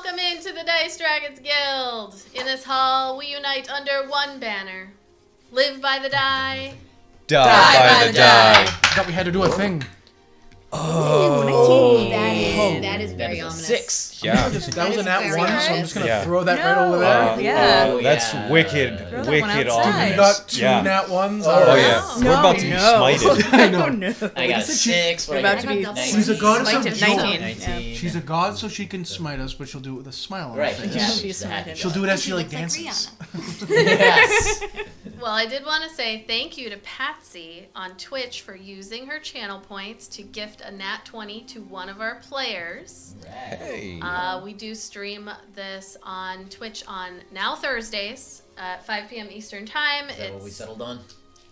Welcome into the Dice Dragons Guild. In this hall, we unite under one banner. Live by the die. Die by the die. I thought we had to do a thing. Oh, that is very ominous. 6. Yeah. That was a nat 1, so I'm just going to throw that right over there. That's wicked. Wicked We got 2 nat 1s. Oh, yeah. We're about to be smited. I know. I got 6. We're about to be. She's a goddess of joy. 19. She's a god, so she can smite us, but she'll do it with a smile on her Right. face. She'll do it as she dances. Yes. Well, I did want to say thank you to Patsy on Twitch for using her channel points to gift a nat 20 to one of our players. Hey. We do stream this on Twitch on now Thursdays at 5 p.m. Eastern Time. Is that what we settled on?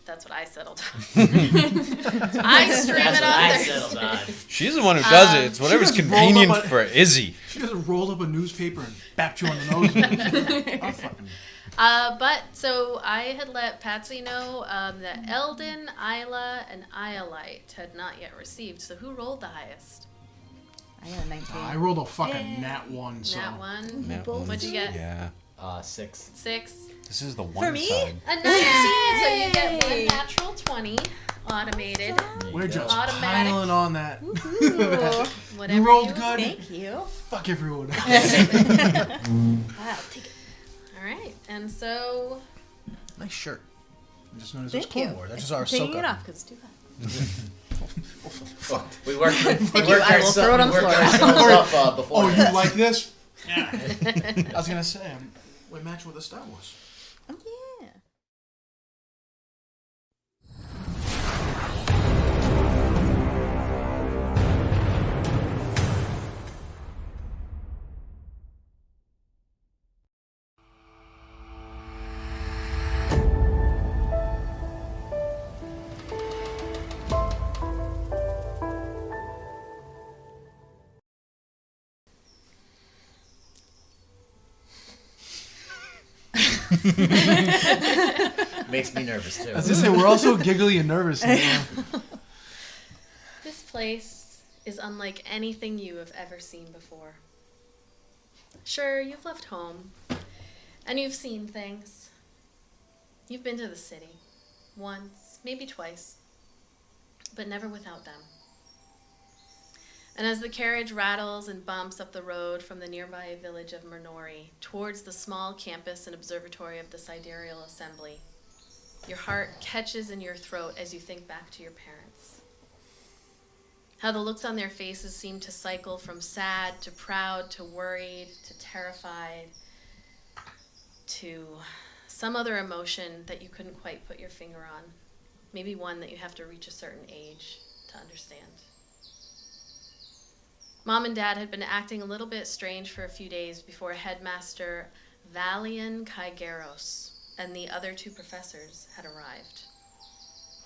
That's what I settled on. I stream That's it what on I Thursday. settled on. She's the one who does it. It's whatever's she just rolled convenient up for Izzy. She just rolled up a newspaper and bapped you on the nose. I'll fucking... But so I had let Patsy know that Eldon, Ayla, and Iolite had not yet received. So who rolled the highest? I got a 19. I rolled a fucking nat 1, so... Nat 1? Nat What'd you get? Yeah. 6. 6? This is the one For me? side. A 19, so you get one natural 20 automated. We're just Automatic. piling on that. Whatever You rolled you- good. Thank you. Fuck everyone. Wow, take it. All right, and so Nice shirt. I just noticed it's Thank you. Clone Wars. That's just our Taking Ahsoka. it off because it's too hot. We worked I will throw it on the floor. ourselves up before. Oh, you like this? Yeah. I was gonna say, we match with the Star Wars. Oh, yeah. Makes me nervous too. I was gonna say, we're also giggly and nervous. this place is unlike anything you have ever seen before. Sure, you've left home, and you've seen things. You've been to the city once, maybe twice, but never without them. And as the carriage rattles and bumps up the road from the nearby village of Mernori towards the small campus and observatory of the Sidereal Assembly, your heart catches in your throat as you think back to your parents. How the looks on their faces seem to cycle from sad to proud to worried to terrified to some other emotion that you couldn't quite put your finger on. Maybe one that you have to reach a certain age to understand. Mom and Dad had been acting a little bit strange for a few days before Headmaster Valian Kaigeros and the other 2 professors had arrived.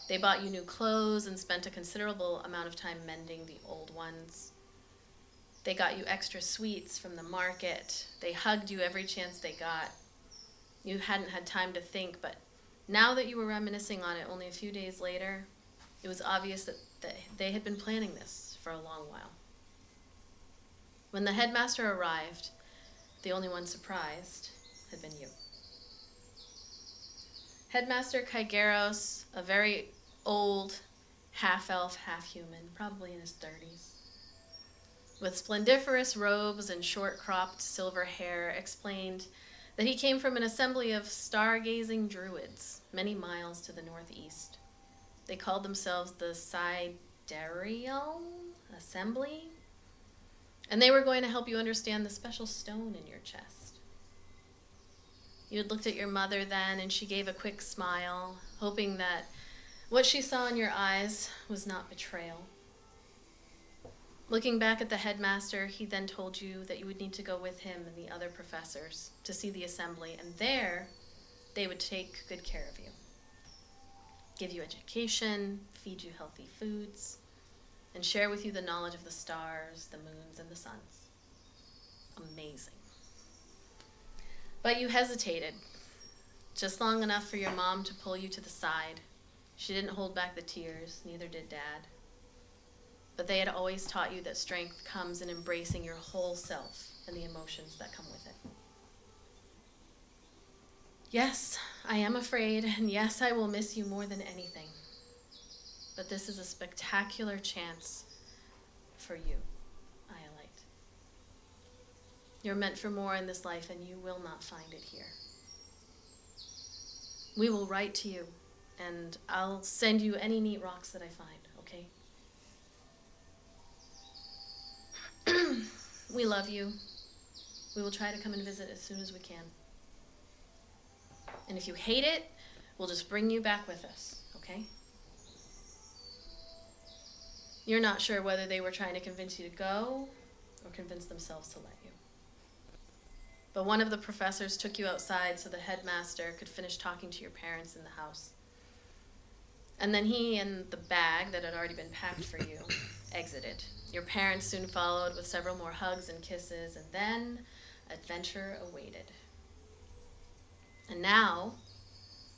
They bought you new clothes and spent a considerable amount of time mending the old ones. They got you extra sweets from the market. They hugged you every chance they got. You hadn't had time to think, but now that you were reminiscing on it only a few days later, it was obvious that they had been planning this for a long while. When the headmaster arrived, the only one surprised had been you. Headmaster Kaigeros, a very old, half-elf, half-human, probably in his 30s, with splendiferous robes and short-cropped silver hair, explained that he came from an assembly of stargazing druids many miles to the northeast. They called themselves the Sidereal Assembly, and they were going to help you understand the special stone in your chest. You had looked at your mother then, and she gave a quick smile, hoping that what she saw in your eyes was not betrayal. Looking back at the headmaster, he then told you that you would need to go with him and the other professors to see the assembly, and there they would take good care of you. Give you education, feed you healthy foods, and share with you the knowledge of the stars, the moons, and the suns. Amazing. But you hesitated, just long enough for your mom to pull you to the side. She didn't hold back the tears, neither did Dad. But they had always taught you that strength comes in embracing your whole self and the emotions that come with it. Yes, I am afraid, and yes, I will miss you more than anything. But this is a spectacular chance for you, Iolite. You're meant for more in this life, and you will not find it here. We will write to you, and I'll send you any neat rocks that I find, okay? We love you. We will try to come and visit as soon as we can. And if you hate it, we'll just bring you back with us, okay? You're not sure whether they were trying to convince you to go or convince themselves to let you. But one of the professors took you outside so the headmaster could finish talking to your parents in the house. And then he and the bag that had already been packed for you exited. Your parents soon followed with several more hugs and kisses, and then adventure awaited. And now,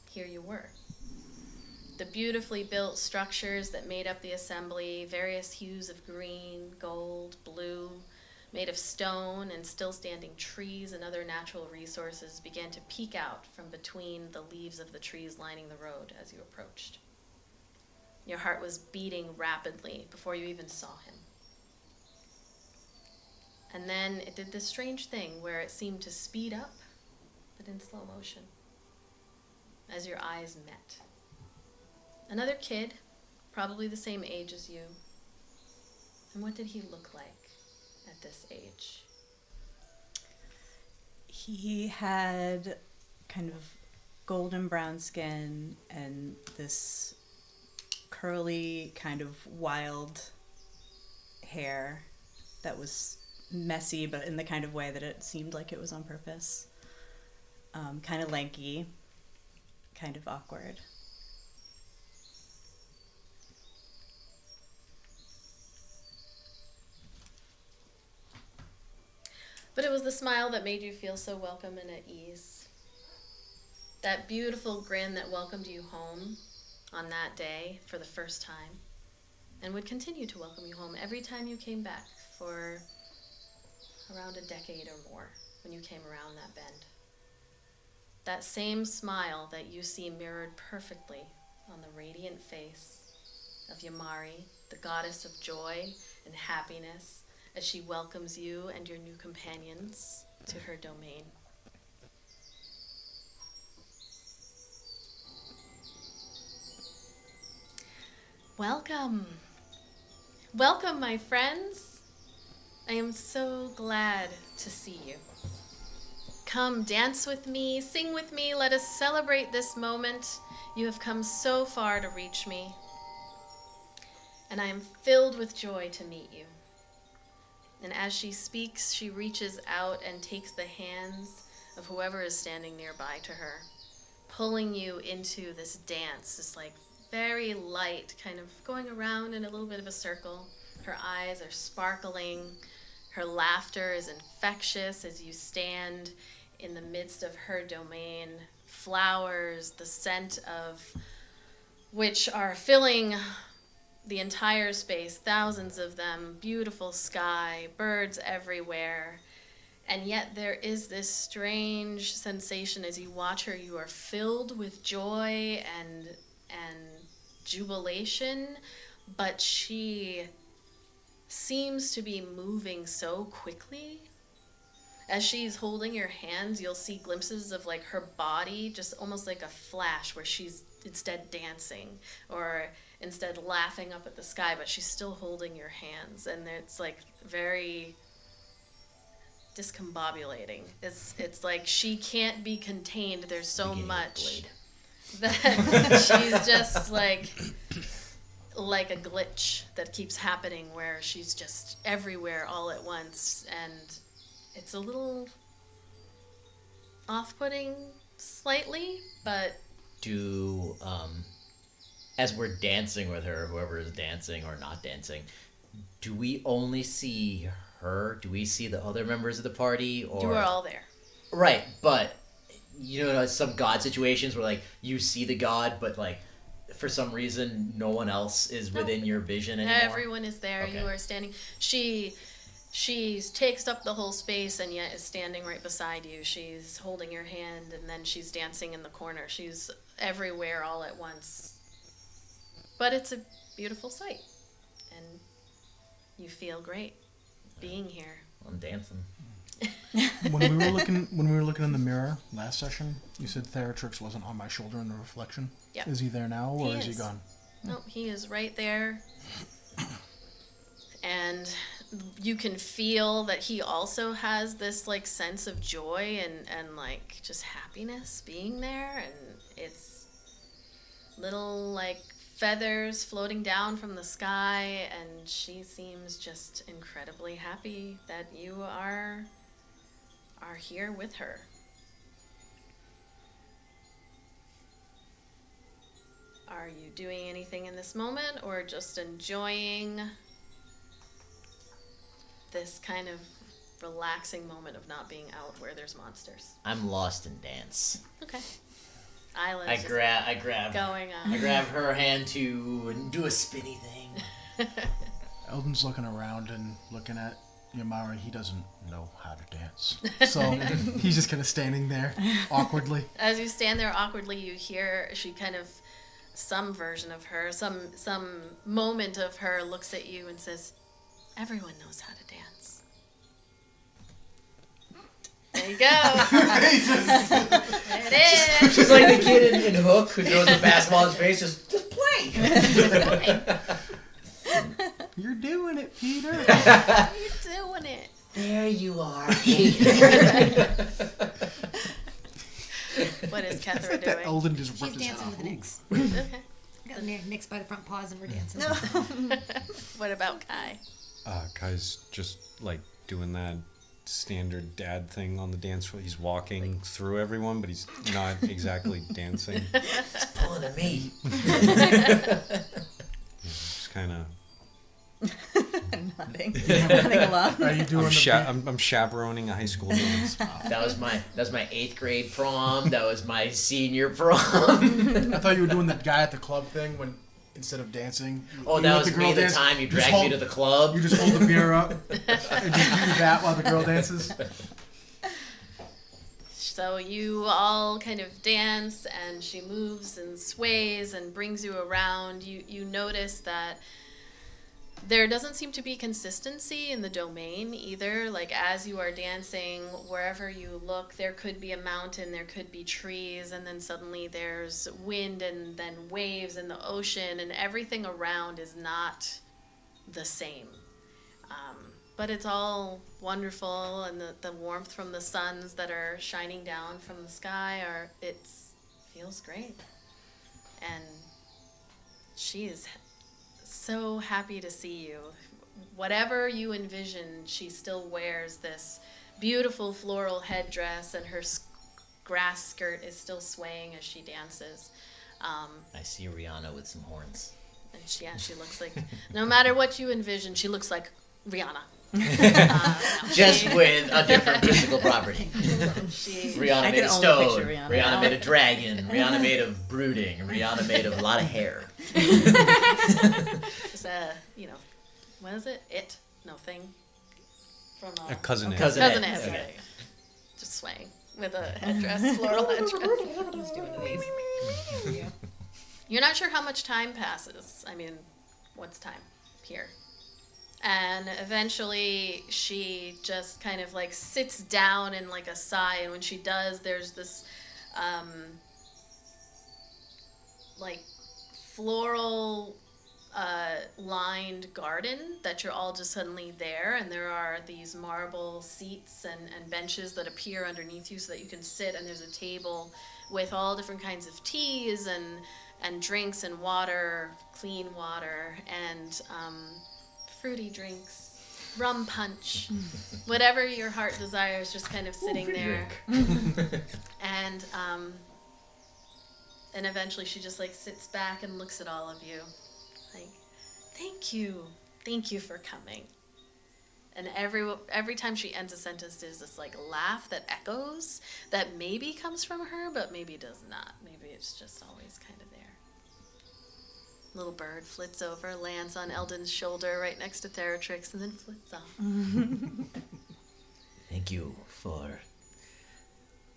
here you were. The beautifully built structures that made up the assembly, various hues of green, gold, blue, made of stone and still standing trees and other natural resources, began to peek out from between the leaves of the trees lining the road as you approached. Your heart was beating rapidly before you even saw him. And then it did this strange thing where it seemed to speed up, but in slow motion, as your eyes met. Another kid, probably the same age as you. And what did he look like at this age? He had kind of golden brown skin and this curly kind of wild hair that was messy, but in the kind of way that it seemed like it was on purpose. Kind of lanky, kind of awkward. But it was the smile that made you feel so welcome and at ease. That beautiful grin that welcomed you home on that day for the first time, and would continue to welcome you home every time you came back for around a decade or more when you came around that bend. That same smile that you see mirrored perfectly on the radiant face of Yamari, the goddess of joy and happiness, as she welcomes you and your new companions to her domain. Welcome. Welcome, my friends. I am so glad to see you. Come dance with me, sing with me, let us celebrate this moment. You have come so far to reach me, and I am filled with joy to meet you. And as she speaks, she reaches out and takes the hands of whoever is standing nearby to her, pulling you into this dance, this like very light, kind of going around in a little bit of a circle. Her eyes are sparkling. Her laughter is infectious as you stand in the midst of her domain. Flowers, the scent of which are filling the entire space, thousands of them, beautiful sky, birds everywhere. And yet there is this strange sensation as you watch her. You are filled with joy and jubilation, but she seems to be moving so quickly. As she's holding your hands, you'll see glimpses of like her body, just almost like a flash where she's instead dancing or instead laughing up at the sky, but she's still holding your hands, and it's like very discombobulating. It's like she can't be contained. There's so much that she's just like a glitch that keeps happening where she's just everywhere all at once, and it's a little off-putting slightly, but as we're dancing with her, whoever is dancing or not dancing, do we only see her? Do we see the other members of the party? Or you are all there. Right, but you know, some god situations where like you see the god, but like for some reason no one else is within your vision anymore? Everyone is there. Okay. You are standing. She takes up the whole space and yet is standing right beside you. She's holding your hand and then she's dancing in the corner. She's everywhere all at once. But it's a beautiful sight. And you feel great being here. I'm dancing. When we were looking in the mirror last session, you said Theratrix wasn't on my shoulder in the reflection. Yeah. Is he there now, or He is he is. gone? No, he is right there. And you can feel that he also has this like sense of joy and like just happiness being there, and it's little like feathers floating down from the sky, and she seems just incredibly happy that you are here with her. Are you doing anything in this moment or just enjoying this kind of relaxing moment of not being out where there's monsters? I'm lost in dance. Okay. Isla's I just grab going I on. grab her hand to do a spinny thing. Eldon's looking around and looking at Yamara. He doesn't know how to dance, so he's just kind of standing there awkwardly. As you stand there awkwardly, you hear she kind of, some version of her, some moment of her looks at you and says, "Everyone knows how to dance." There you go. There it is. She's like the kid in Hook who throws a basketball in his face, just play. You're doing it, Peter. You're doing it. There you are. What is Kethra That doing? Eldon just She's ripped his head dancing off. with Nyx. Okay. Got Nyx by the front paws and we're dancing. What about Kai? Kai's just like doing that standard dad thing on the dance floor. He's walking through everyone, but he's not exactly dancing. It's pulling at me. Just kind of. Nothing. Nothing along. Are you doing I'm chaperoning a high school dance. That was my 8th grade prom. That was my senior prom. I thought you were doing the guy at the club thing when instead of dancing. Oh, you that let was the girl me the dance, time you just dragged me to the club. You just hold the beer up and just do that while the girl dances. So you all kind of dance, and she moves and sways and brings you around. You notice that there doesn't seem to be consistency in the domain either. Like, as you are dancing, wherever you look, there could be a mountain, there could be trees, and then suddenly there's wind and then waves and the ocean, and everything around is not the same. But it's all wonderful, and the warmth from the suns that are shining down from the sky feels great. And she is so happy to see you. Whatever you envision, she still wears this beautiful floral headdress, and her grass skirt is still swaying as she dances. I see Rihanna with some horns. And she looks like, no matter what you envision, she looks like Rihanna. Just with a different physical property. Rihanna I made can of only stone. picture Rihanna. Rihanna made of dragon. Rihanna made of brooding. Rihanna made of a lot of hair. It's what is it? Thing. From A cousin. Cousin Cousin Ed. Ed. Okay. There you go. Just swaying with a headdress, floral headdress. You're not sure how much time passes. I mean, what's time here? And eventually she just kind of like sits down in like a sigh, and when she does, there's this like floral lined garden that you're all just suddenly there, and there are these marble seats and benches that appear underneath you so that you can sit, and there's a table with all different kinds of teas and drinks and water, clean water, and fruity drinks, rum punch, whatever your heart desires, just kind of sitting there. And eventually she just like sits back and looks at all of you like, thank you for coming. And every time she ends a sentence, there's this like laugh that echoes that maybe comes from her, but maybe does not. Maybe it's just always kind of there. Little bird flits over, lands on Eldon's shoulder right next to Theratrix, and then flits off. Thank you for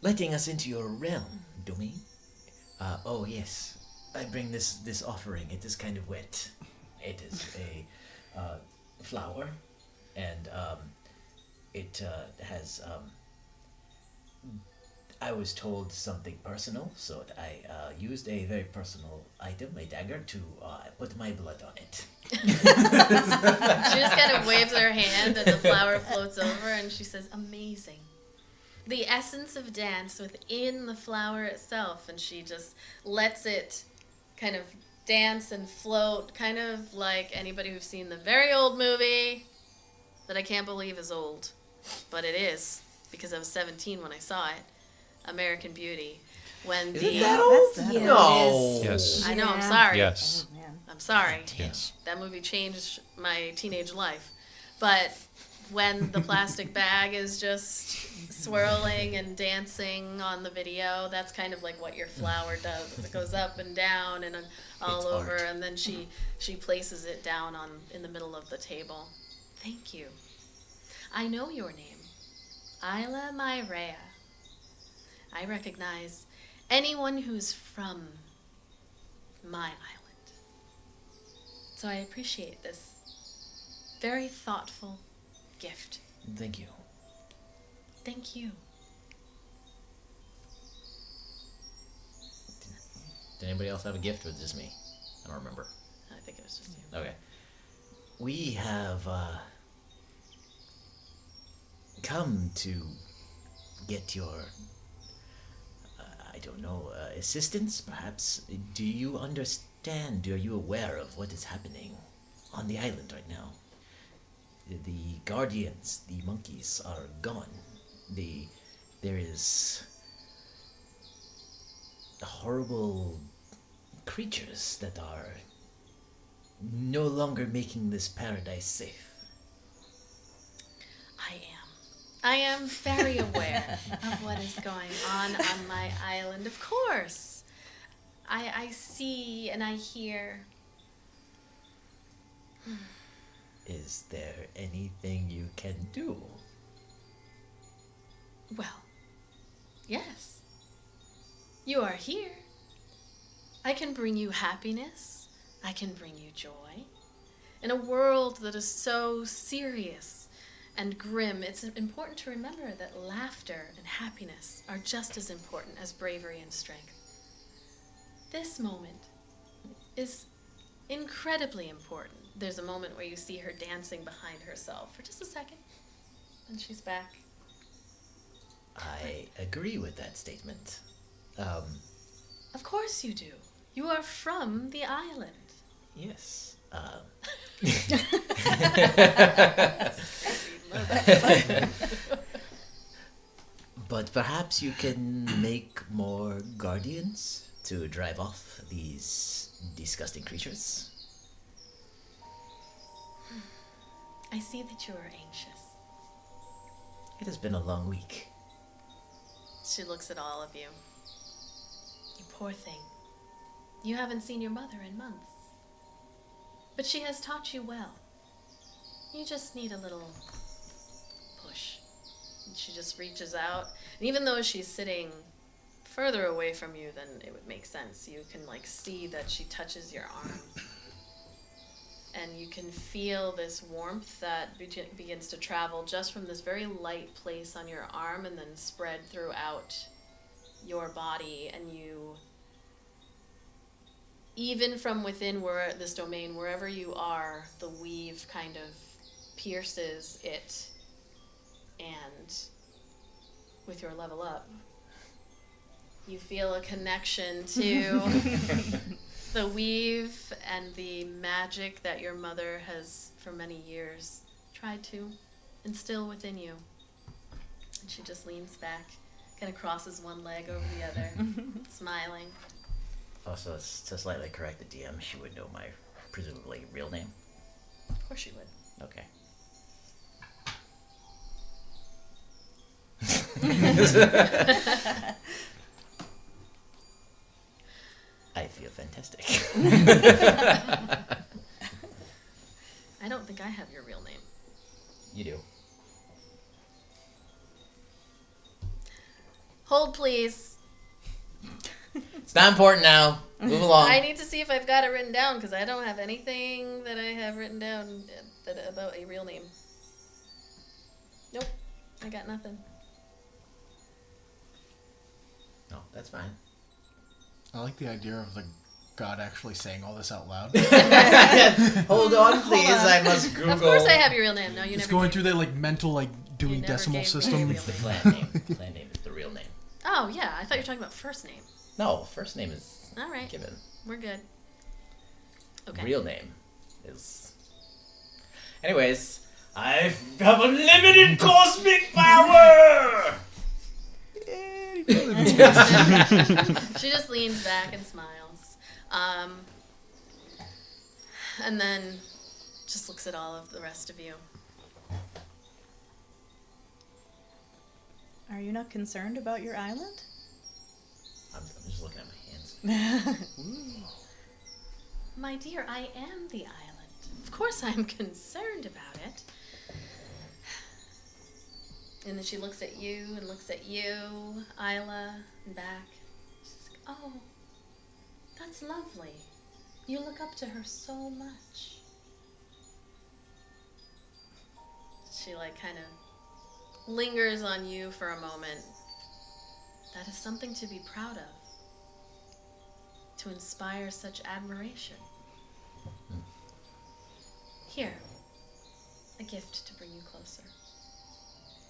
letting us into your realm, domain. Oh yes, I bring this offering. It is kind of wet. It is a flower, and it has. I was told something personal, so I used a very personal item, a dagger, to put my blood on it. She just kind of waves her hand and the flower floats over and she says, amazing. The essence of dance within the flower itself, and she just lets it kind of dance and float, kind of like anybody who's seen the very old movie that I can't believe is old, but it is, because I was 17 when I saw it. American Beauty. When Is the it that old? That's Yeah. No. Yes. I know, I'm Yeah. sorry. Yes. Oh, man. I'm sorry. Yes. That movie changed my teenage life. But when the plastic bag is just swirling and dancing on the video, that's kind of like what your flower does. It goes up and down and all It's over, art. and then she places it down in the middle of the table. Thank you. I know your name. Ayla Myrea. I recognize anyone who's from my island. So I appreciate this very thoughtful gift. Thank you. Thank you. Did anybody else have a gift, or was it just me? I don't remember. I think it was just you. Okay. We have come to get your, I don't know, assistance, perhaps. Do you understand, are you aware of what is happening on the island right now? The guardians, the monkeys, are gone. There is horrible creatures that are no longer making this paradise safe. I am very aware of what is going on my island. Of course. I see and I hear. Is there anything you can do? Well, yes. You are here. I can bring you happiness. I can bring you joy. In a world that is so serious and grim, it's important to remember that laughter and happiness are just as important as bravery and strength. This moment is incredibly important. There's a moment where you see her dancing behind herself for just a second, and she's back. I agree with that statement. Of course you do. You are from the island. Yes. But perhaps you can make more guardians to drive off these disgusting creatures. I see that you are anxious. It has been a long week. She looks at all of you. You poor thing. You haven't seen your mother in months. But she has taught you well. You just need a little push. And she just reaches out. And even though she's sitting further away from you than it would make sense, you can see that she touches your arm. And you can feel this warmth that begins to travel just from this very light place on your arm and then spread throughout your body. And you, even from within this domain, wherever you are, the weave kind of pierces it. And with your level up, you feel a connection to the weave and the magic that your mother has for many years tried to instill within you. And she just leans back, kind of crosses one leg over the other, smiling. Also, to slightly correct the DM, she would know my presumably real name. Of course she would. Okay. I feel fantastic. I don't think I have your real name. You do. Hold, please. It's not important now. Move along. I need to see if I've got it written down because I don't have anything that I have written down about a real name. Nope, I got nothing. No, that's fine. I like the idea of the god actually saying all this out loud. Hold on, please. I must Google. Of course I have your real name. No, you Just never going gave- through that like mental like doing never decimal gave me system. your It's the clan name. The clan name is the real name. Oh, yeah, I thought you were talking about first name. No, first name is All right, given. we're good. Okay. Real name is. Anyways, I have unlimited cosmic power. She just leans back and smiles. And then just looks at all of the rest of you. Are you not concerned about your island? I'm just looking at my hands. My dear, I am the island. Of course I'm concerned about it. And then she looks at you and looks at you, Ayla, and back. She's like, oh, that's lovely. You look up to her so much. She like kind of lingers on you for a moment. That is something to be proud of. To inspire such admiration. Here, a gift to bring you closer.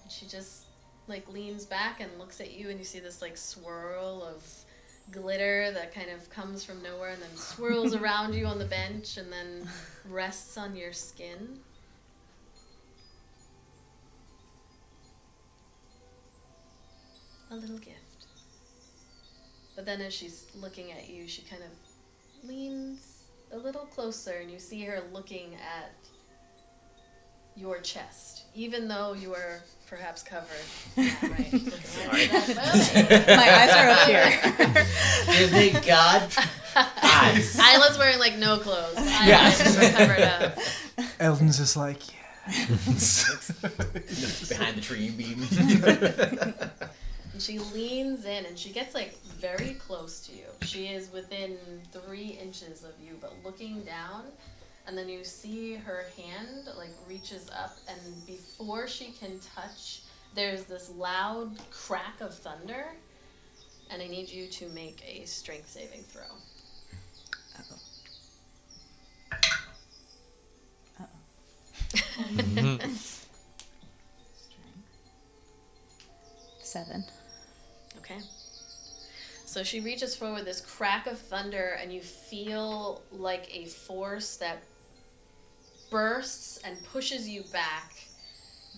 And she just like leans back and looks at you, and you see this like swirl of glitter that kind of comes from nowhere and then swirls around you on the bench and then rests on your skin. A little gift. But then as she's looking at you, she kind of leans a little closer, and you see her looking at your chest, even though you are perhaps covered. Yeah, right. Sorry. My eyes are up here. Give me God eyes. Isla's wearing like no clothes. Isla's Yeah. just covered up. Eldon's just like, Behind the tree beam. And she leans in and she gets like very close to you. She is within 3 inches of you, but looking down, and then you see her hand like reaches up, and before she can touch, there's this loud crack of thunder, and I need you to make a strength saving throw. Uh-oh. 7. Okay. So she reaches forward, this crack of thunder, and you feel like a force that bursts and pushes you back.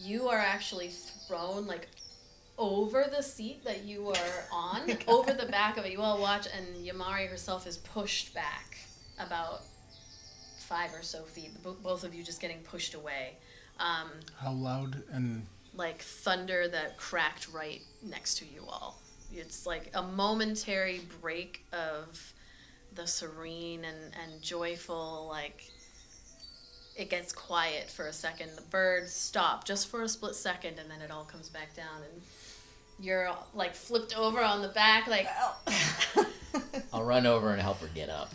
You are actually thrown like over the seat that you are on, over the back of it. You all watch, and Yamari herself is pushed back about 5 or so feet. Both of you just getting pushed away. how loud and Like thunder that cracked right next to you all. It's like a momentary break of the serene and joyful, like it gets quiet for a second. The birds stop just for a split second, and then it all comes back down, and you're like flipped over on the back, like I'll run over and help her get up.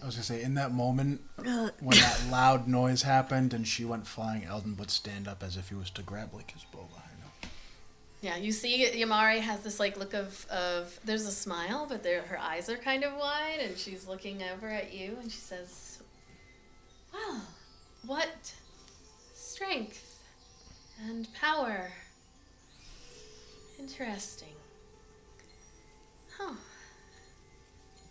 I was gonna say, in that moment when that loud noise happened and she went flying, Eldon would stand up as if he was to grab like his bow behind him. yeah. You see, Yamari has this like look of there's a smile, but her eyes are kind of wide, and she's looking over at you, and she says, "Wow, what strength and power! Interesting. Huh?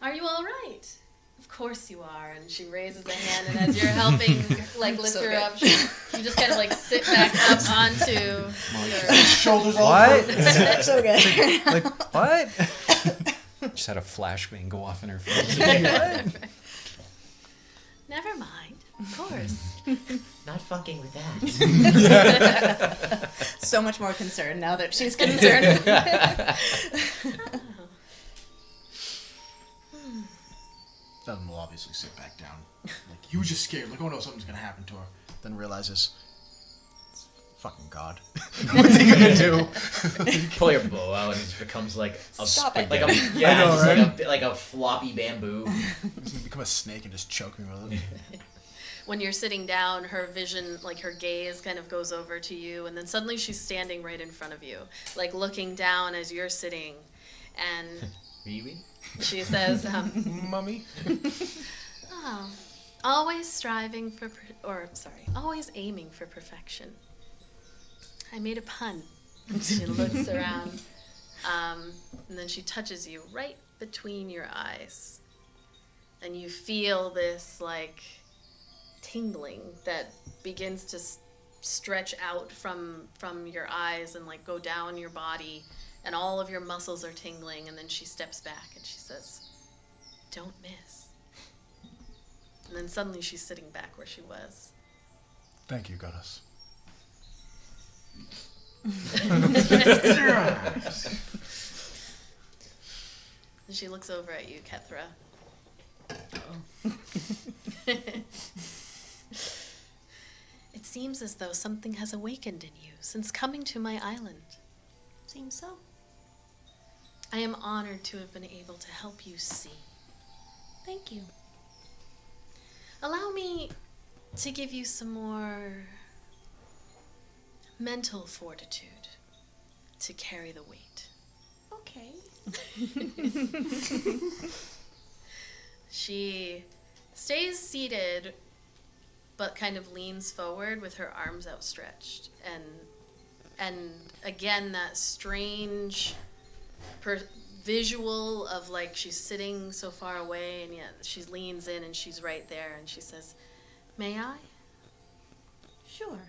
Are you all right?" Of course you are. And she raises a hand, and as you're helping, like, lift her up, you just kind of, like, sit back up onto her. Shoulders all What? So good. Like, what? Just had a flashbang go off in her face. What? Never mind. Of course. Not fucking with that. So much more concerned now that she's concerned. Then we'll obviously sit back down. Like, he was just scared. Like, oh no, something's gonna happen to her. Then realizes, it's fucking God. What's he gonna do? Pull your bow out and it becomes like a Stop it. like a I know, just right? like a floppy bamboo. He's gonna become a snake and just choke me with it. When you're sitting down, her vision, like her gaze kind of goes over to you, and then suddenly she's standing right in front of you, like looking down as you're sitting, and Really? she says, Mummy? oh, always striving for, always aiming for perfection. I made a pun. She looks around, and then she touches you right between your eyes, and you feel this, like, tingling that begins to stretch out from your eyes and like go down your body, and all of your muscles are tingling. And then she steps back and she says, "Don't miss." And then suddenly she's sitting back where she was. Thank you, goddess. And she looks over at you, Kethra. It seems as though something has awakened in you since coming to my island. Seems so. I am honored to have been able to help you see. Thank you. Allow me to give you some more mental fortitude to carry the weight. Okay. She stays seated, but kind of leans forward with her arms outstretched, and again that strange visual of like she's sitting so far away, and yet she leans in and she's right there, and she says, "May I?" Sure.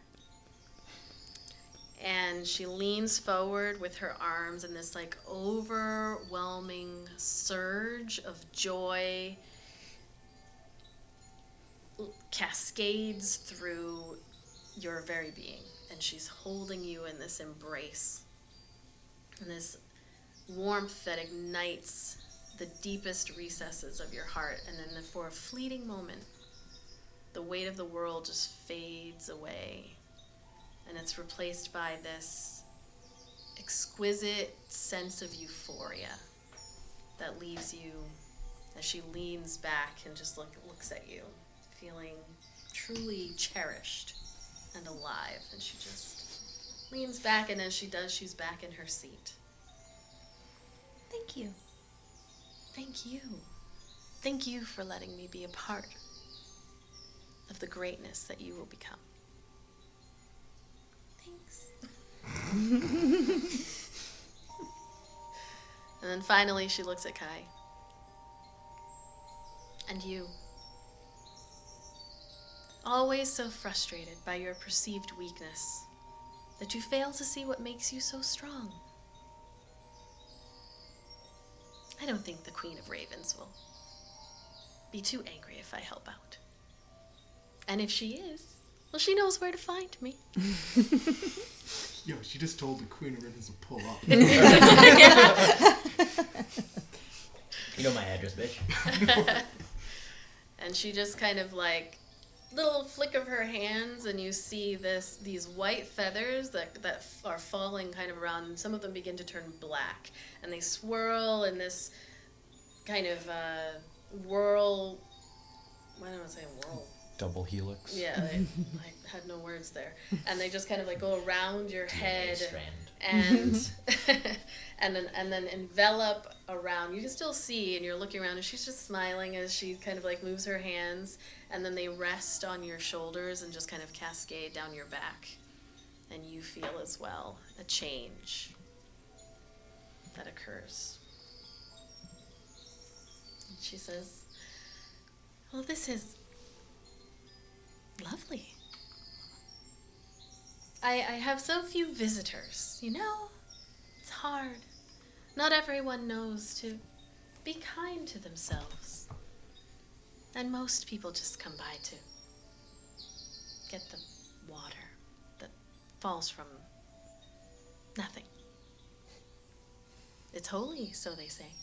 And she leans forward with her arms, and this like overwhelming surge of joy cascades through your very being, and she's holding you in this embrace, and this warmth that ignites the deepest recesses of your heart. And then for a fleeting moment, the weight of the world just fades away, and it's replaced by this exquisite sense of euphoria that leaves you as she leans back and just looks at you, feeling truly cherished and alive. And she just leans back, and as she does, she's back in her seat. Thank you. Thank you. Thank you for letting me be a part of the greatness that you will become. Thanks. And then finally she looks at Kai. And you. Always so frustrated by your perceived weakness that you fail to see what makes you so strong. I don't think the Queen of Ravens will be too angry if I help out. And if she is, well, she knows where to find me. Yo, she just told the Queen of Ravens to pull up. You know my address, bitch. And she just kind of like little flick of her hands, and you see these white feathers that are falling kind of around, and some of them begin to turn black, and they swirl in this kind of whirl. Why don't I say whirl? Double helix. Yeah, I had no words there. And they just kind of like go around your head Strand. and and then envelop around. You can still see, and you're looking around, and she's just smiling as she kind of like moves her hands, and then they rest on your shoulders and just kind of cascade down your back. And you feel as well a change that occurs. And she says, "Well, this is lovely. I have so few visitors, you know? It's hard. Not everyone knows to be kind to themselves. And most people just come by to get the water that falls from nothing. It's holy, so they say."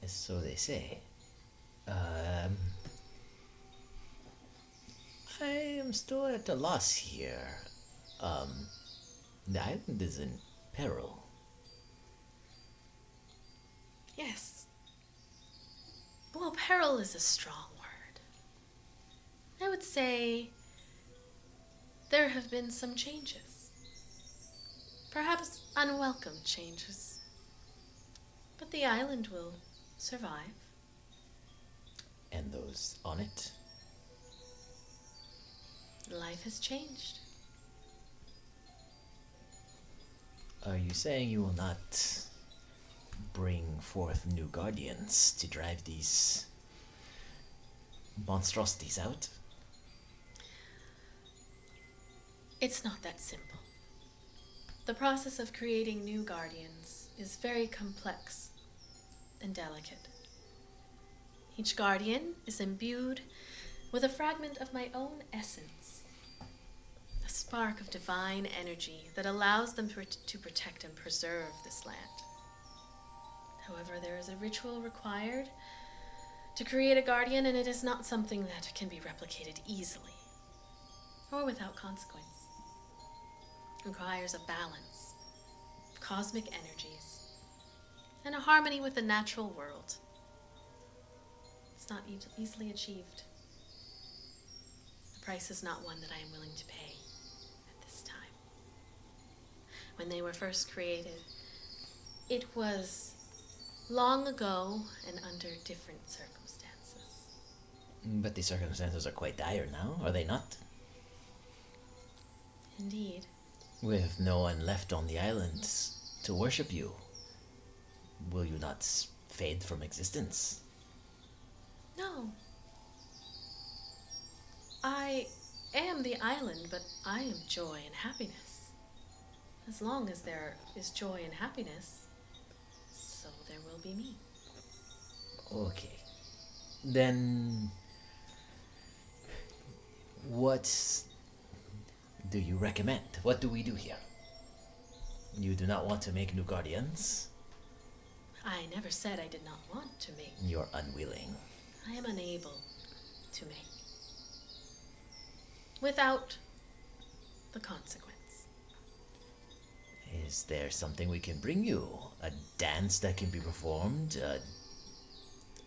So they say. I am still at a loss here. The island is in peril. Yes. Well, peril is a strong word. I would say there have been some changes. Perhaps unwelcome changes. But the island will survive. And those on it? Life has changed. Are you saying you will not bring forth new guardians to drive these monstrosities out? It's not that simple. The process of creating new guardians is very complex and delicate. Each guardian is imbued with a fragment of my own essence, a spark of divine energy that allows them to protect and preserve this land. However, there is a ritual required to create a guardian, and it is not something that can be replicated easily or without consequence. It requires a balance of cosmic energies and a harmony with the natural world. It's not easily achieved. The price is not one that I am willing to pay at this time. When they were first created, it was long ago and under different circumstances. But the circumstances are quite dire now, are they not? Indeed. With no one left on the island to worship you, will you not fade from existence? No. I am the island, but I am joy and happiness. As long as there is joy and happiness, so there will be me. Okay. Then, what do you recommend? What do we do here? You do not want to make new guardians? I never said I did not want to make. You're unwilling. I am unable to make. Without the consequence. Is there something we can bring you? A dance that can be performed? A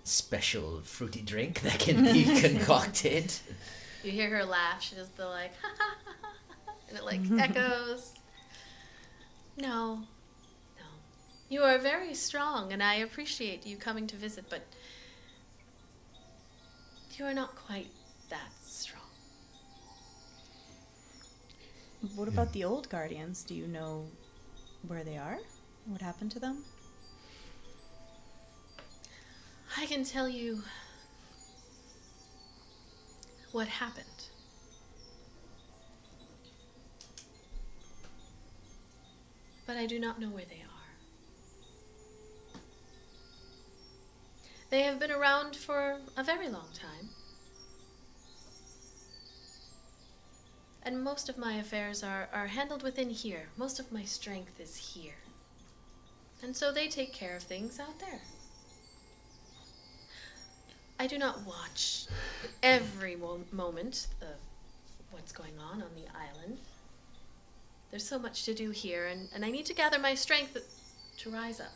special fruity drink that can be concocted? You hear her laugh. She does the like, ha ha ha ha, ha, and it like echoes. No. You are very strong, and I appreciate you coming to visit, but you are not quite that strong. What about the old guardians? Do you know where they are? What happened to them? I can tell you what happened. But I do not know where they are. They have been around for a very long time. And most of my affairs are handled within here. Most of my strength is here. And so they take care of things out there. I do not watch every moment of what's going on the island. There's so much to do here, and I need to gather my strength to rise up.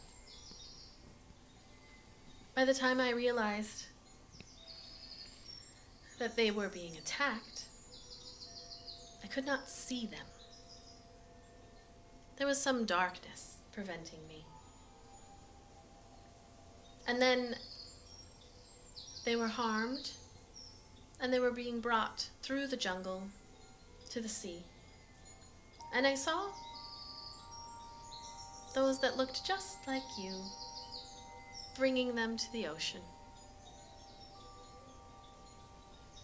By the time I realized that they were being attacked, I could not see them. There was some darkness preventing me. And then they were harmed, and they were being brought through the jungle to the sea. And I saw those that looked just like you, bringing them to the ocean.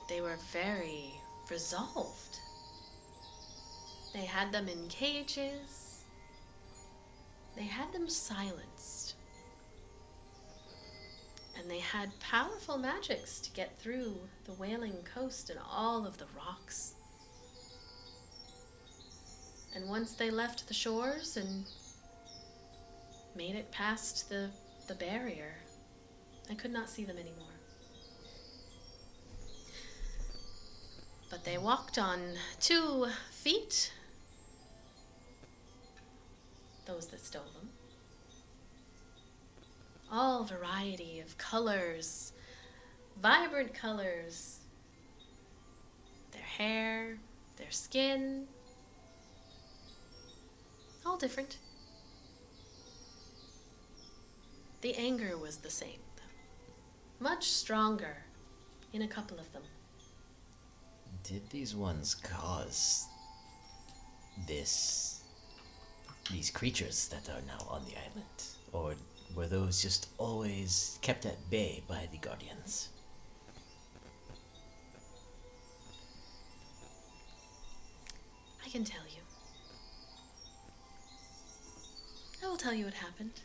They were very resolved. They had them in cages. They had them silenced. And they had powerful magics to get through the Wailing Coast and all of the rocks. And once they left the shores and made it past the barrier, I could not see them anymore. But they walked on 2 feet. Those that stole them. All variety of colors, vibrant colors. Their hair, their skin, all different. The anger was the same, though. Much stronger in a couple of them. Did these ones cause these creatures that are now on the island? Or were those just always kept at bay by the Guardians? I can tell you. I will tell you what happened.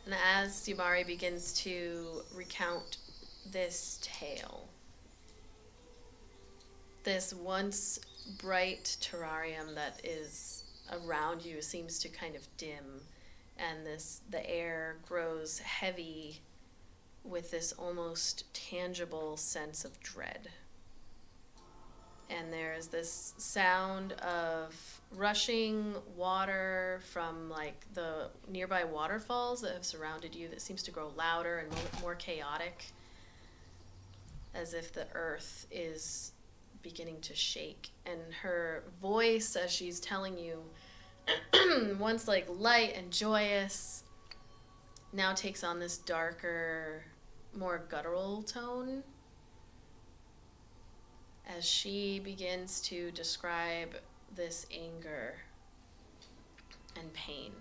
And as Yubari begins to recount this tale, this once bright terrarium that is around you seems to kind of dim, and the air grows heavy with this almost tangible sense of dread. And there's this sound of rushing water from like the nearby waterfalls that have surrounded you that seems to grow louder and more chaotic, as if the earth is beginning to shake. And her voice, as she's telling you, once like light and joyous, now takes on this darker, more guttural tone as she begins to describe this anger and pain.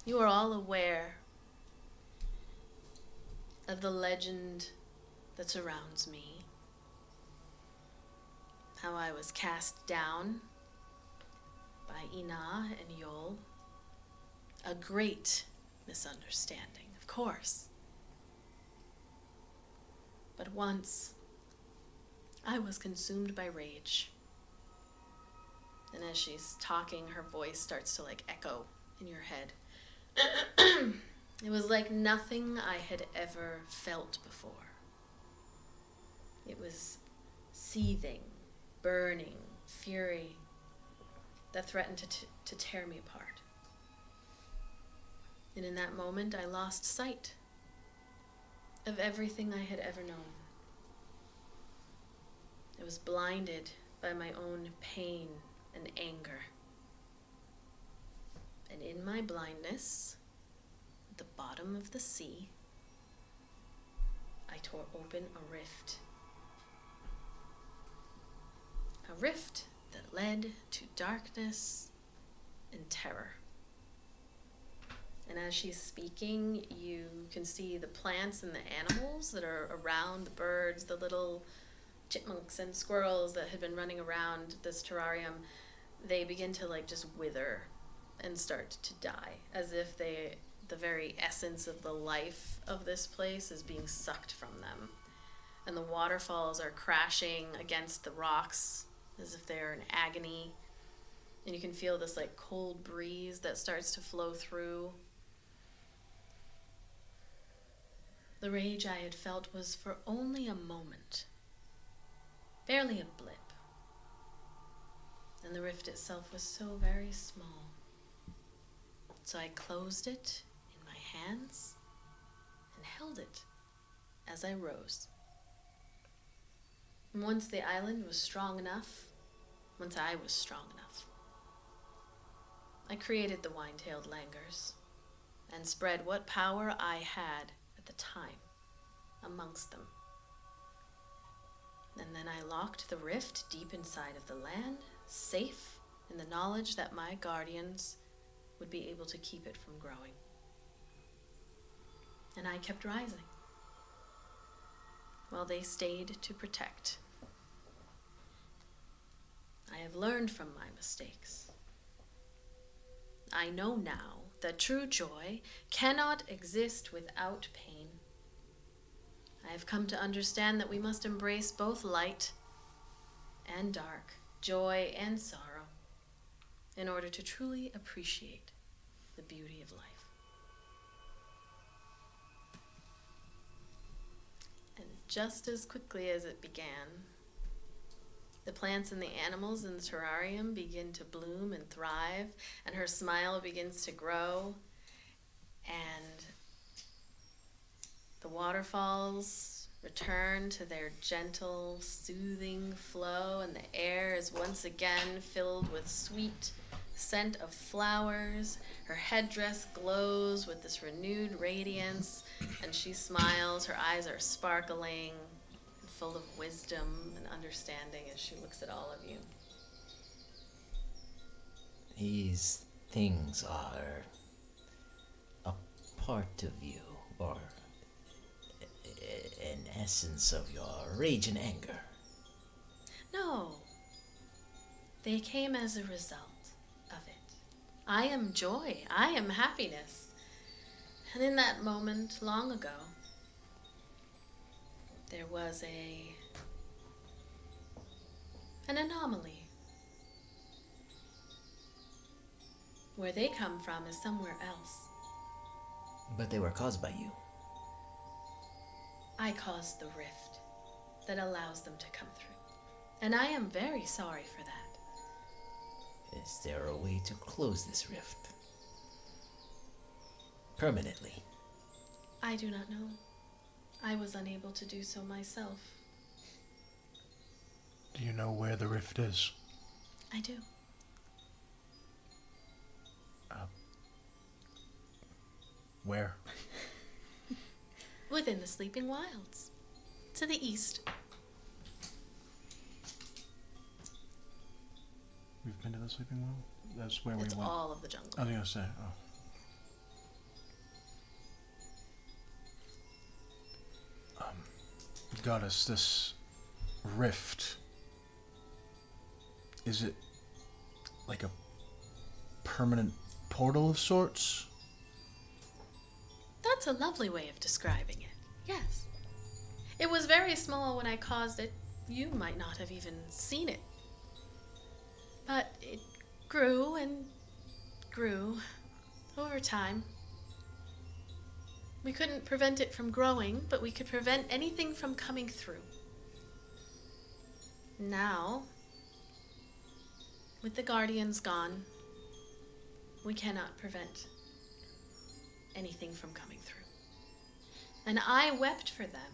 You are all aware of the legend that surrounds me. How I was cast down by Ina and Yol. A great misunderstanding, of course. But once, I was consumed by rage. And as she's talking, her voice starts to like echo in your head. It was like nothing I had ever felt before. It was seething, burning fury that threatened to tear me apart. And in that moment, I lost sight of everything I had ever known. I was blinded by my own pain and anger. And in my blindness, at the bottom of the sea, I tore open a rift. A rift that led to darkness and terror. And as she's speaking, you can see the plants and the animals that are around, the birds, the little chipmunks and squirrels that had been running around this terrarium. They begin to like just wither and start to die, as if the very essence of the life of this place is being sucked from them. And the waterfalls are crashing against the rocks as if they're in agony. And you can feel this like cold breeze that starts to flow through. The rage I had felt was for only a moment, barely a blip. And the rift itself was so very small. So I closed it in my hands and held it as I rose. And once the island was strong enough, once I was strong enough, I created the wine-tailed langurs and spread what power I had at the time amongst them. And then I locked the rift deep inside of the land, safe in the knowledge that my guardians would be able to keep it from growing. And I kept rising, while they stayed to protect. I have learned from my mistakes. I know now that true joy cannot exist without pain. I have come to understand that we must embrace both light and dark, joy and sorrow, in order to truly appreciate the beauty of life. And just as quickly as it began, the plants and the animals in the terrarium begin to bloom and thrive, and her smile begins to grow, and the waterfalls return to their gentle, soothing flow, and the air is once again filled with sweet scent of flowers. Her headdress glows with this renewed radiance, and she smiles. Her eyes are sparkling and full of wisdom and understanding as she looks at all of you. These things are a part of you, or an essence of your rage and anger. No, they came as a result of it. I am joy. I am happiness. And in that moment, long ago, there was an anomaly. Where they come from is somewhere else. But they were caused by you. I caused the rift that allows them to come through. And I am very sorry for that. Is there a way to close this rift? Permanently? I do not know. I was unable to do so myself. Do you know where the rift is? I do. Where? Within the Sleeping Wilds. To the east. We've been to the Sleeping World? That's where It's we went. all of the jungle. I was gonna say, Goddess, this rift, is it like a permanent portal of sorts? That's a lovely way of describing it. Yes. It was very small when I caused it. You might not have even seen it. But it grew and grew over time. We couldn't prevent it from growing, but we could prevent anything from coming through. Now, with the guardians gone, we cannot prevent anything from coming through. And I wept for them.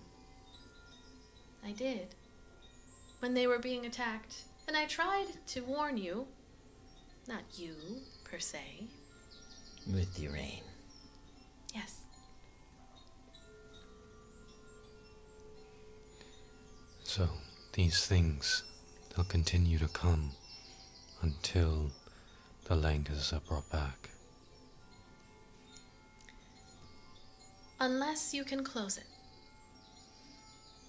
I did. When they were being attacked. And I tried to warn you. Not you, per se. With the rain. Yes. So, these things, they'll continue to come until the Lankas are brought back. Unless you can close it.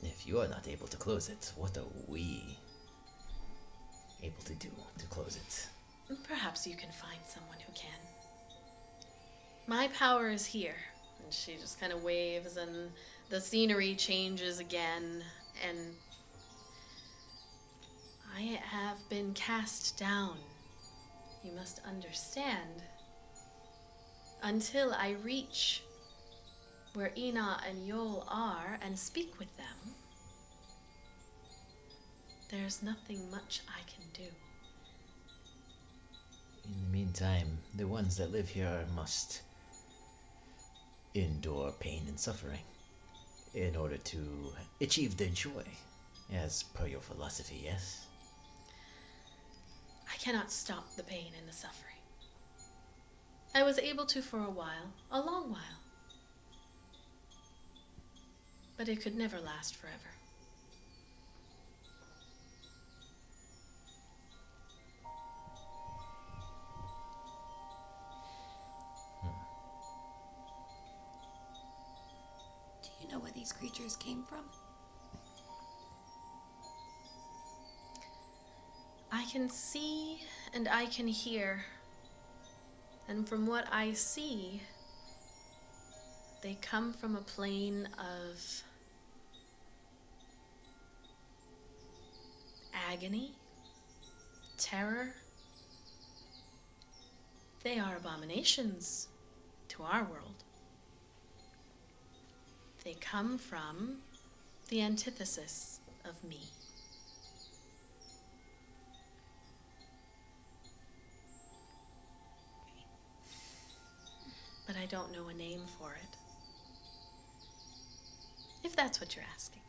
If you are not able to close it, what are we able to do to close it? Perhaps you can find someone who can. My power is here. And she just kind of waves and the scenery changes again. And I have been cast down. You must understand. Until I reach where Ina and Yol are and speak with them, there's nothing much I can do. In the meantime, the ones that live here must endure pain and suffering in order to achieve their joy, as per your philosophy, yes? I cannot stop the pain and the suffering. I was able to for a while, a long while. But it could never last forever. Do you know where these creatures came from? I can see and I can hear. And from what I see, they come from a plane of agony, terror, They are abominations to our world. They come from the antithesis of me. But I don't know a name for it. If that's what you're asking.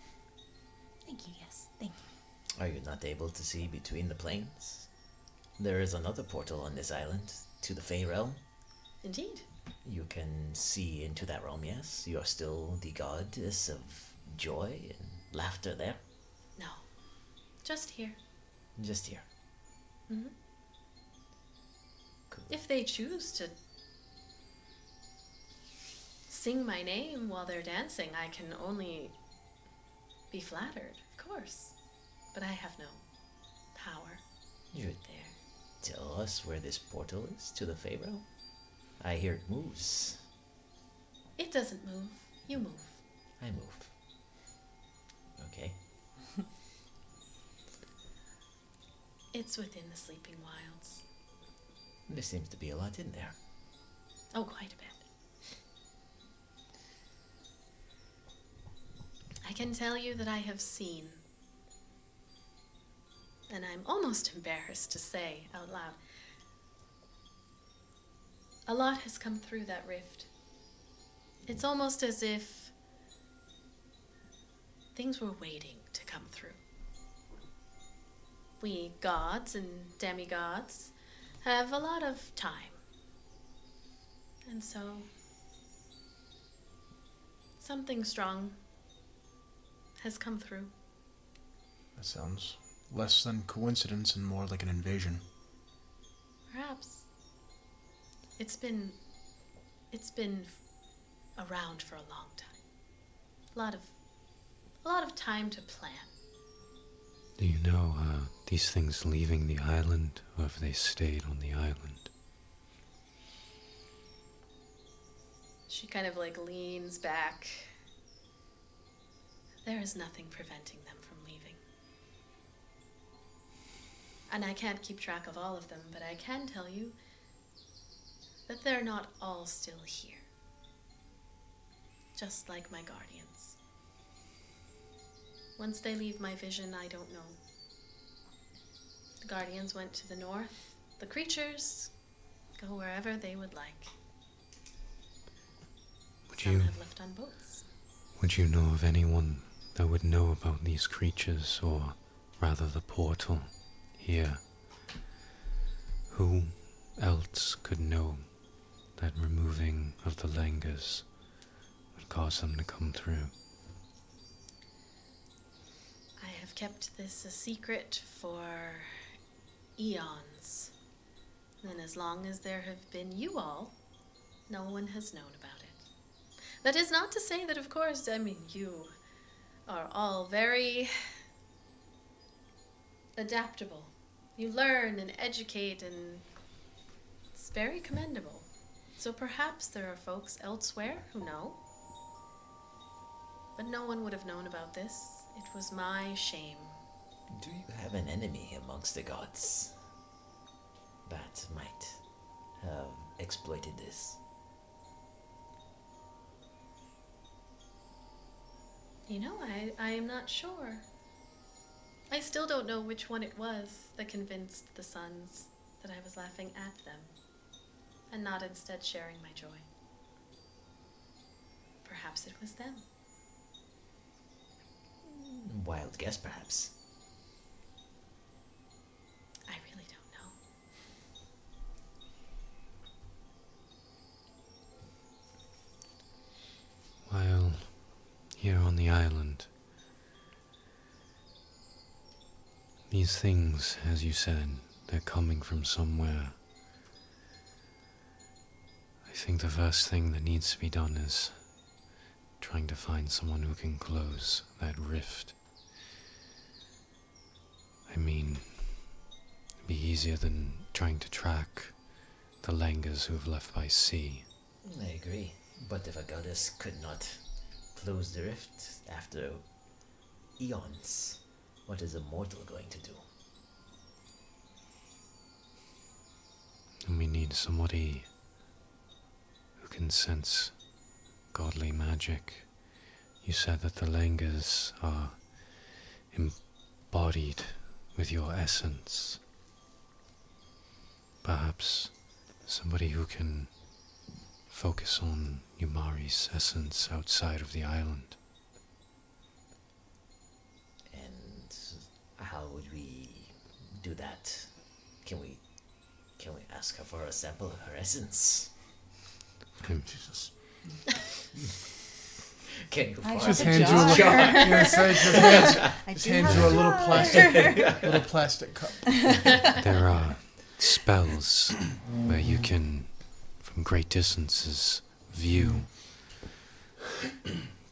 Thank you, yes. Thank you. Are you not able to see between the planes? There is another portal on this island to the Fey realm. Indeed. You can see into that realm, yes? You're still the goddess of joy and laughter there? No. Just here. Just here. Mhm. Cool. If they choose to sing my name while they're dancing, I can only be flattered, of course. But I have no power You there. tell us where this portal is to the Fey realm? I hear it moves. It doesn't move. You move. I move. Okay. It's within the Sleeping Wilds. There seems to be a lot in there. Oh, quite a bit. I can tell you that I have seen, and I'm almost embarrassed to say out loud, a lot has come through that rift. It's almost as if things were waiting to come through. We gods and demi-gods have a lot of time. And so, something strong has come through. That sounds less than coincidence and more like an invasion. Perhaps. It's been around for a long time. A lot of time to plan. Do you know, these things leaving the island, or have they stayed on the island? She kind of like leans back. There is nothing preventing them from leaving. And I can't keep track of all of them, but I can tell you that they're not all still here. Just like my guardians. Once they leave my vision, I don't know. The guardians went to the north. The creatures go wherever they would like. Some have left on boats. Would you know of anyone that would know about these creatures, or rather the portal here? Who else could know that removing of the langurs would cause them to come through? I have kept this a secret for eons. And as long as there have been you all, no one has known about it. That is not to say that, of course, you are all very adaptable. You learn and educate, and it's very commendable. So perhaps there are folks elsewhere who know. But no one would have known about this. It was my shame. Do you have an enemy amongst the gods that might have exploited this? You know, I am not sure. I still don't know which one it was that convinced the sons that I was laughing at them, and not instead sharing my joy. Perhaps it was them. Wild guess, perhaps. I really don't know. While here on the island, these things, as you said, they're coming from somewhere. I think the first thing that needs to be done is trying to find someone who can close that rift. I mean, it'd be easier than trying to track the langurs who have left by sea. I agree. But if a goddess could not close the rift after eons, what is a mortal going to do? And we need somebody who can sense godly magic. You said that the Langers are embodied with your essence. Perhaps somebody who can focus on Yumari's essence outside of the island. And how would we do that? Can we ask her for a sample of her essence? Jesus. Can you I find Just a hand you a little, jar. yeah, so just I just do hand have you a jar. little plastic cup. There are spells where you can, from great distances, view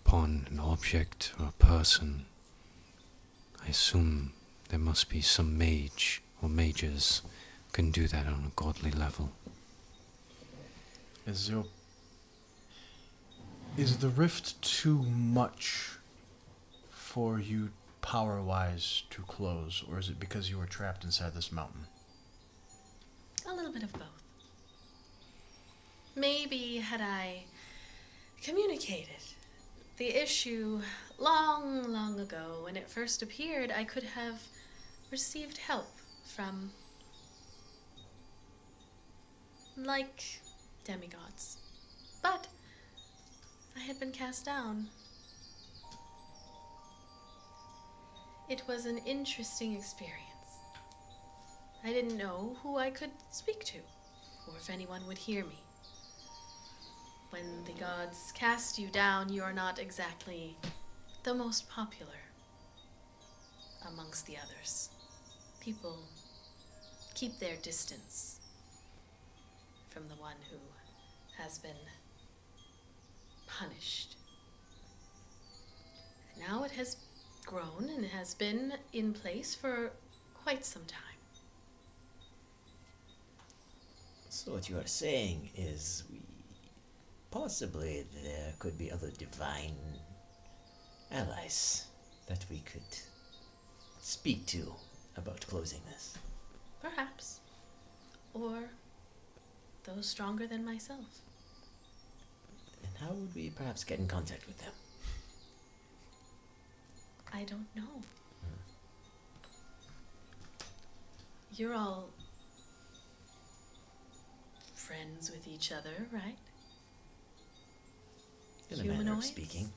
upon an object or a person. I assume there must be some mage or mages who can do that on a godly level. Is the rift too much for you power-wise to close, or is it because you were trapped inside this mountain? A little bit of both. Maybe had I communicated the issue long, long ago when it first appeared, I could have received help from, like, demigods. But I had been cast down. It was an interesting experience. I didn't know who I could speak to, or if anyone would hear me. When the gods cast you down, you are not exactly the most popular amongst the others. People keep their distance from the one who has been punished. Now it has grown and has been in place for quite some time. So what you are saying is possibly there could be other divine allies that we could speak to about closing this. Perhaps. Or those stronger than myself. And how would we perhaps get in contact with them? I don't know. You're all friends with each other, right? In a manner of Humanoids? speaking.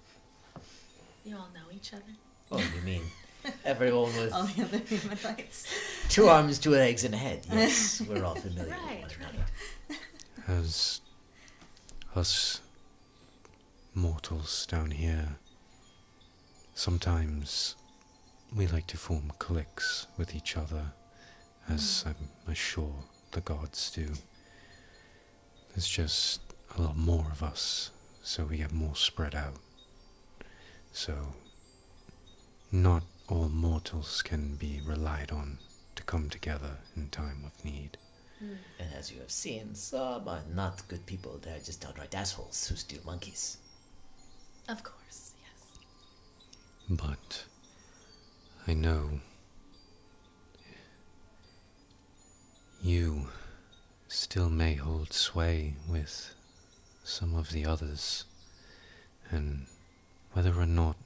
You all know each other. Oh, you mean everyone with All the other humanoids. 2 arms, 2 legs, and a head? Yes, we're all familiar Right, with one right. another. As us mortals down here, sometimes we like to form cliques with each other, as I'm sure the gods do. There's just a lot more of us, so we get more spread out. So, not all mortals can be relied on to come together in time of need. And as you have seen, some are not good people. They're just downright assholes who steal monkeys. Of course, yes. But I know you still may hold sway with some of the others, and whether or not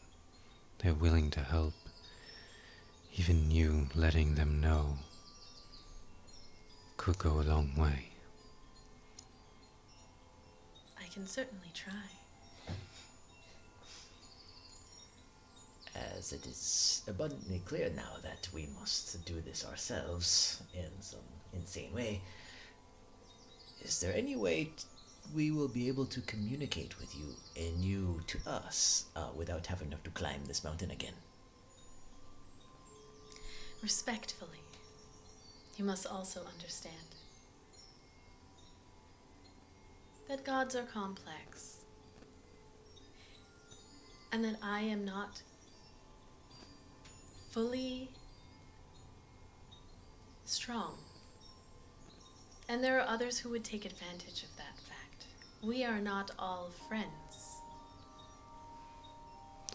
they're willing to help, even you letting them know could go a long way. I can certainly try. As it is abundantly clear now that we must do this ourselves in some insane way, is there any way we will be able to communicate with you and you to us without having to climb this mountain again? Respectfully, you must also understand that gods are complex, and that I am not fully strong. And there are others who would take advantage of that fact. We are not all friends.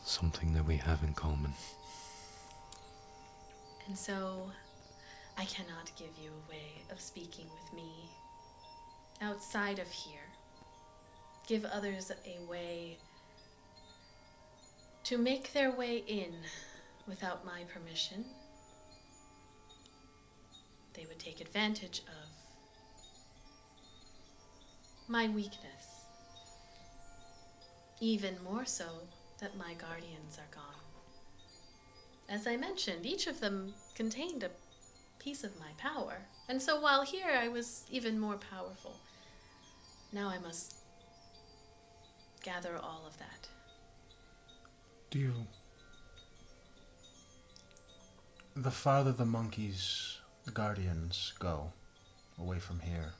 Something that we have in common. And so I cannot give you a way of speaking with me outside of here. Give others a way to make their way in without my permission. They would take advantage of my weakness. Even more so that my guardians are gone. As I mentioned, each of them contained a piece of my power. And so while here I was even more powerful. Now I must gather all of that. Do you... The farther the monkeys, the guardians, go away from here,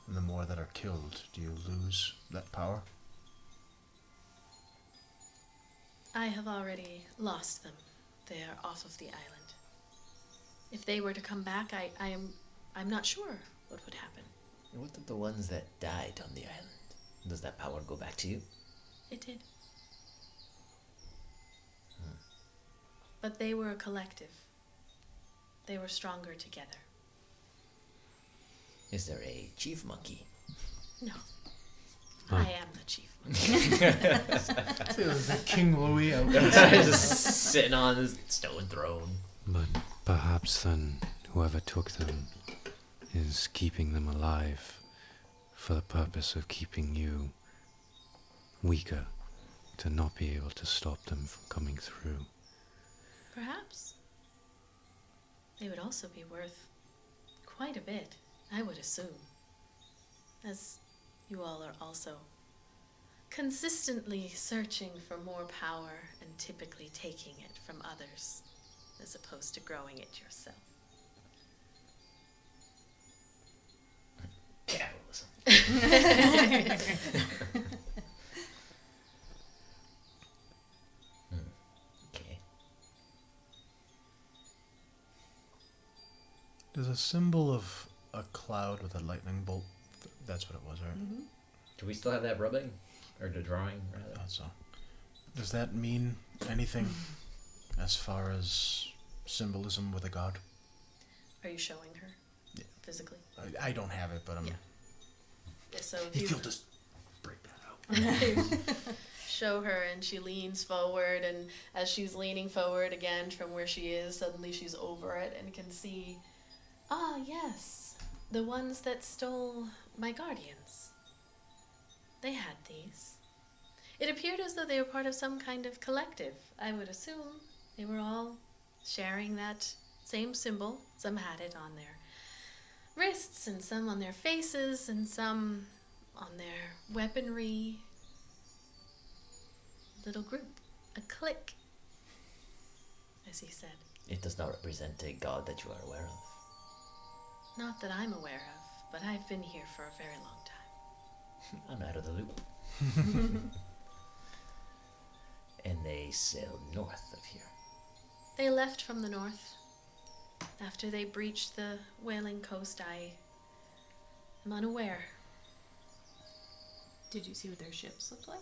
and the more that are killed, do you lose that power? I have already lost them. They are off of the island. If they were to come back, I'm not sure what would happen. And what of the ones that died on the island? Does that power go back to you? It did. But they were a collective. They were stronger together. Is there a chief monkey? No. Oh. I am the chief monkey. It was like King Louis out Just sitting on his stone throne. But perhaps then whoever took them is keeping them alive for the purpose of keeping you weaker, to not be able to stop them from coming through. Perhaps. They would also be worth quite a bit, I would assume. As you all are also consistently searching for more power and typically taking it from others, as opposed to growing it yourself. Capitalism. Okay. There's a symbol of a cloud with a lightning bolt. That's what it was, right? Mm-hmm. Do we still have that rubbing? Or the drawing, rather? Thought so. Does that mean anything as far as symbolism with a god? Are you showing her? Yeah. Physically? I don't have it, but I'm... Yeah. So if If you you'll just break that out. show her, and she leans forward, and as she's leaning forward again from where she is, suddenly she's over it and can see, ah, yes, the ones that stole my guardians. They had these. It appeared as though they were part of some kind of collective. I would assume they were all sharing that same symbol. Some had it on their wrists, and some on their faces, and some on their weaponry. Little group, a clique, as he said. It does not represent a god that you are aware of. Not that I'm aware of, but I've been here for a very long time. I'm out of the loop. And they sailed north of here. They left from the north. After they breached the Whaling Coast, I am unaware. Did you see what their ships looked like?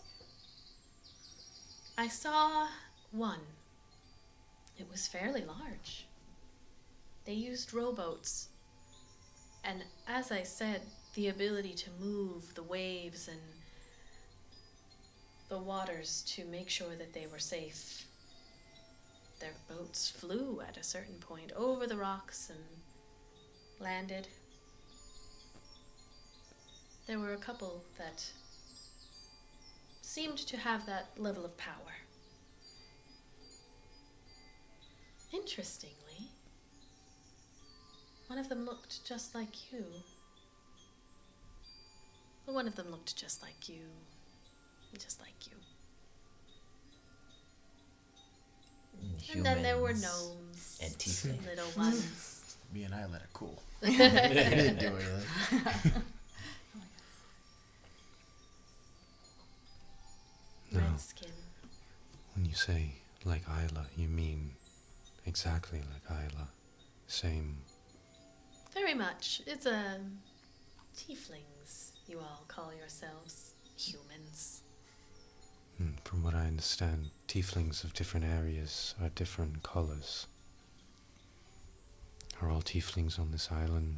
I saw one. It was fairly large. They used rowboats. And as I said, the ability to move the waves and the waters to make sure that they were safe. Their boats flew at a certain point over the rocks and landed. There were a couple that seemed to have that level of power. Interestingly, one of them looked just like you. Well, one of them looked just like you. Just like you. And then there were Humans gnomes. and tieflings. Little ones. Me and Ayla are cool. They didn't do anything. No, Red skin. when you say like Ayla, you mean exactly like Ayla. Same. Very much. It's tieflings, you all call yourselves. Humans. From what I understand, tieflings of different areas are different colors. Are all tieflings on this island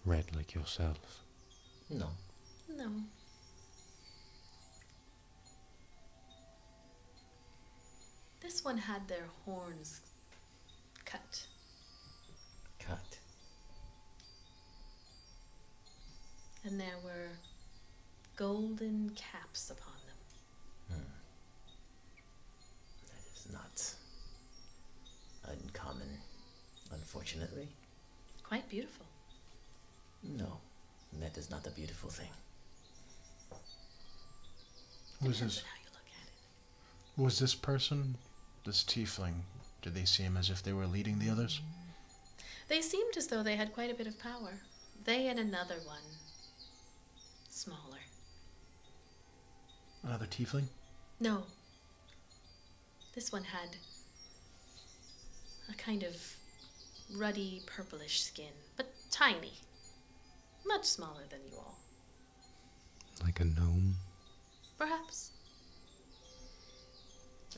red like yourself? No. No. This one had their horns cut. Cut. And there were golden caps upon them. That is not uncommon, unfortunately. Quite beautiful. No, that is not a beautiful thing. Who is Depends this? on how you look at it. Who was this person? This tiefling? Did they seem as if they were leading the others? They seemed as though they had quite a bit of power. They and another one. Smaller. Another tiefling? No. This one had a kind of ruddy purplish skin, but tiny. Much smaller than you all. Like a gnome? Perhaps.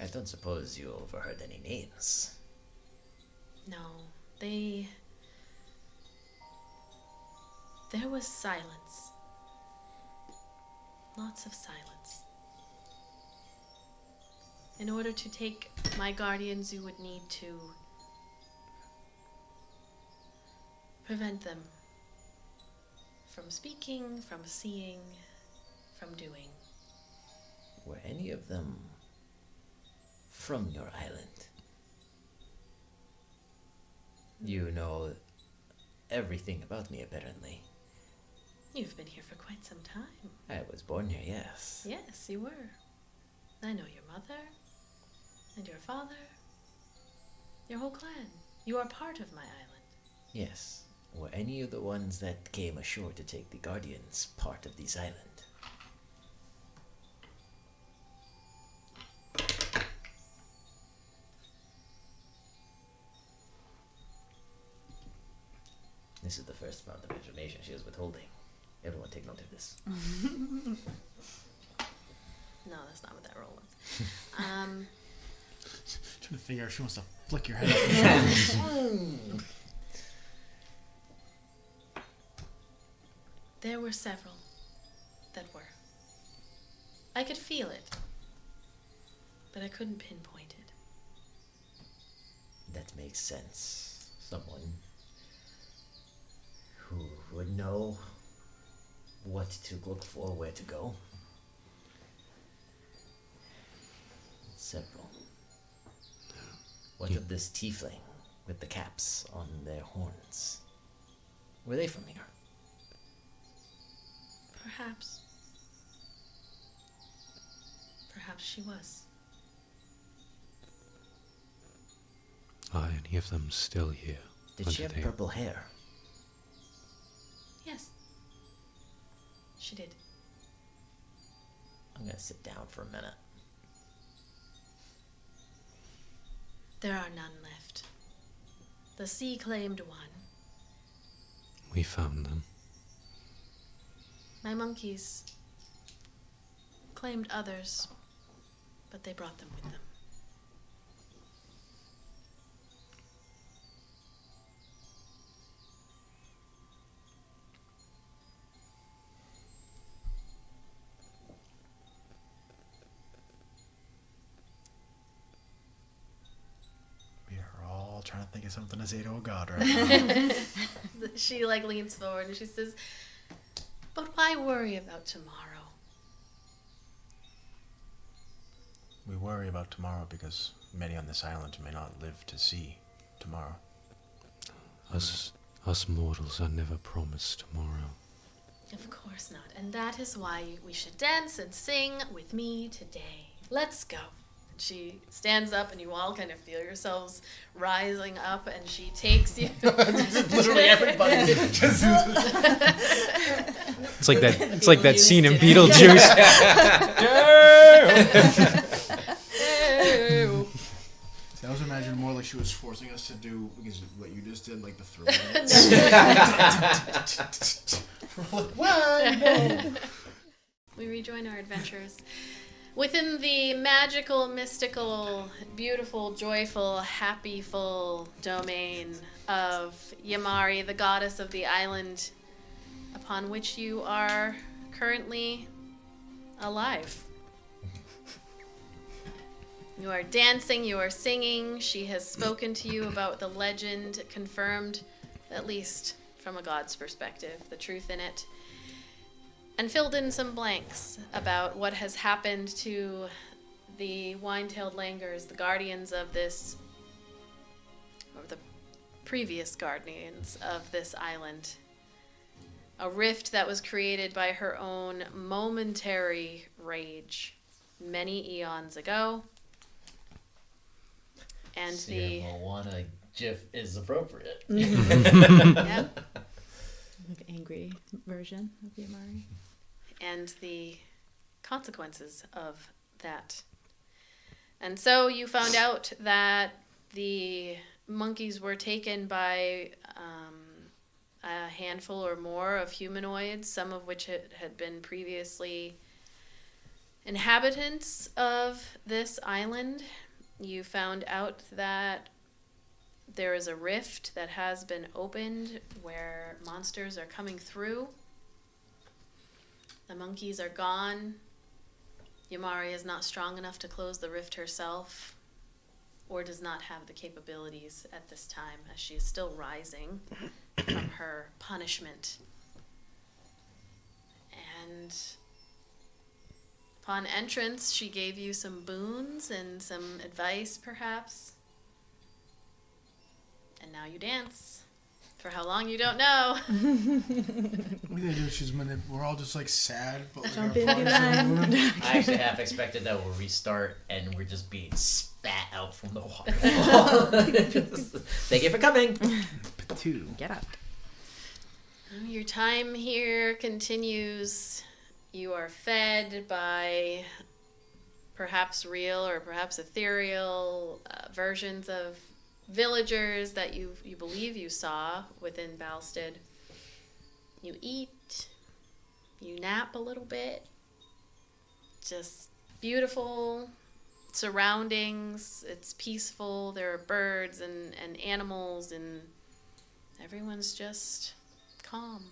I don't suppose you overheard any names. No, there was silence. Lots of silence. In order to take my guardians, you would need to prevent them from speaking, from seeing, from doing. Were any of them from your island? You know everything about me, apparently. You've been here for quite some time. I was born here, yes. Yes, you were. I know your mother and your father, your whole clan. You are part of my island. Yes. Were any of the ones that came ashore to take the Guardians part of this island? This is the first amount of information she is withholding. Everyone take note of this. No, that's not what that roll was. Trying to figure out if she wants to flick your head. There were several that were. I could feel it, but I couldn't pinpoint it. That makes sense. Someone who would know what to look for, where to go. Several. What of this tiefling with the caps on their horns? Were they from here? Perhaps. Perhaps she was. Are any of them still here? Did Or she have they- purple hair? Yes. She did. I'm gonna sit down for a minute. There are none left. The sea claimed one. We found them. My monkeys claimed others, but they brought them with them. We are all trying to think of something to say to a god right now. She leans forward and she says, "But why worry about tomorrow?" We worry about tomorrow because many on this island may not live to see tomorrow. Us mortals are never promised tomorrow. Of course not. And that is why we should dance and sing with me today. Let's go. And she stands up and you all kind of feel yourselves rising up and she takes you. Literally everybody. It's like that. It's like that scene in Beetlejuice. See, I was imagining more like she was forcing us to do because what you just did, like the throw. We're like, what? No. We rejoin our adventures within the magical, mystical, beautiful, joyful, happyful domain of Yamari, the goddess of the island, upon which you are currently alive. You are dancing, you are singing. She has spoken to you about the legend, confirmed, at least from a god's perspective, the truth in it, and filled in some blanks about what has happened to the wine-tailed langurs, the guardians of this, or the previous guardians of this island. A rift that was created by her own momentary rage many eons ago. And the Moana GIF is appropriate. yep, Like angry version of Yamari. and the consequences of that. And so you found out that the monkeys were taken by a handful or more of humanoids, some of which had been previously inhabitants of this island. You found out that there is a rift that has been opened where monsters are coming through. The monkeys are gone. Yamari is not strong enough to close the rift herself, or does not have the capabilities at this time, as she is still rising from her punishment. And upon entrance, she gave you some boons and some advice, perhaps. And now you dance. For how long, you don't know. What they do is we're all just like sad, but like Jump our in bodies are line. moving. I actually half expected that we'll restart and we're just being spat out from the waterfall. Thank you for coming. Two. Get up. Your time here continues. You are fed by perhaps real or perhaps ethereal versions of villagers that you believe you saw within Balstead. You eat, you nap a little bit. Just beautiful surroundings. It's peaceful. There are birds and animals, and everyone's just calm.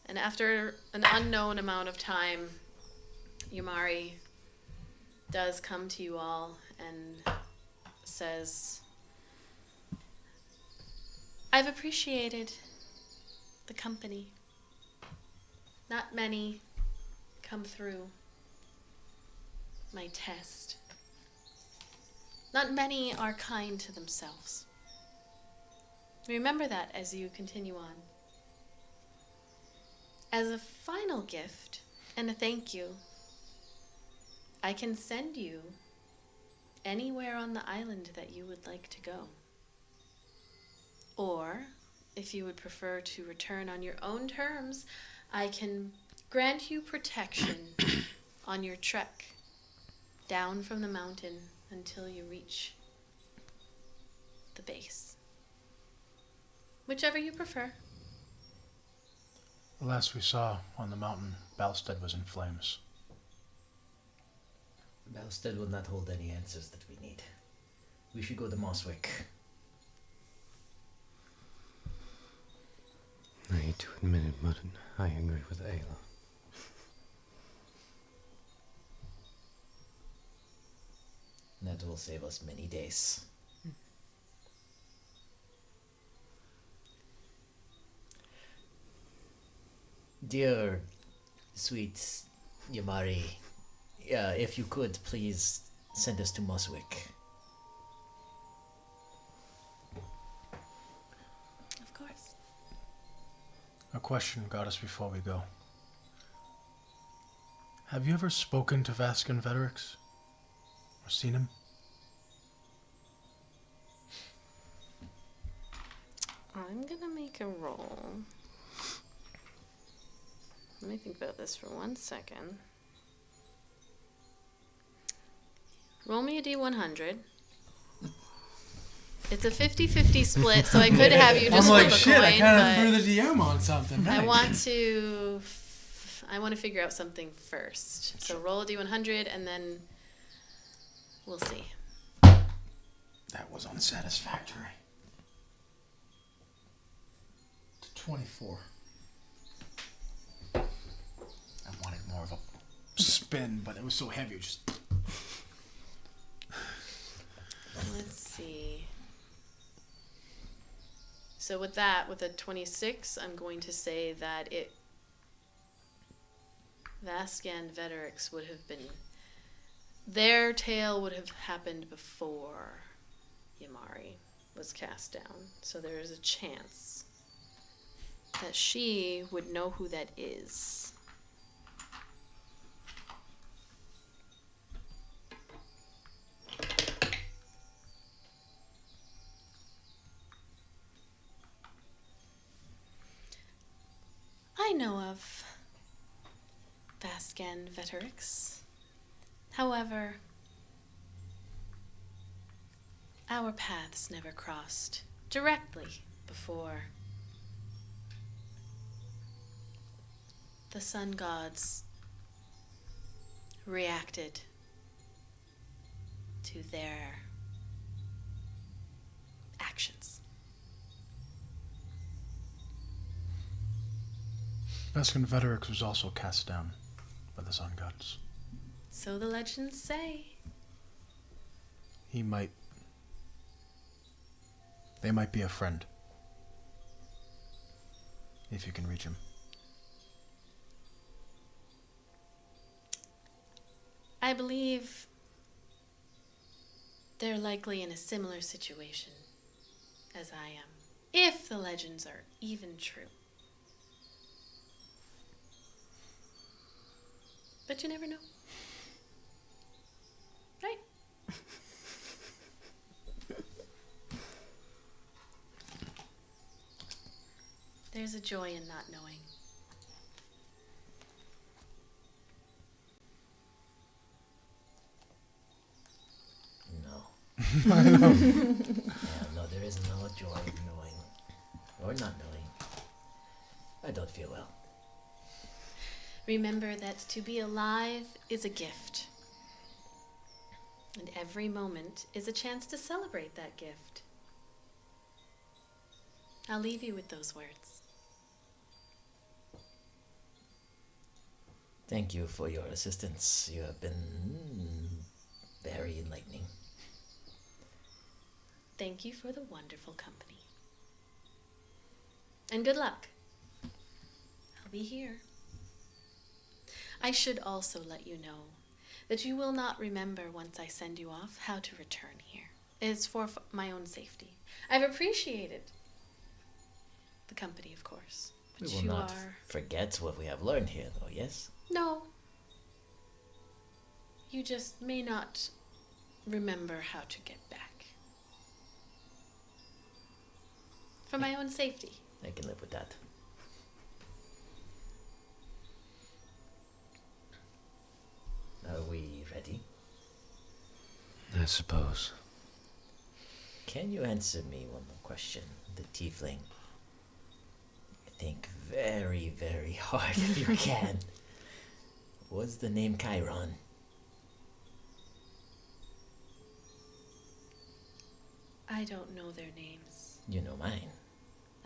And after an unknown amount of time, Yamari does come to you all and says, I've appreciated the company. Not many come through my test. Not many are kind to themselves. Remember that as you continue on. As a final gift and a thank you, I can send you anywhere on the island that you would like to go. Or, if you would prefer to return on your own terms, I can grant you protection on your trek down from the mountain until you reach the base. Whichever you prefer. The last we saw on the mountain, Balstead was in flames. Balstead will not hold any answers that we need. We should go to Mosswick. I hate to admit it, but I agree with Ayla. That will save us many days. Dear sweet Yamari, if you could please send us to Mosswick. Of course. A question got us before we go. Have you ever spoken to Vascan Veterix? Or seen him? I'm gonna make a roll. Let me think about this for 1 second. Roll me a D100. It's a 50-50 split, so I could have you just flip a coin, but the DM on something. I want to figure out something first. So roll a D100, and then we'll see. That was unsatisfactory. 24. of a spin, but it was so heavy, it just... Let's see. So with that, with a 26, I'm going to say that Vascan Veterix would have been... Their tale would have happened before Yamari was cast down. So there is a chance that she would know who that is. I know of Vascan Veterix. However, our paths never crossed directly before. The sun gods reacted to their actions. Vascan Veterix was also cast down by the sun gods. So the legends say. They might be a friend. If you can reach him. I believe they're likely in a similar situation as I am, if the legends are even true. But you never know. Right? There's a joy in not knowing. No. I know. Yeah, no, there is no joy in knowing or not knowing. I don't feel well. Remember that to be alive is a gift. And every moment is a chance to celebrate that gift. I'll leave you with those words. Thank you for your assistance. You have been very enlightening. Thank you for the wonderful company. And good luck. I'll be here. I should also let you know that you will not remember once I send you off how to return here. It's for my own safety. I've appreciated the company, of course. But We will you not are... forget what we have learned here, though, yes? No. You just may not remember how to get back. For my own safety. I can live with that. Are we ready? I suppose. Can you answer me one more question? The tiefling. Think very, very hard if you can. What's the name Chiron? I don't know their names. You know mine.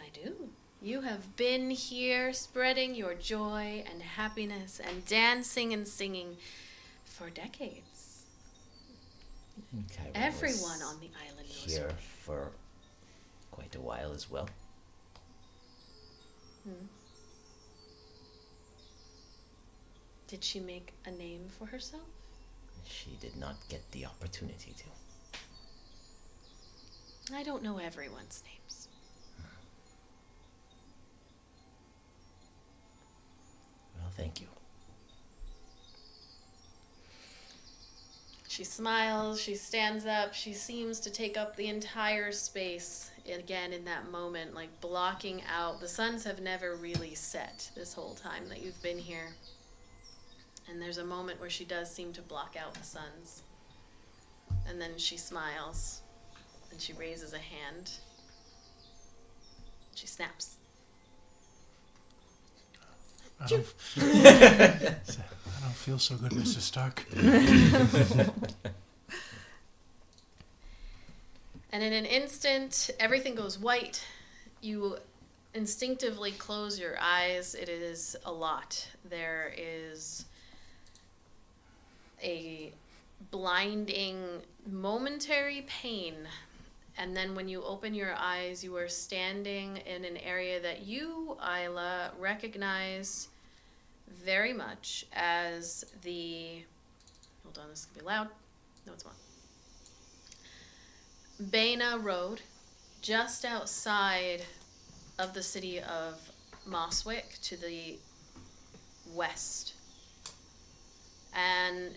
I do. You have been here spreading your joy and happiness and dancing and singing for decades. And Chiron Everyone was on the island knows here her name. for quite a while as well. Did she make a name for herself? She did not get the opportunity to. I don't know everyone's names. Well, thank you. She smiles, she stands up, she seems to take up the entire space again in that moment, like blocking out. The suns have never really set this whole time that you've been here. And there's a moment where she does seem to block out the suns. And then she smiles, and she raises a hand. She snaps. I don't feel so good, Mrs. Stark. And in an instant, everything goes white. You instinctively close your eyes. It is a lot. There is a blinding momentary pain. And then when you open your eyes, you are standing in an area that you, Ayla, recognize very much as the... Hold on, this is going to be loud. No, it's not. Baina Road, just outside of the city of Mosswick to the west. And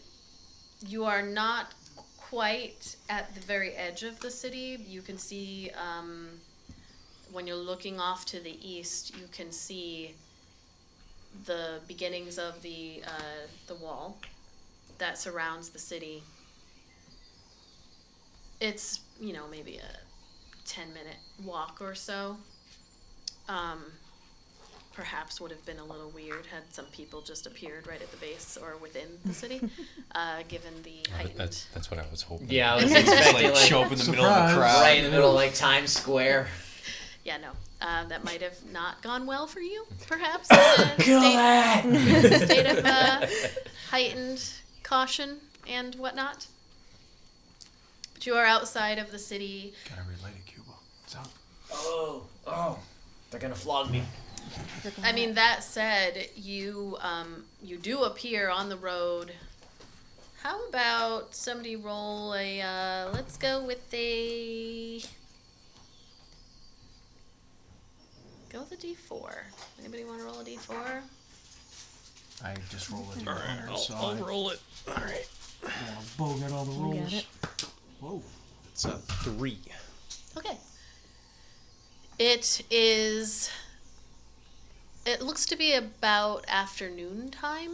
you are not quite at the very edge of the city. You can see, when you're looking off to the east, you can see the beginnings of the wall that surrounds the city. It's, maybe a 10-minute walk or so. Perhaps would have been a little weird had some people just appeared right at the base or within the city, given the heightened... That's what I was hoping. Yeah, I was expecting like show up in the middle of the crowd. Right in the middle of like Times Square. Yeah, no. That might have not gone well for you, perhaps. State of heightened caution and whatnot. But you are outside of the city. Gotta relate it, Cuba. What's up? Oh, they're gonna flog me. I mean, that said, you do appear on the road. How about somebody roll a, let's go with a... Go with a D4. Anybody want to roll a D4? I just rolled a All right, D100, so I'll roll it. All right. bogart all the You got rolls. it. Whoa. It's a 3. Okay. It looks to be about afternoon time.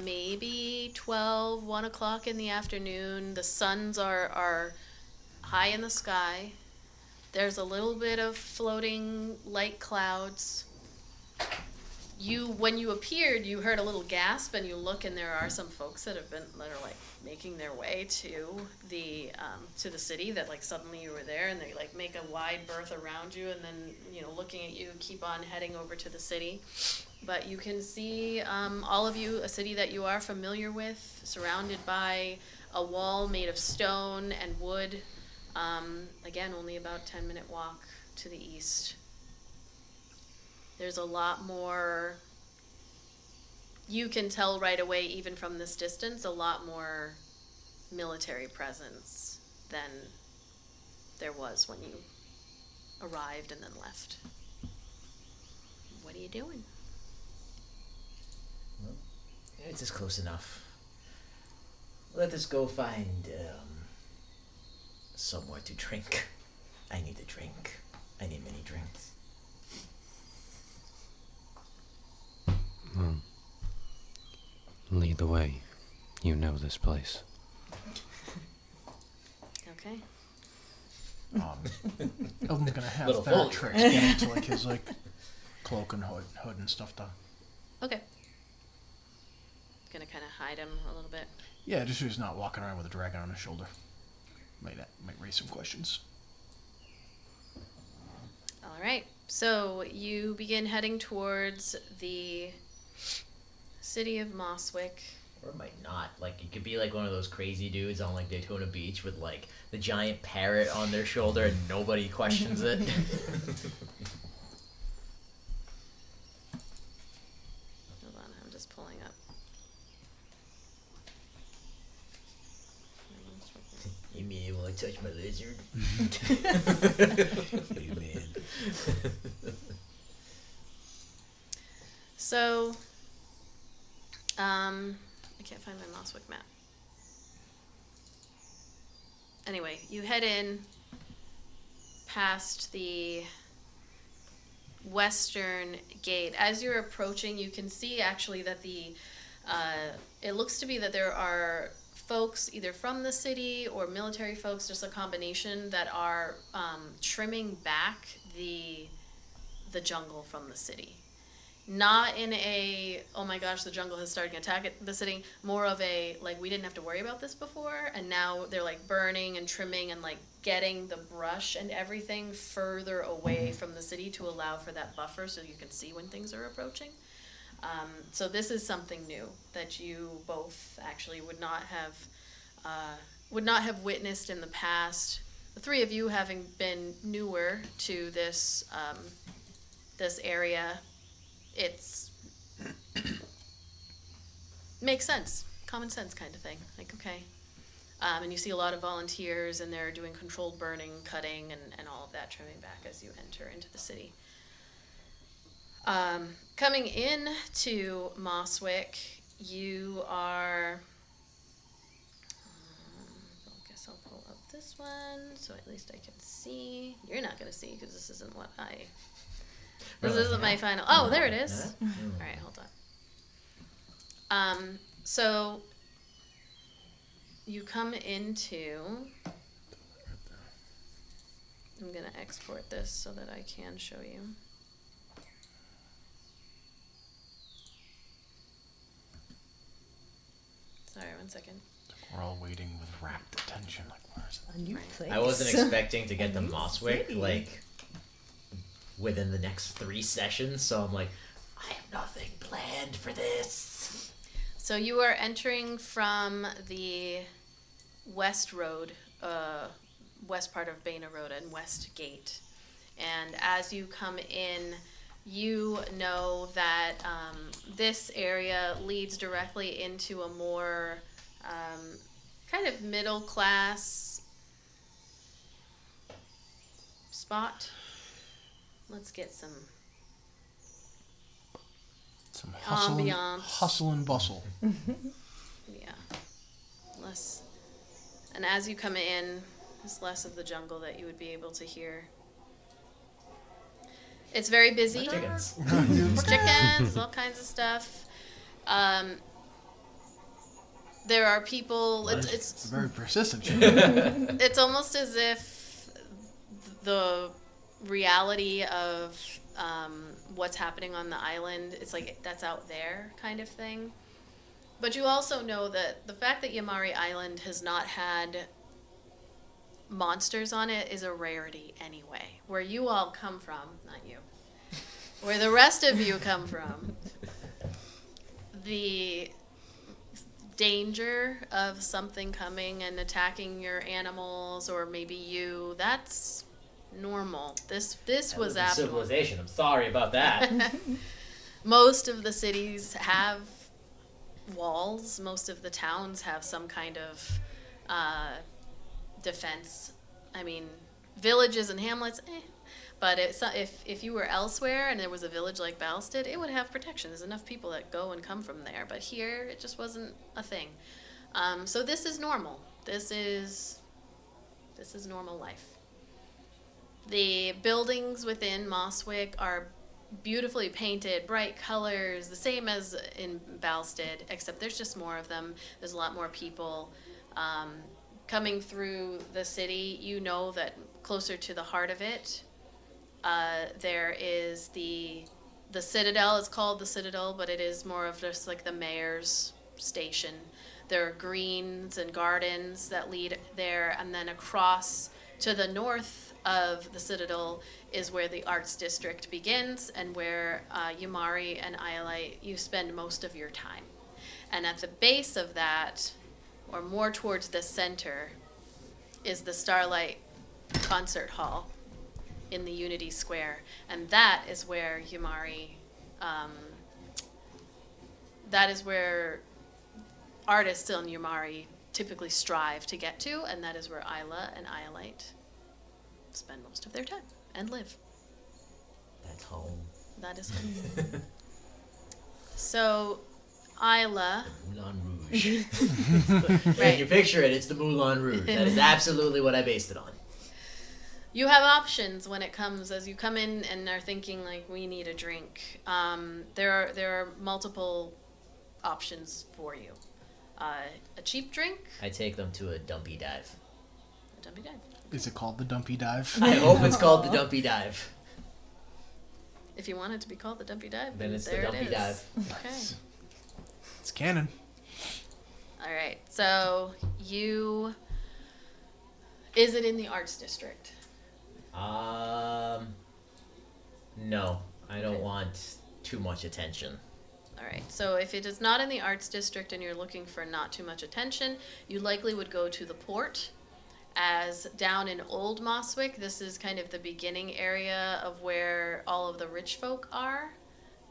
Maybe 12, 1 o'clock in the afternoon. The suns are high in the sky. There's a little bit of floating light clouds. When you appeared, you heard a little gasp, and you look, and there are some folks that are like making their way to the city. That like suddenly you were there, and they like make a wide berth around you, and then looking at you, keep on heading over to the city. But you can see all of you a city that you are familiar with, surrounded by a wall made of stone and wood. Again, only about 10-minute walk to the east. There's a lot more, you can tell right away, even from this distance, a lot more military presence than there was when you arrived and then left. What are you doing? Well, it's just close enough. Let us go find somewhere to drink. I need a drink. I need many drinks. Well, lead the way. You know this place. Okay. Eldon's gonna have Little that Foley. tricks get into like his cloak and hood and stuff done. Okay. Gonna kind of hide him a little bit. Yeah, just so he's not walking around with a dragon on his shoulder. Might raise some questions. All right. So you begin heading towards the city of Mosswick. Or it might not. Like, it could be like one of those crazy dudes on like Daytona Beach with like the giant parrot on their shoulder and nobody questions it. Hold on, I'm just pulling up. You mean you want to touch my lizard? You man. So, I can't find my Mosswick map. Anyway, you head in past the western gate. As you're approaching, you can see actually that it looks to be that there are folks either from the city or military folks, just a combination, that are trimming back the jungle from the city. Not in a, oh my gosh, the jungle has started to attack the city, more of a, like, we didn't have to worry about this before, and now they're like burning and trimming and like getting the brush and everything further away from the city to allow for that buffer so you can see when things are approaching. So this is something new that you both actually would not have witnessed in the past. The three of you having been newer to this this area, it's makes sense, common sense kind of thing. Like, okay. And you see a lot of volunteers, and they're doing controlled burning, cutting, and all of that, trimming back as you enter into the city. Coming in to Mosswick, you are... I guess I'll pull up this one, so at least I can see. You're not going to see, because this isn't what I... This isn't my final... Oh, there it is. All right, hold on. So... You come into... I'm going to export this so that I can show you. Sorry, 1 second. We're all waiting with rapt attention. Like, where's it? A new place. I wasn't expecting to get to Mosswick, like, within the next 3 sessions, so I'm like, I have nothing planned for this. So you are entering from the west road, west part of Baina Road and West Gate. And as you come in, you know that this area leads directly into a more kind of middle class spot. Let's get some ambiance. Hustle and bustle. Yeah. Less. And as you come in, there's less of the jungle that you would be able to hear. It's very busy. Chickens. Chickens, all kinds of stuff. There are people. It's very persistent. it's almost as if the reality of what's happening on the island, it's like that's out there kind of thing. But you also know that the fact that Yamari Island has not had monsters on it is a rarity anyway. Where you all come from, not you, where the rest of you come from, the danger of something coming and attacking your animals or maybe you, that's normal. This was abnormal. Civilization. I'm sorry about that. Most of the cities have walls. Most of the towns have some kind of defense. I mean, villages and hamlets, but if you were elsewhere and there was a village like Balsted, it would have protection. There's enough people that go and come from there. But here, it just wasn't a thing. So this is normal. This is normal life. The buildings within Mosswick are beautifully painted, bright colors, the same as in Balsted, except there's just more of them. There's a lot more people. Coming through the city, you know that closer to the heart of it, there is the Citadel. It's called the Citadel, but it is more of just like the mayor's station. There are greens and gardens that lead there, and then across to the north of the Citadel is where the Arts District begins and where Yamari and Iolite, you spend most of your time. And at the base of that, or more towards the center, is the Starlight Concert Hall in the Unity Square. And that is where Yamari, that is where artists in Yamari typically strive to get to, and that is where Ayla and Iolite spend most of their time and live. That's home. That is home. So, Ayla. Moulin Rouge. When you picture it, it's the Moulin Rouge. That is absolutely what I based it on. You have options when it comes, as you come in and are thinking, like, we need a drink. There are multiple options for you. A cheap drink. I take them to a dumpy dive. A dumpy dive. Is it called the Dumpy Dive? I hope it's called the dumpy dive. If you want it to be called the dumpy dive, Then it's the there dumpy it is. dive. Okay. It's canon. All right. So is it in the Arts District? No, I don't Okay. want too much attention. All All right. So if it is not in the arts district and you're looking for not too much attention, you likely would go to the port. As down in Old Moswick, this is kind of the beginning area of where all of the rich folk are.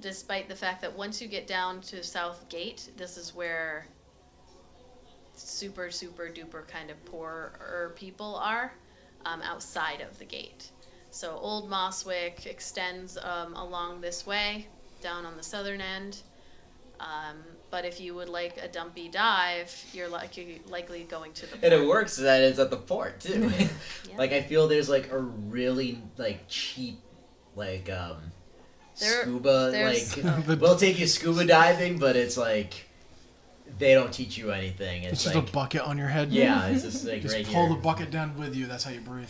Despite the fact that once you get down to South Gate, this is where super, super duper kind of poorer people are outside of the gate. So Old Moswick extends along this way, down on the southern end. But if you would like a dumpy dive, you're likely going to the port. And it works that it's at the port too. Yeah. Like I feel there's like a really like cheap like scuba like we'll take you scuba diving, but it's like they don't teach you anything. It's like, just a bucket on your head. Yeah, it's just like just right pull here. the bucket down with you. That's how you breathe.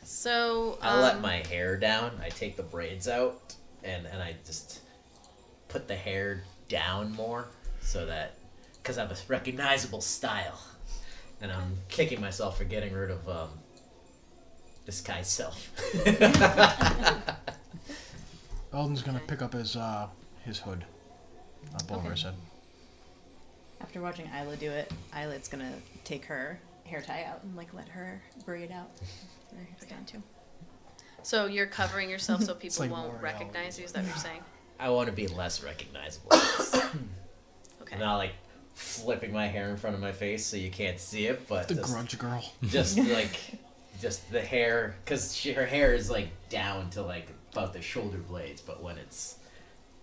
So I let my hair down. I take the braids out and I just put the hair down more so that because I have a recognizable style, and I'm kicking myself for getting rid of this guy's self. Eldon's gonna pick up his hood up over his head. After watching Ayla do it, Ayla's gonna take her hair tie out and like let her braid out her hair's down too. So you're covering yourself so people like won't L'Oreal. recognize you. Is that what you're saying? I want to be less recognizable. Okay. Not like flipping my hair in front of my face so you can't see it, but The just, grunge girl. just like just the hair, because her hair is like down to like about the shoulder blades, but when it's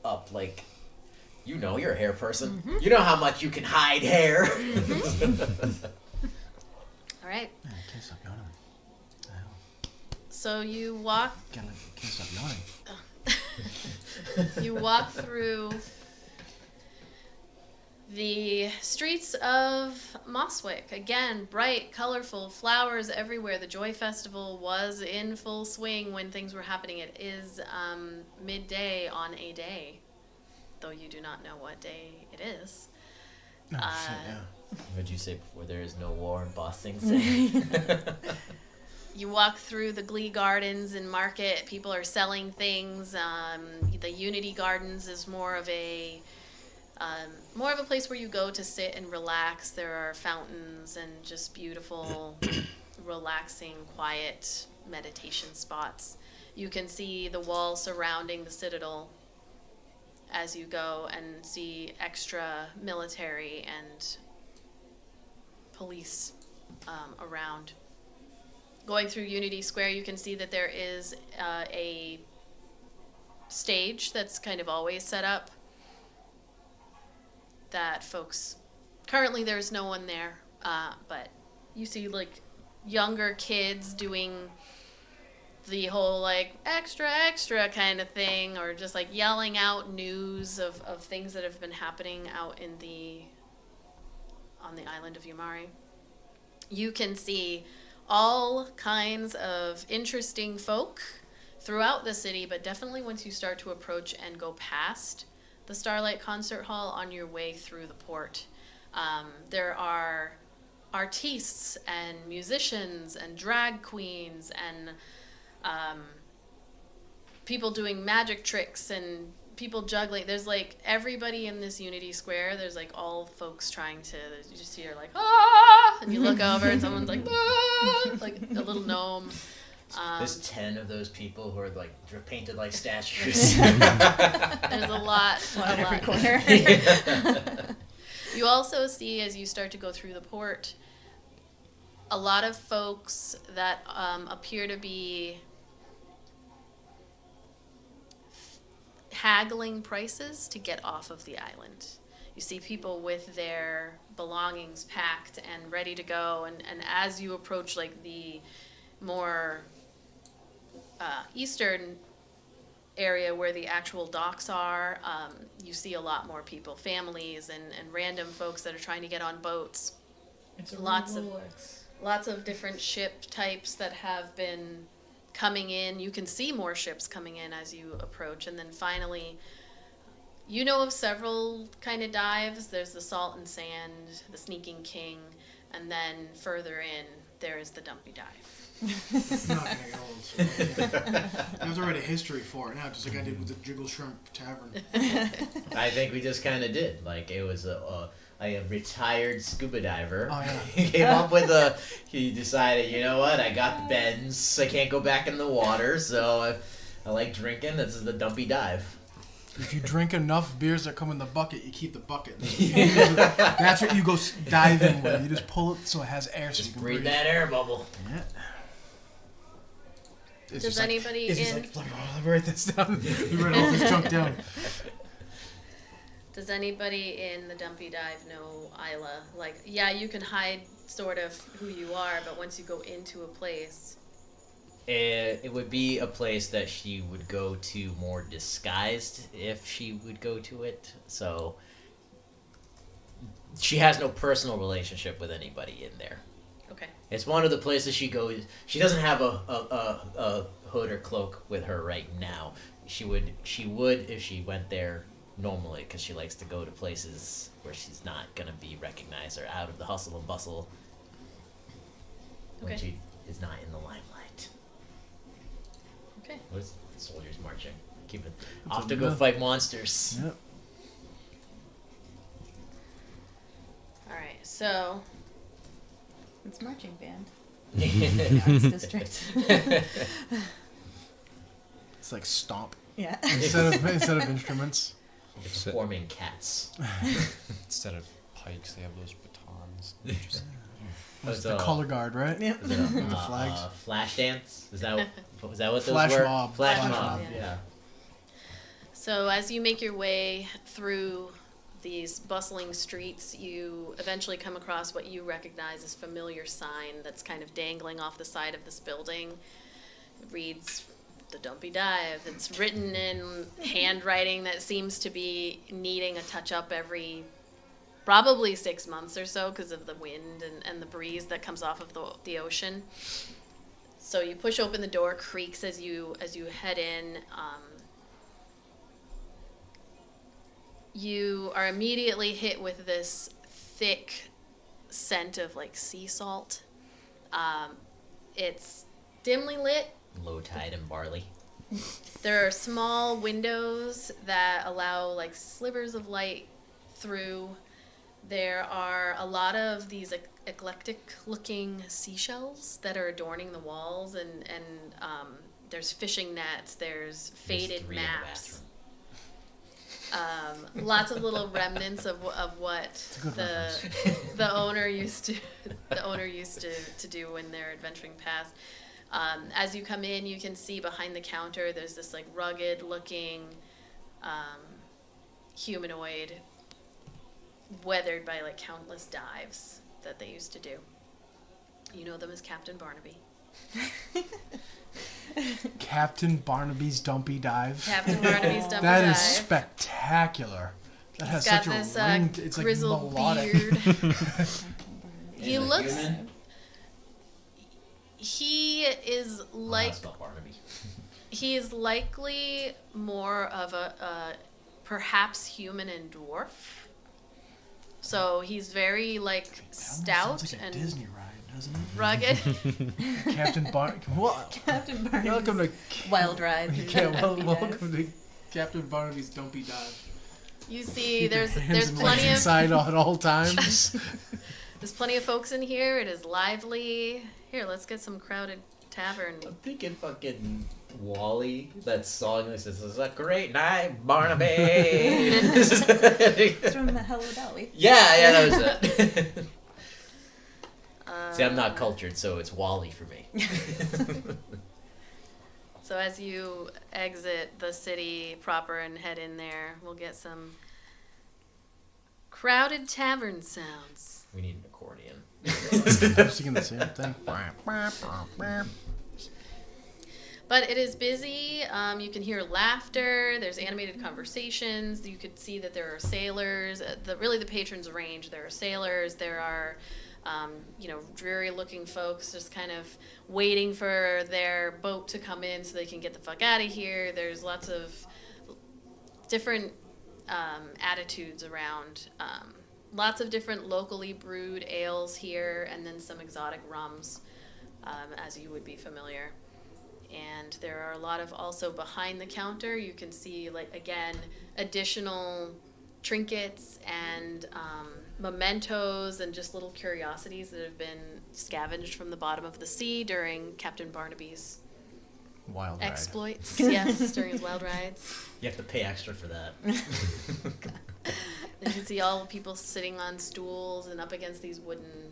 up, like, you know, you're a hair person. Mm-hmm. You know how much you can hide hair. All right. Yeah, can't stop yawning. So you walk. Can't stop yawning. You walk through the streets of Moswick. Again, bright, colorful, flowers everywhere. The Joy Festival was in full swing when things were happening. It is midday on a day, though you do not know what day it is. Oh, shit, yeah. What did you say before? There is no war in Boston City. You walk through the Glee Gardens and market. People are selling things. The Unity Gardens is more of a place where you go to sit and relax. There are fountains and just beautiful, relaxing, quiet meditation spots. You can see the wall surrounding the citadel as you go and see extra military and police around. Going through Unity Square, you can see that there is a stage that's kind of always set up. That folks, currently there's no one there, but you see like younger kids doing the whole like extra kind of thing, or just like yelling out news of things that have been happening out on the island of Yumari. You can see all kinds of interesting folk throughout the city, but definitely once you start to approach and go past the Starlight Concert Hall on your way through the port. There are artistes and musicians and drag queens and people doing magic tricks and people juggling. There's like everybody in this Unity Square. There's like all folks trying to, you just hear like, ah! And you look over and someone's like, ah! Like a little gnome. There's 10 of those people who are like painted like statues. There's a lot. On every corner. You also see, as you start to go through the port, a lot of folks that appear to be haggling prices to get off of the island. You see people with their belongings packed and ready to go, and as you approach like the more eastern area where the actual docks are, you see a lot more people, families and random folks that are trying to get on boats. Lots of different ship types that have been coming in. You can see more ships coming in as you approach. And then finally, you know of several kind of dives. There's the Salt and Sand, the Sneaking King, and then further in, there is the Dumpy Dive. It's not gonna get old. There's already a history for it now, just like I did with the Jiggle Shrimp Tavern. I think we just kind of did. Like, it was a retired scuba diver. Oh, yeah. He came up with he decided, you know what, I got the bends, I can't go back in the water, so I like drinking, this is the dumpy dive. If you drink enough beers that come in the bucket, you keep the bucket. That's what you go diving with. You just pull it so it has air. Just so you can breathe breathe that air bubble. Yeah. Does anybody in... let me write this down. We write all this junk down. Does anybody in the dumpy dive know Ayla? Like, yeah, you can hide sort of who you are, but once you go into a place... It would be a place that she would go to more disguised if she would go to it. So she has no personal relationship with anybody in there. Okay. It's one of the places she goes. She doesn't have a hood or cloak with her right now. She would if she went there normally, because she likes to go to places where she's not gonna be recognized or out of the hustle and bustle. When Okay. she is not in the limelight. Okay. What is the soldiers marching? Keep it off to go fight monsters. Yep. All right. So It's marching band. Yeah. Arts district. It's like stomp Yeah. instead of instruments. It's forming cats. Instead of pikes, they have those batons. It's the color guard, right? Yep. With the flags. Flash dance? Is that what those Flash were? mob. Flash Flash mob. mob, Yeah. So as you make your way through these bustling streets, you eventually come across what you recognize as familiar sign that's kind of dangling off the side of this building. It reads, "The Dumpy Dive." It's written in handwriting that seems to be needing a touch-up every probably 6 months or so because of the wind and the breeze that comes off of the ocean. So you push open the door, creaks as you head in. You are immediately hit with this thick scent of like sea salt. It's dimly lit. Low tide and barley. There are small windows that allow like slivers of light through. There are a lot of these eclectic looking seashells that are adorning the walls, and there's fishing nets, there's faded three in the maps. Lots of little remnants of what the owner used to do when they're adventuring past. As you come in, you can see behind the counter there's this like rugged looking humanoid, weathered by like countless dives that they used to do. You know them as Captain Barnaby. Captain Barnaby's Dumpy Dive. Captain Barnaby's Dumpy Dive. That is spectacular. That has He's got such this a ring. It's like grizzled melodic. beard. He And a looks. human? He is like. That's not Barnaby. He is likely more of a perhaps human and dwarf. So he's very like stout Sounds like a and Disney ride, doesn't it? rugged. Captain Barnaby. What? Captain Barnaby's Welcome to Wild Ride. welcome to Captain Barnaby's Dumpy Dive. You see, Keep your there's hands and plenty legs of inside at all times. there's plenty of folks in here. It is lively. Here, let's get some crowded tavern. I'm thinking fucking Wally, that song that says, "It's a great night, Barnaby." It's from Hello Dolly. Yeah, that was it. See, I'm not cultured, so it's Wally for me. So as you exit the city proper and head in there, we'll get some crowded tavern sounds. We need an accordion. I'm singing the same thing. But it is busy. You can hear laughter. There's animated conversations. You could see that there are sailors. The patrons range. There are sailors. There are, dreary-looking folks just kind of waiting for their boat to come in so they can get the fuck out of here. There's lots of different attitudes around. Lots of different locally brewed ales here, and then some exotic rums, as you would be familiar. and there are a lot of also behind the counter. You can see, like, again, additional trinkets and mementos and just little curiosities that have been scavenged from the bottom of the sea during Captain Barnaby's Wild ride. exploits. Yes, during his wild rides. You have to pay extra for that. You can see all the people sitting on stools and up against these wooden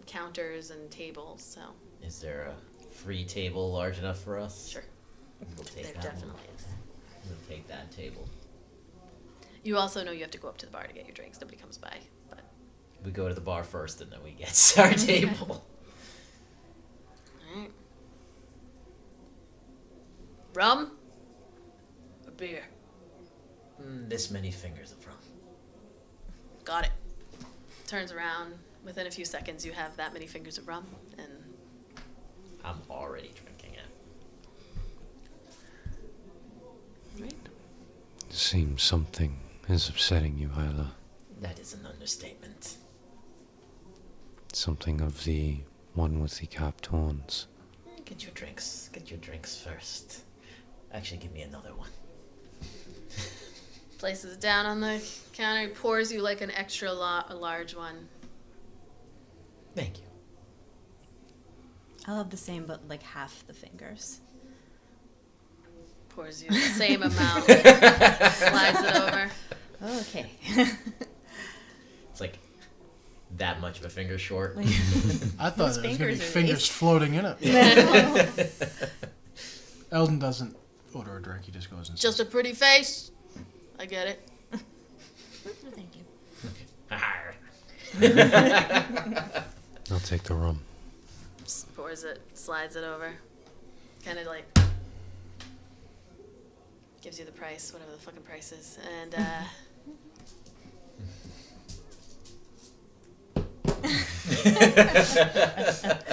counters and tables. So Is there a free table large enough for us? sure, We'll take there that definitely one. is. We'll take that table. You also know you have to go up to the bar to get your drinks. Nobody comes by, but We go to the bar first and then we get our table. all right. Rum or beer? This many fingers of rum. Got it. Turns around. Within a few seconds, you have that many fingers of rum, and I'm already drinking it. right. Seems something is upsetting you, Ayla. That is an understatement. Something of the one with the capped horns. Get your drinks. Get your drinks first. Actually, give me another one. Places it down on the counter. He pours you like an extra large one. Thank you. I'll have the same, but like half the fingers. Pours you the same amount. Slides it over. Okay. It's like that much of a finger short. I thought there was going to be fingers are fingers these? floating in it. Eldon doesn't order a drink. He just goes and Just a pretty face. I get it. Thank you. I'll take the rum. Just pours it, slides it over. Kind of like gives you the price, whatever the fucking price is. And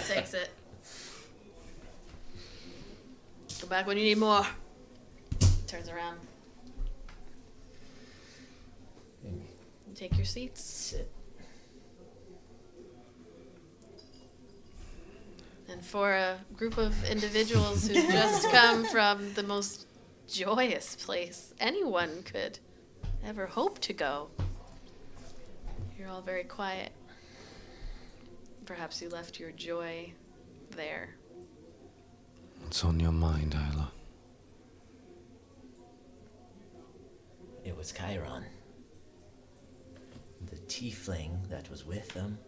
takes it. Go back when you need more. Turns around. Take your seats. Sit. And for a group of individuals who just come from the most joyous place anyone could ever hope to go, you're all very quiet. Perhaps you left your joy there. What's on your mind, Ayla? It was Chiron. The tiefling that was with them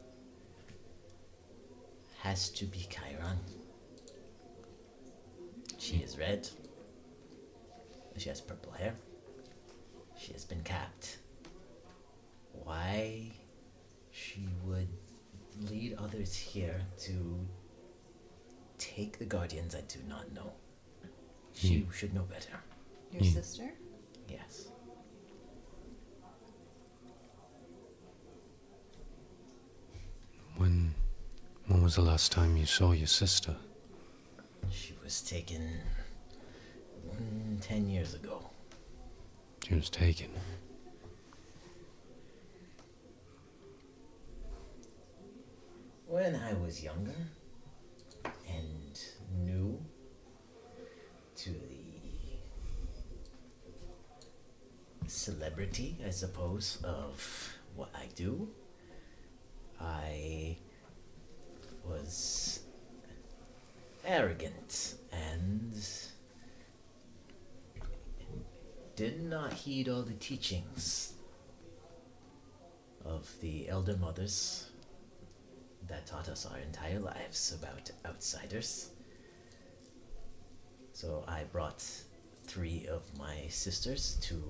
has to be Chiron. She is red. She has purple hair. She has been capped. Why she would lead others here to take the Guardians, I do not know. She should know better. Your sister? Yes. When was the last time you saw your sister? She was taken 10 years ago. She was taken. When I was younger and new to the celebrity, I suppose, of what I do, I was arrogant and did not heed all the teachings of the elder mothers that taught us our entire lives about outsiders. So I brought 3 of my sisters to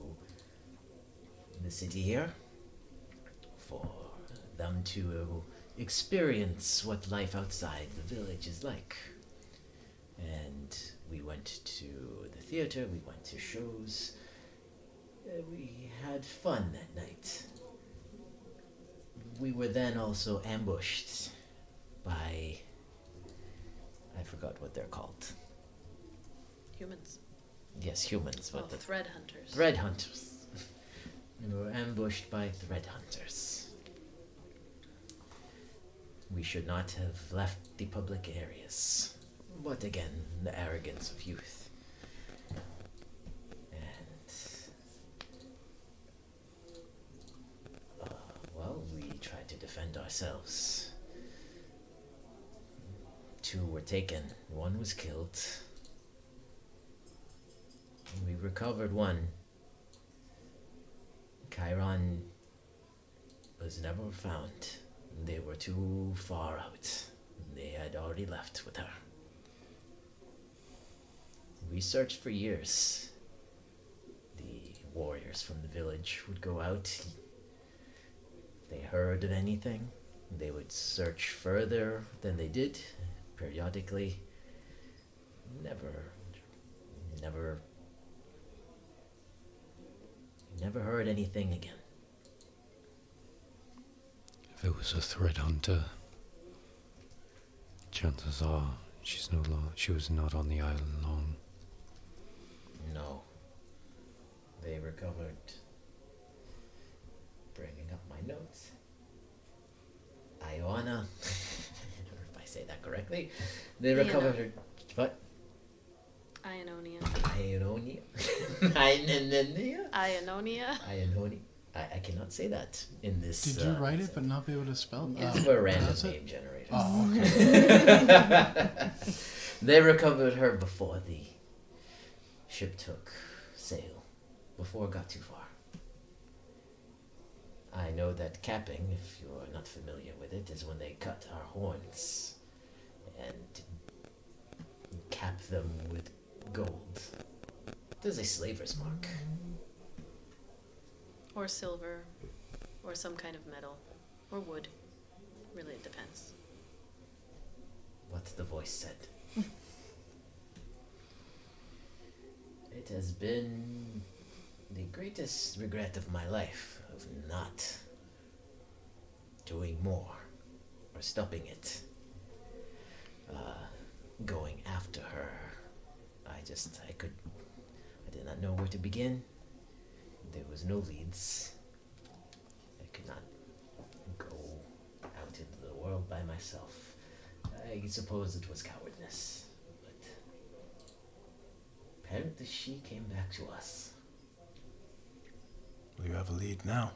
the city here for them to experience what life outside the village is like. And we went to the theater, we went to shows, we had fun that night. We were then also ambushed by, I forgot what they're called. Humans. Yes, humans, Oh, but the thread hunters. thread hunters. We were ambushed by thread hunters. We should not have left the public areas. But again, the arrogance of youth. And, well, we tried to defend ourselves. 2 were taken, 1 was killed. We recovered 1. Chiron was never found. They were too far out. They had already left with her. We searched for years. The warriors from the village would go out. If they heard of anything, they would search further than they did, periodically. Never heard anything again. If it was a threat hunter, chances are she was not on the island long. No. They recovered. Bringing up my notes. Iona. If I say that correctly. They recovered her. What? Iononia. Ionia? Ionia? Iononia. Iononia. I cannot say that in this. Did you write it but not be able to spell it? It's for random pronounce it? name generators. Oh, okay. They recovered her before the ship took sail, before it got too far. I know that capping, if you are not familiar with it, is when they cut our horns and cap them with gold. It is a slaver's mark. Or silver. Or some kind of metal. Or wood. Really, it depends. What the voice said. It has been the greatest regret of my life of not doing more or stopping it. Going after her. I did not know where to begin. There was no leads. I could not go out into the world by myself. I suppose it was cowardness, but apparently she came back to us. Well, you have a lead now.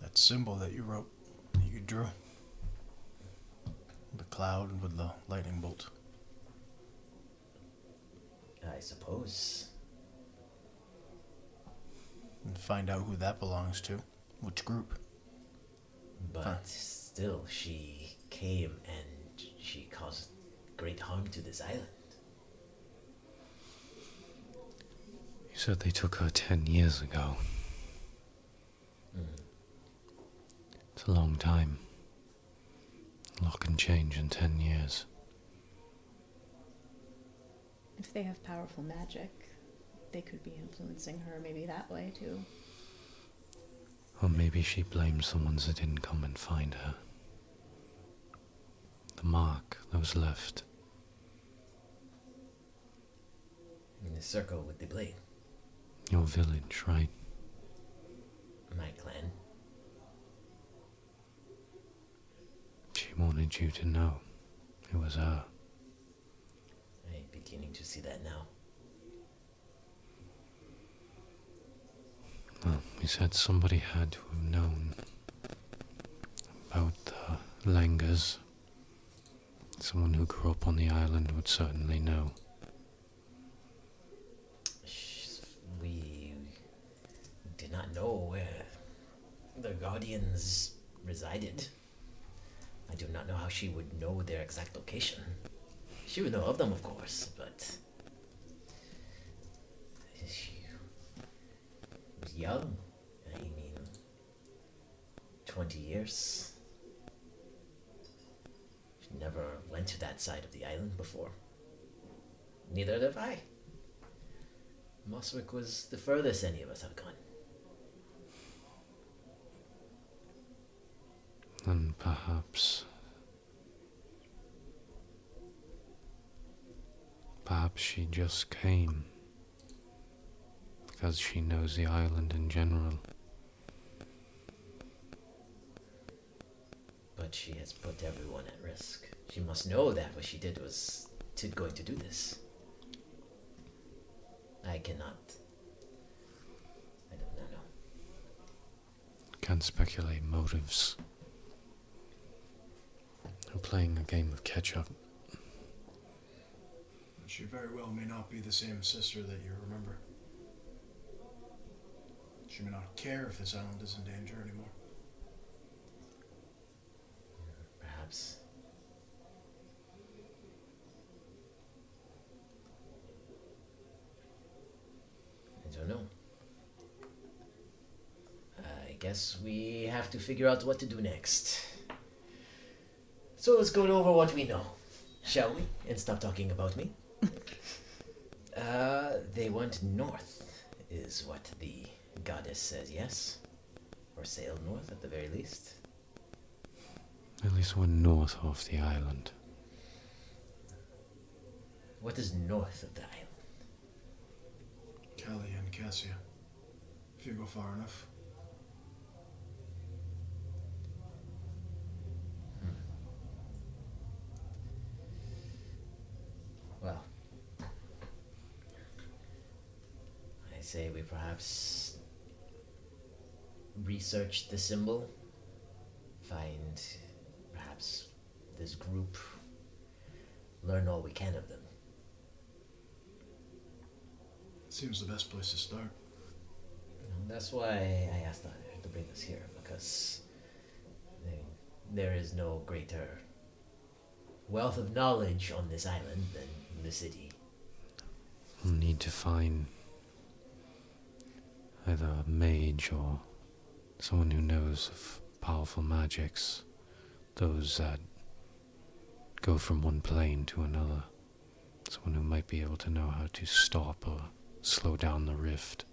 That symbol that you wrote, that you drew. The cloud with the lightning bolt. I suppose. And find out who that belongs to. Which group. But still, she came and she caused great harm to this island. You said they took her 10 years ago. It's a long time. A lot can change in 10 years. If they have powerful magic, they could be influencing her maybe that way too. Or maybe she blames the ones that didn't come and find her. The mark that was left. In the circle with the blade. Your village, right? My clan. She wanted you to know it was her. I'm beginning to see that now. Well, we said somebody had to have known about the Langers. Someone who grew up on the island would certainly know. We did not know where the Guardians resided. I do not know how she would know their exact location. She would know of them, of course, but she was young. I mean, 20 years. She never went to that side of the island before. Neither have I. Mosswick was the furthest any of us have gone. And perhaps she just came because she knows the island in general. But she has put everyone at risk. She must know that what she did was going to do this. I cannot. I don't know. Can't speculate motives. I'm playing a game of catch-up. She very well may not be the same sister that you remember. She may not care if this island is in danger anymore. Perhaps. I don't know. I guess we have to figure out what to do next. So let's go over what we know, shall we? And stop talking about me. They went north, is what the goddess says, yes? Or sailed north, at the very least. At least we're north of the island. What is north of the island? Callie and Cassia. If you go far enough. Well, I say we perhaps research the symbol, find perhaps this group, learn all we can of them. Seems the best place to start. That's why I asked her to bring us here, because there is no greater wealth of knowledge on this island than the city. We'll need to find either a mage or someone who knows of powerful magics, those that go from one plane to another, someone who might be able to know how to stop or slow down the rift.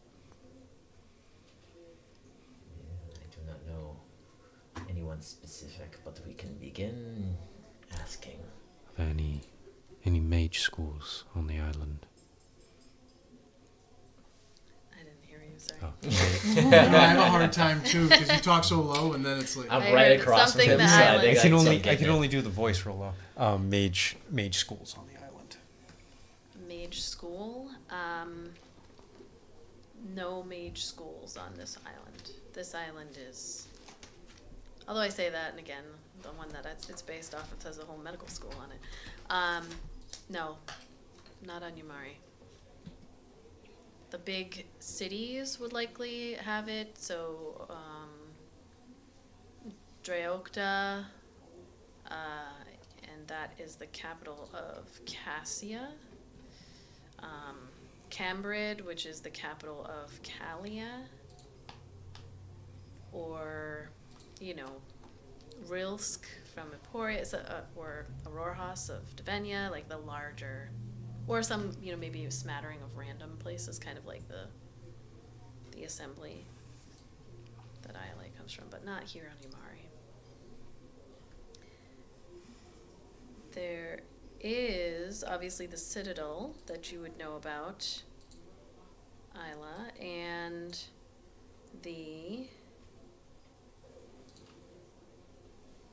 I do not know anyone specific, but we can begin asking. Are there any mage schools on the island? I didn't hear you, sorry. Oh. I have a hard time too, because you talk so low, and then it's like. I'm I right heard across from something him, the so I island. think I can only do the voice real low. Mage schools on the island. Mage school? No mage schools on this island. This island is, although I say that, and again, the one that it's based off of has a whole medical school on it. No, not on Yumari. The big cities would likely have it, so Dreokta, and that is the capital of Cassia. Cambrid, which is the capital of Kalia, or, Rilsk from Emporia, or Aurorhas of Devenia, like the larger, or some, maybe a smattering of random places, kind of like the assembly that Iolite comes from, but not here on Yumari. There is obviously the Citadel that you would know about, Ayla, and the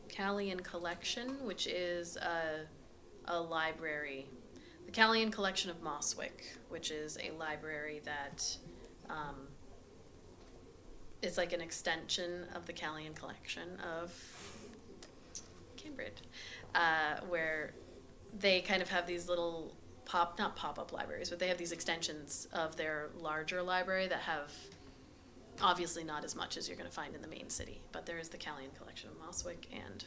Callian Collection, which is a library. The Callian Collection of Mosswick, which is a library that it's like an extension of the Callian Collection of Cambridge, where they kind of have these little not pop-up libraries, but they have these extensions of their larger library that have obviously not as much as you're going to find in the main city, but there is the Callian Collection of Mosswick, and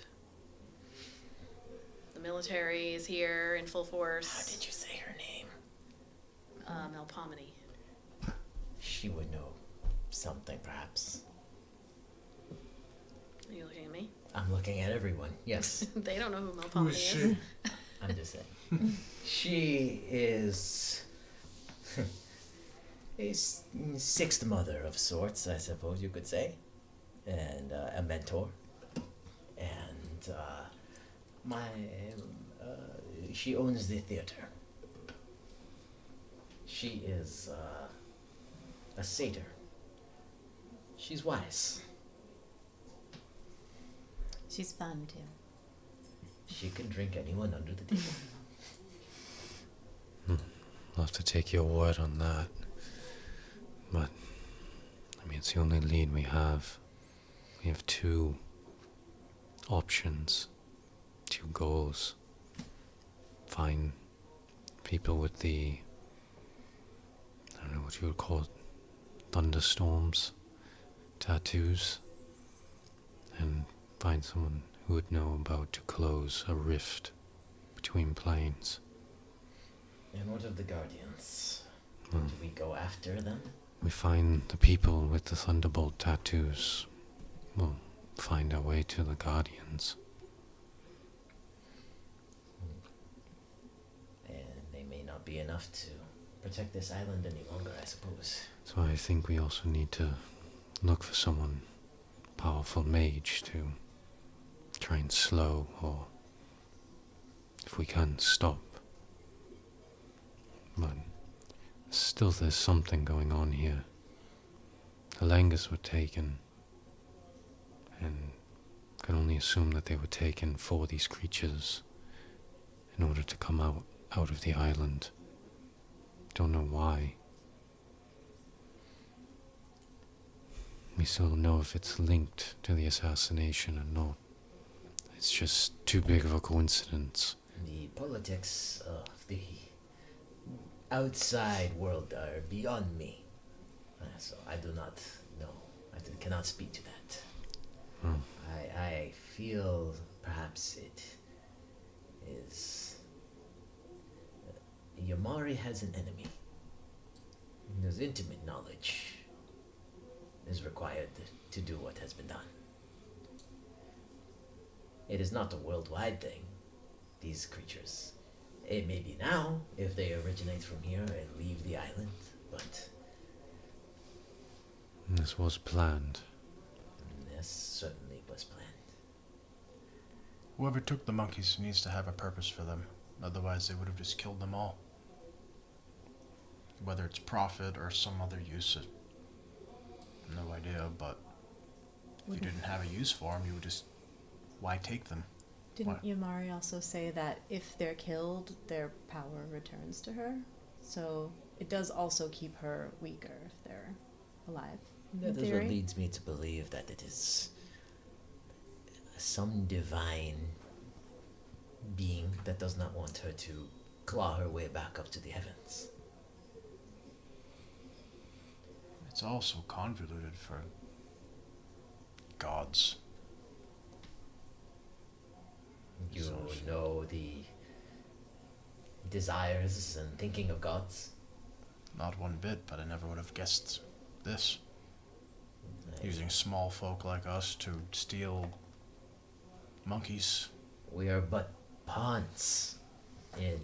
the military is here in full force. How did you say her name? Melpomene. She would know something, perhaps. Are you looking at me? I'm looking at everyone, yes. They don't know who Melpomene Who is she? I'm just saying. She is a sixth mother of sorts, I suppose you could say, and a mentor. And she owns the theater. She is a satyr. She's wise. She's fun too. She can drink anyone under the table. I'll have to take your word on that. But, I mean, it's the only lead we have. We have two options, two goals. Find people with the, I don't know what you would call it, thunderstorms, tattoos, and find someone who would know about to close a rift between planes. And what of the Guardians? Hmm. Do we go after them? We find the people with the thunderbolt tattoos. We'll find our way to the Guardians. And they may not be enough to protect this island any longer, I suppose. So I think we also need to look for someone, powerful mage, to try and slow, or if we can, stop. But still there's something going on here. The Langas were taken, and can only assume that they were taken for these creatures in order to come out of the island. Don't know why. We still don't know if it's linked to the assassination or not. It's just too big of a coincidence. The politics of the outside world are beyond me. So I do not know. I cannot speak to that. Hmm. I feel perhaps it is... Yamari has an enemy. There's intimate knowledge is required to do what has been done. It is not a worldwide thing, these creatures. It may be now, if they originate from here and leave the island, but... This was planned. This certainly was planned. Whoever took the monkeys needs to have a purpose for them. Otherwise, they would have just killed them all. Whether it's profit or some other use, no idea, but if you didn't have a use for them, you would just... Why take them? Didn't Yamari also say that if they're killed, their power returns to her? So it does also keep her weaker if they're alive. That in is theory. what leads me to believe that it is some divine being that does not want her to claw her way back up to the heavens. It's all so convoluted for gods. You So- know the desires and thinking of gods? Not one bit, but I never would have guessed this. I- Using small folk like us to steal monkeys. We are but pawns in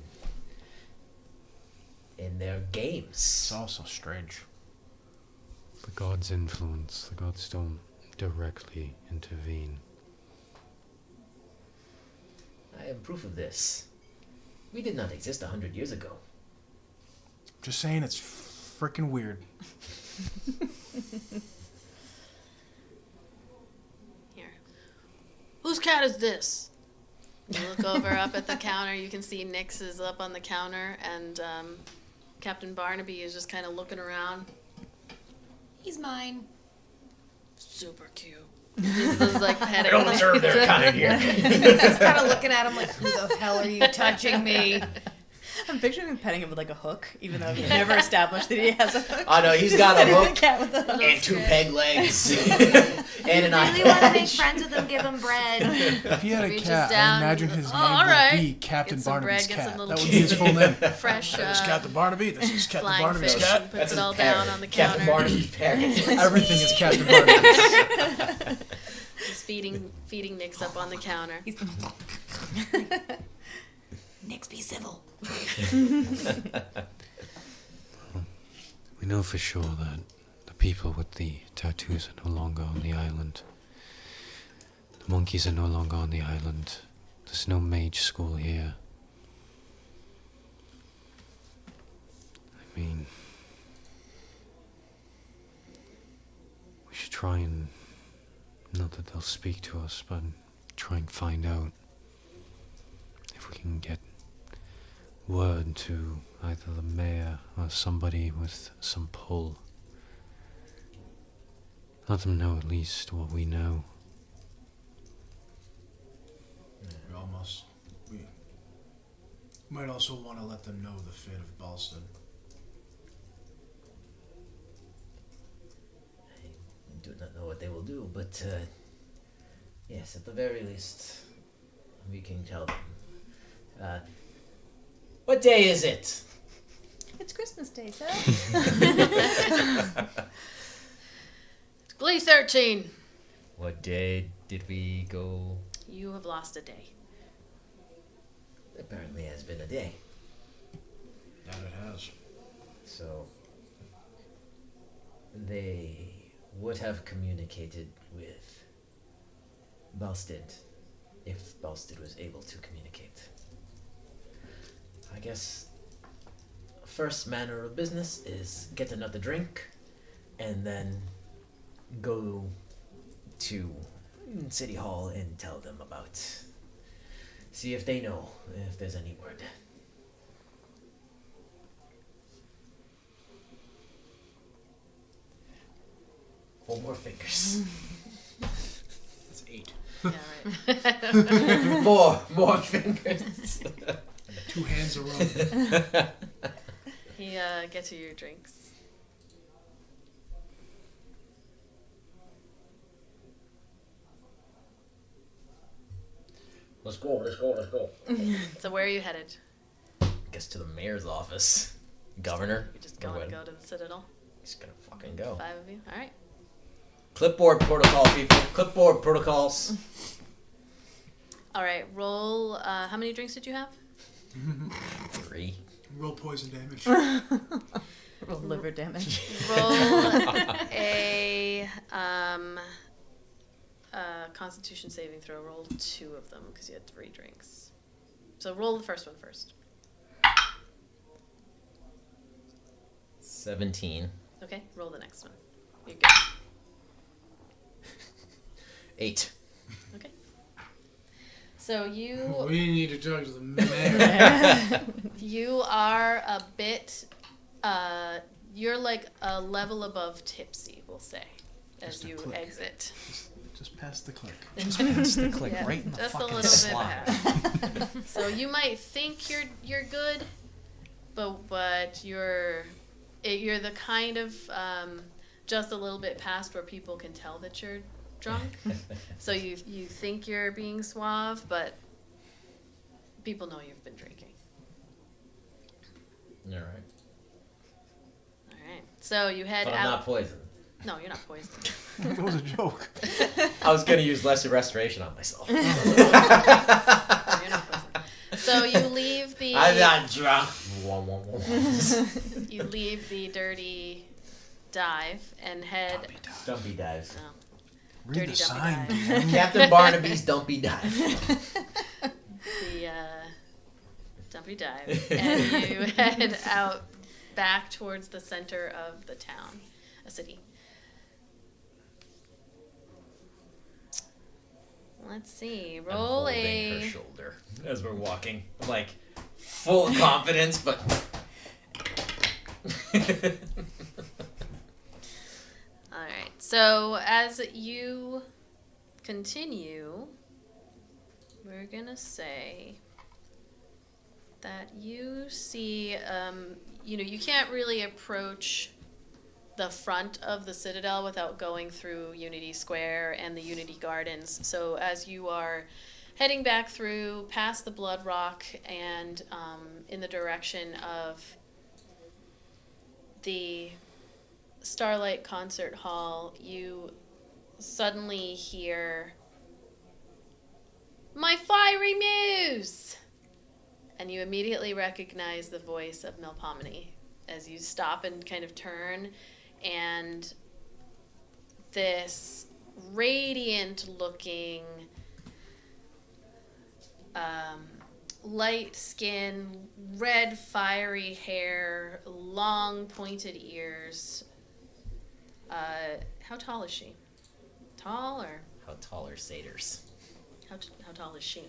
their games. It's all so strange. The gods' influence, the gods don't directly intervene. I am proof of this. We did not exist 100 years ago. Just saying, it's freaking weird. Here. Whose cat is this? You look over up at the counter. You can see Nyx is up on the counter, and Captain Barnaby is just kind of looking around. He's mine. Super cute. Just is like petting. I don't deserve their kind here. He's just kind of looking at him like, who the hell are you touching me? I'm picturing him petting him with like a hook, even though he's never established that he has a hook. Oh no, he's got a Petting the hook cat with a hook. and two peg legs and an eye Really want to make patch. friends with him, give him bread. If he had a Reaches cat, down, I imagine his oh, name all would right. be Captain Get some Barnaby's bread, get some cat. little That would be his full name. Fresh, This is Captain Barnaby. This is Captain flying Barnaby's fish. cat. Puts it all his down parrot. on the Captain counter. Barnaby's parrot. Everything is Captain Barnaby. He's feeding Nyx up on the counter. Nyx, be civil. We know for sure that the people with the tattoos are no longer on the island. The monkeys are no longer on the island. There's no mage school here. I mean, we should try and, not that they'll speak to us, but try and find out can get word to either the mayor or somebody with some pull. Let them know at least what we know. We might also want to let them know the fate of Balston. I do not know what they will do, but yes, at the very least, we can tell them. What day is it? It's Christmas Day, sir. It's Glee 13. What day did we go? You have lost a day. Apparently has been a day. That it has. So they would have communicated with Balsted if Balsted was able to communicate. I guess first manner of business is get another drink and then go to City Hall and tell them about. See if they know, if there's any word. 4 more fingers. That's 8. Yeah, right. 4 more fingers. 2 hands around. He gets you your drinks. Let's go. So where are you headed? Guess to the mayor's office. Governor. You're just going to go to the Citadel? Just gonna fucking go. 5 of you? Alright. Clipboard protocol, people. Clipboard protocols. Alright, roll. How many drinks did you have? 3. Roll poison damage. Roll liver damage. Roll a Constitution saving throw. Roll 2 of them because you had 3 drinks. So roll the first one first. 17. Okay, roll the next one. You're good. 8. Okay. So you We need to talk to the mayor. you are a bit you're like a level above tipsy, we'll say, as Just a you click. exit. Just past the click. Just pass the click Yeah, right in the just a fucking little slot. bit past. So you might think you're good, but you're the kind of just a little bit past where people can tell that you're drunk. So you think you're being suave, but people know you've been drinking. Alright. All right. So you head But out. I'm not poisoned. No, you're not poisoned. That was a joke. I was gonna use lesser restoration on myself. No, you're not poisoned. So you leave the I'm not drunk. you leave the dirty dive and head. Dumpy dive. No, Read dirty the dumpy sign, dive. DM. Captain Barnaby's dumpy dive. The dumpy dive, and you head out back towards the center of the town, a city. Let's see. I'm Roll holding a. her shoulder as we're walking, like full of confidence, but. All right. So as you continue, we're gonna say that you see, you can't really approach the front of the Citadel without going through Unity Square and the Unity Gardens. So as you are heading back through, past the Blood Rock, and in the direction of the Starlight Concert Hall, you suddenly hear, "My fiery muse!" And you immediately recognize the voice of Melpomene as you stop and kind of turn, and this radiant-looking, light skin, red fiery hair, long pointed ears. How tall is she? Tall or How tall are satyrs? how tall is she?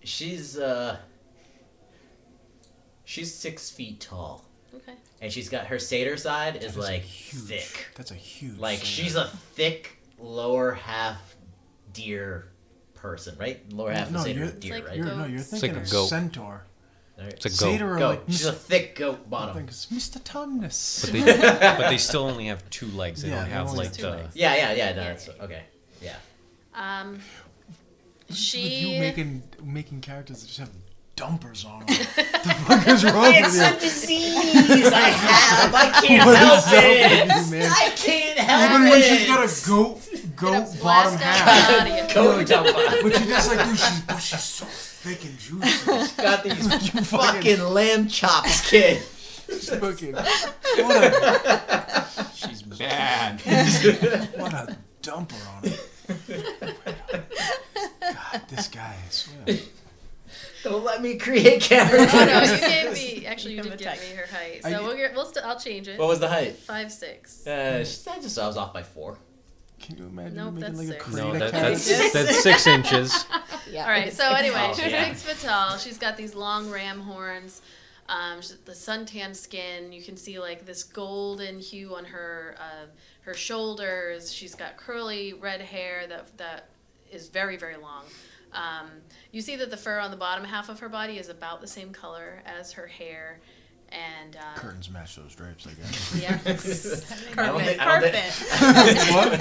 She's 6 feet tall. Okay. And she's got her satyr side is That is like huge. thick. That's a huge. Like thing. she's a thick lower half deer person, right? Lower half of No, satyr you're- is deer, It's like right? goat. You're It's thinking like a of goat. centaur. Alright. It's a goat. Satyr are Goat. like She's a thick goat I bottom. think it's Mr. Tumnus. But they still only have 2 legs. They Yeah, don't they have only like have 2 the. legs. Yeah. No, Yeah. that's okay. Yeah. She. You making characters that just have dumpers on them. The fuck is wrong with you? disease I have. I can't What help is up it. with you, man? I can't help Even it. when she's got a goat Gonna bottom blast out half. her body. Goat jump. But you just like, dude, she's so thick and juicy. Got these fucking lamb chops, kid. Fucking, She's bad. what a dumper on it. God, this guy, I swear. Don't let me create characters. Oh no, you gave me. Actually, you Give did him give a me her height. I- So I'll change it. What was the height? 5'6". I was off by 4. Can you imagine Nope, making that's like a 6. No, Karita that's 6 inches. Yeah. All right. So anyway, Oh, she's yeah. 6 foot tall. She's got these long ram horns. The suntan skin. You can see like this golden hue on her her shoulders. She's got curly red hair that is very very long. You see that the fur on the bottom half of her body is about the same color as her hair, and Curtains match those drapes, I guess. yes, I don't think- What?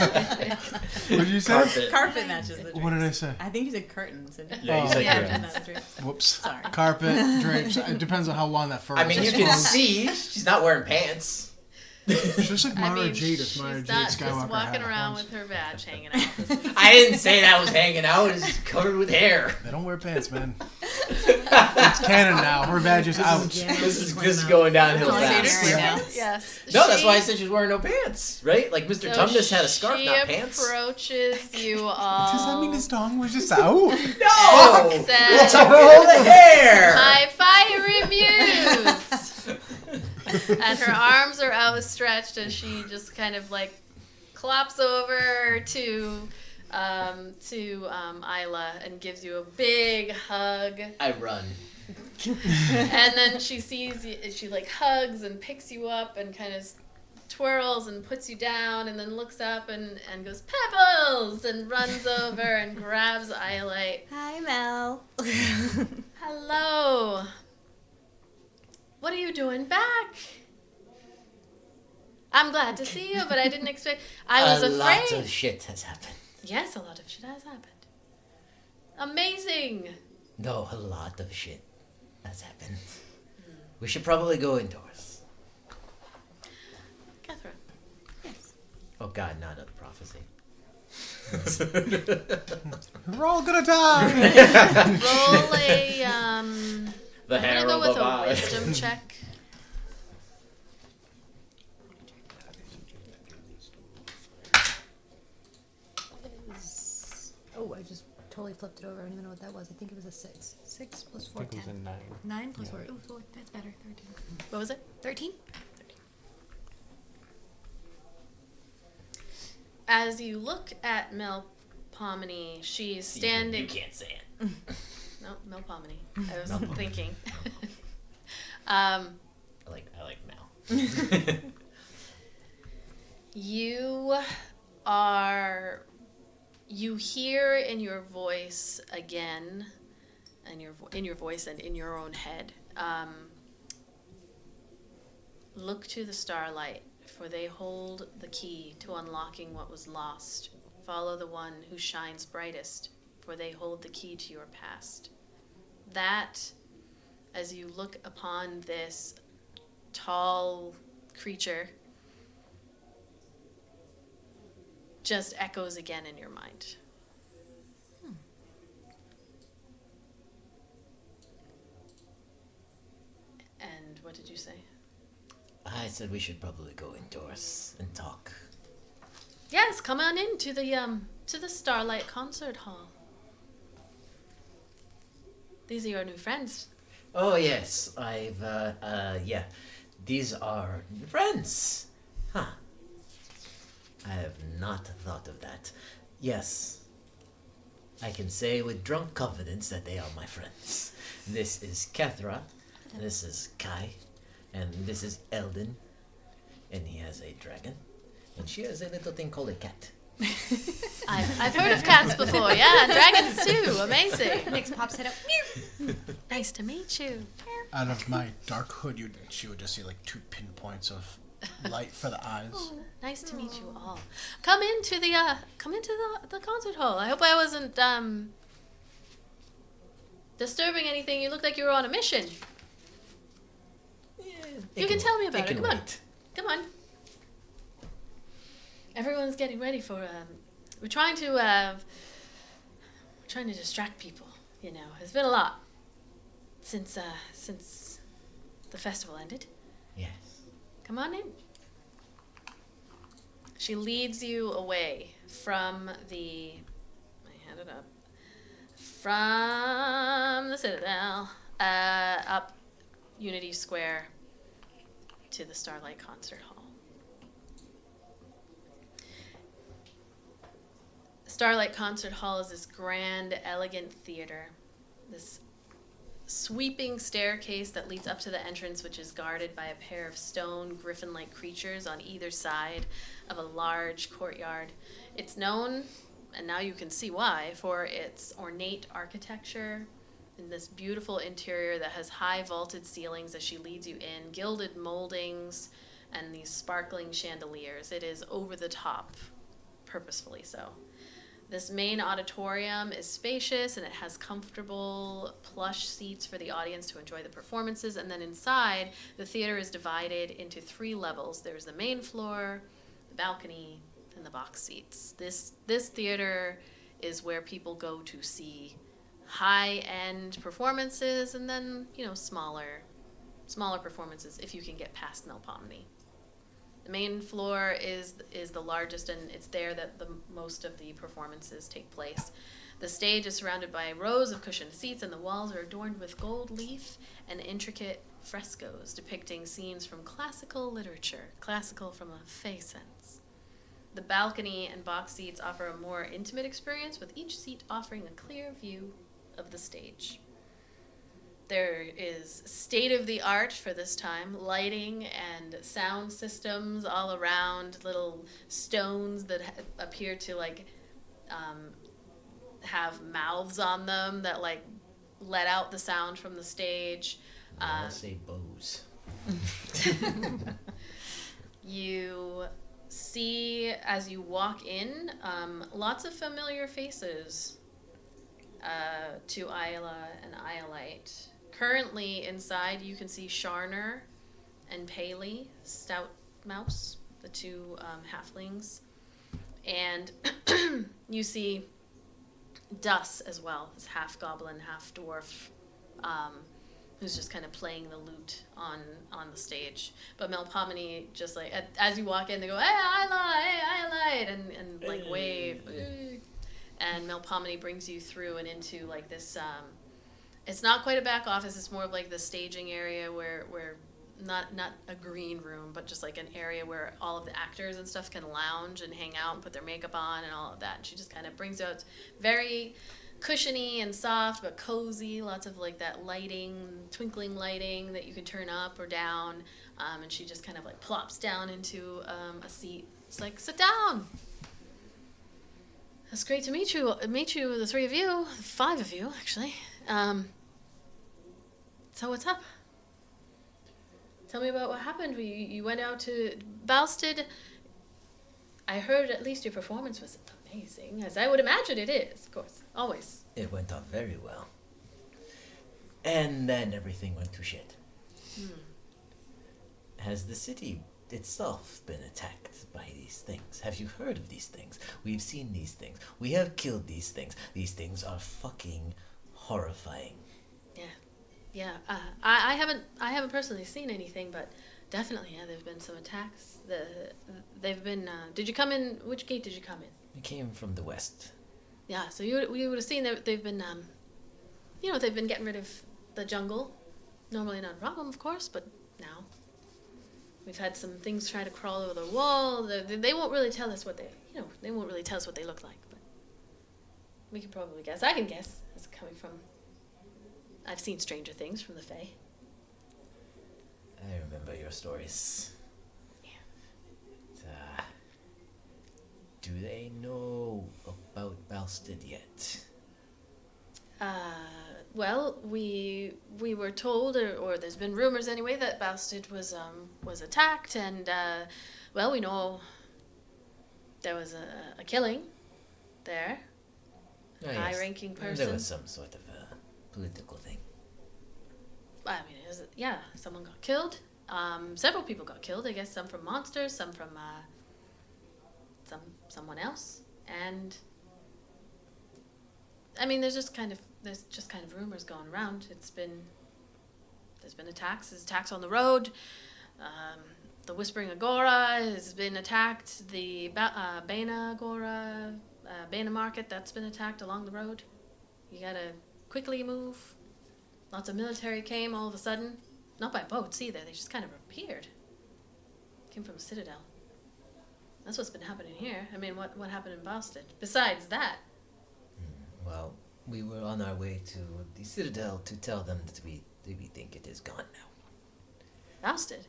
What did you say? Carpet. Carpet matches the drapes. What did I say? I think you said curtains. Yeah, you said Yeah. curtains. Whoops. Sorry. Carpet, drapes. It depends on how long that fur I is. mean, you It's can long. see she's not wearing pants. It's just like I Mara mean, Jade she's if Mara not Jade just Skywalker walking had around horns. with her badge hanging out. I didn't say that was hanging out. It's covered with hair. They don't wear pants, man. It's canon now. Her badge is out. This is going downhill fast. Right now. Yes. No, that's why I said she's wearing no pants, right? Like Mr. So Tumnus had a scarf, she not pants. approaches you all. Does that mean his tongue was just out? No! Says, We'll tuck her all the hair! High fire reviews! And her arms are outstretched as she just kind of like clops over to Ayla and gives you a big hug. I run. And then she sees you, she like hugs and picks you up and kind of twirls and puts you down and then looks up and goes, Pebbles! And runs over and grabs Iolite. Hi, Mel. Hello. What are you doing back? I'm glad to see you, but I didn't expect. I was a afraid. lot of shit has happened. Yes, a lot of shit has happened. Amazing. No, a lot of shit has happened. We should probably go indoors. Kethra. Oh god, not another prophecy. We're all gonna die. Roll a The I'm hair gonna go with a eye. wisdom check. Oh, I just totally flipped it over. I don't even know what that was. I think it was a 6. 6 plus 4, I think it was 10. a 9. 9 plus 4. Oh, so that's better. 13. What was it? 13? As you look at Melpomene, she's standing. You can't say it. No, Melpomene. I was Melpomene. thinking. I like Mel. You hear in your voice again, and in your voice and in your own head. Look to the starlight, for they hold the key to unlocking what was lost. Follow the one who shines brightest, for they hold the key to your past. That, as you look upon this tall creature, just echoes again in your mind. And what did you say? I said we should probably go indoors and talk. Yes, come on in to the Starlight Concert Hall. These are your new friends. Oh yes, yeah. These are friends. Huh. I have not thought of that. Yes. I can say with drunk confidence that they are my friends. This is Kethra, this is Kai, and this is Eldon, and he has a dragon, and she has a little thing called a cat. I've heard of cats before, yeah, and dragons too. Amazing. Nix pops head up. Nice to meet you. Out of my dark hood, she would just see like 2 pinpoints of light for the eyes. Nice to meet you all. Come into the concert hall. I hope I wasn't disturbing anything. You look like you were on a mission. You can tell me about it. Come on. Come on. Everyone's getting ready for we're trying to distract people, you know. It's been a lot since the festival ended. Yes. Come on in. She leads you away from the from the Citadel, up Unity Square to the Starlight Concert Hall. Starlight Concert Hall is this grand, elegant theater. This sweeping staircase that leads up to the entrance, which is guarded by a pair of stone griffin-like creatures on either side of a large courtyard. It's known, and now you can see why, for its ornate architecture and this beautiful interior that has high vaulted ceilings as she leads you in, gilded moldings, and these sparkling chandeliers. It is over the top, purposefully so. This main auditorium is spacious, and it has comfortable plush seats for the audience to enjoy the performances. And then inside, the theater is divided into 3 levels. There's the main floor, the balcony, and the box seats. This theater is where people go to see high-end performances, and then, you know, smaller performances if you can get past Melpomene. The main floor is the largest, and it's there that the most of the performances take place. The stage is surrounded by rows of cushioned seats, and the walls are adorned with gold leaf and intricate frescoes depicting scenes from classical literature, classical from a Fey sense. The balcony and box seats offer a more intimate experience, with each seat offering a clear view of the stage. There is state-of-the-art, for this time, lighting and sound systems all around, little stones that appear to, like, have mouths on them that, like, let out the sound from the stage. I'll say bows. You see, as you walk in, lots of familiar faces to Ayla and Iolite. Currently inside, you can see Sharner and Paley, Stout Mouse, the 2 halflings. And you see Dus as well, this half-goblin, half-dwarf, who's just kind of playing the lute on the stage. But Melpomene, just like, as you walk in, they go, "Hey, Ayla! Hey, Iolite!" and like, wave. And Melpomene brings you through and into, like, this, it's not quite a back office, it's more of like the staging area where not a green room, but just like an area where all of the actors and stuff can lounge and hang out and put their makeup on and all of that. And she just kind of brings out very cushiony and soft, but cozy, lots of like that lighting, twinkling lighting that you can turn up or down. And she just kind of like plops down into a seat. It's like, sit down. It's great to meet you, the 3 of you, 5 of you, actually. So what's up? Tell me about what happened. You went out to Balsted. I heard at least your performance was amazing, as I would imagine it is, of course, always. It went off very well. And then everything went to shit. Has the city itself been attacked by these things? Have you heard of these things? We've seen these things. We have killed these things. These things are fucking horrifying. Yeah. I haven't personally seen anything, but definitely, yeah, there've been some attacks. They've been. Did you come in? Which gate did you come in? We came from the west. Yeah, so you would have seen that they've been, they've been getting rid of the jungle. Normally not a problem, of course, but now we've had some things try to crawl over the wall. They won't really tell us what they won't really tell us what they look like, but We can probably guess. I can guess. It's coming from... I've seen stranger things from the Fae. I remember your stories. Yeah. Do they know about Balstead yet? Well, we were told, or there's been rumors anyway, that Balstead was attacked, and well, we know there was a killing there. Oh, yes. High-ranking person. There was some sort of a political thing. I mean, yeah, someone got killed. Several people got killed. I guess some from monsters, some from someone else, and I mean, there's just kind of rumors going around. There's been attacks. There's attacks on the road. The Whispering Agora has been attacked. The Bana Agora, Bana Market, that's been attacked along the road. You gotta quickly move. Lots of military came all of a sudden. Not by boats either. They just kind of appeared. Came from a citadel. That's what's been happening here. I mean, what happened in Boston? Besides that. Well, we were on our way to the Citadel to tell them that we think it is gone now. Boston?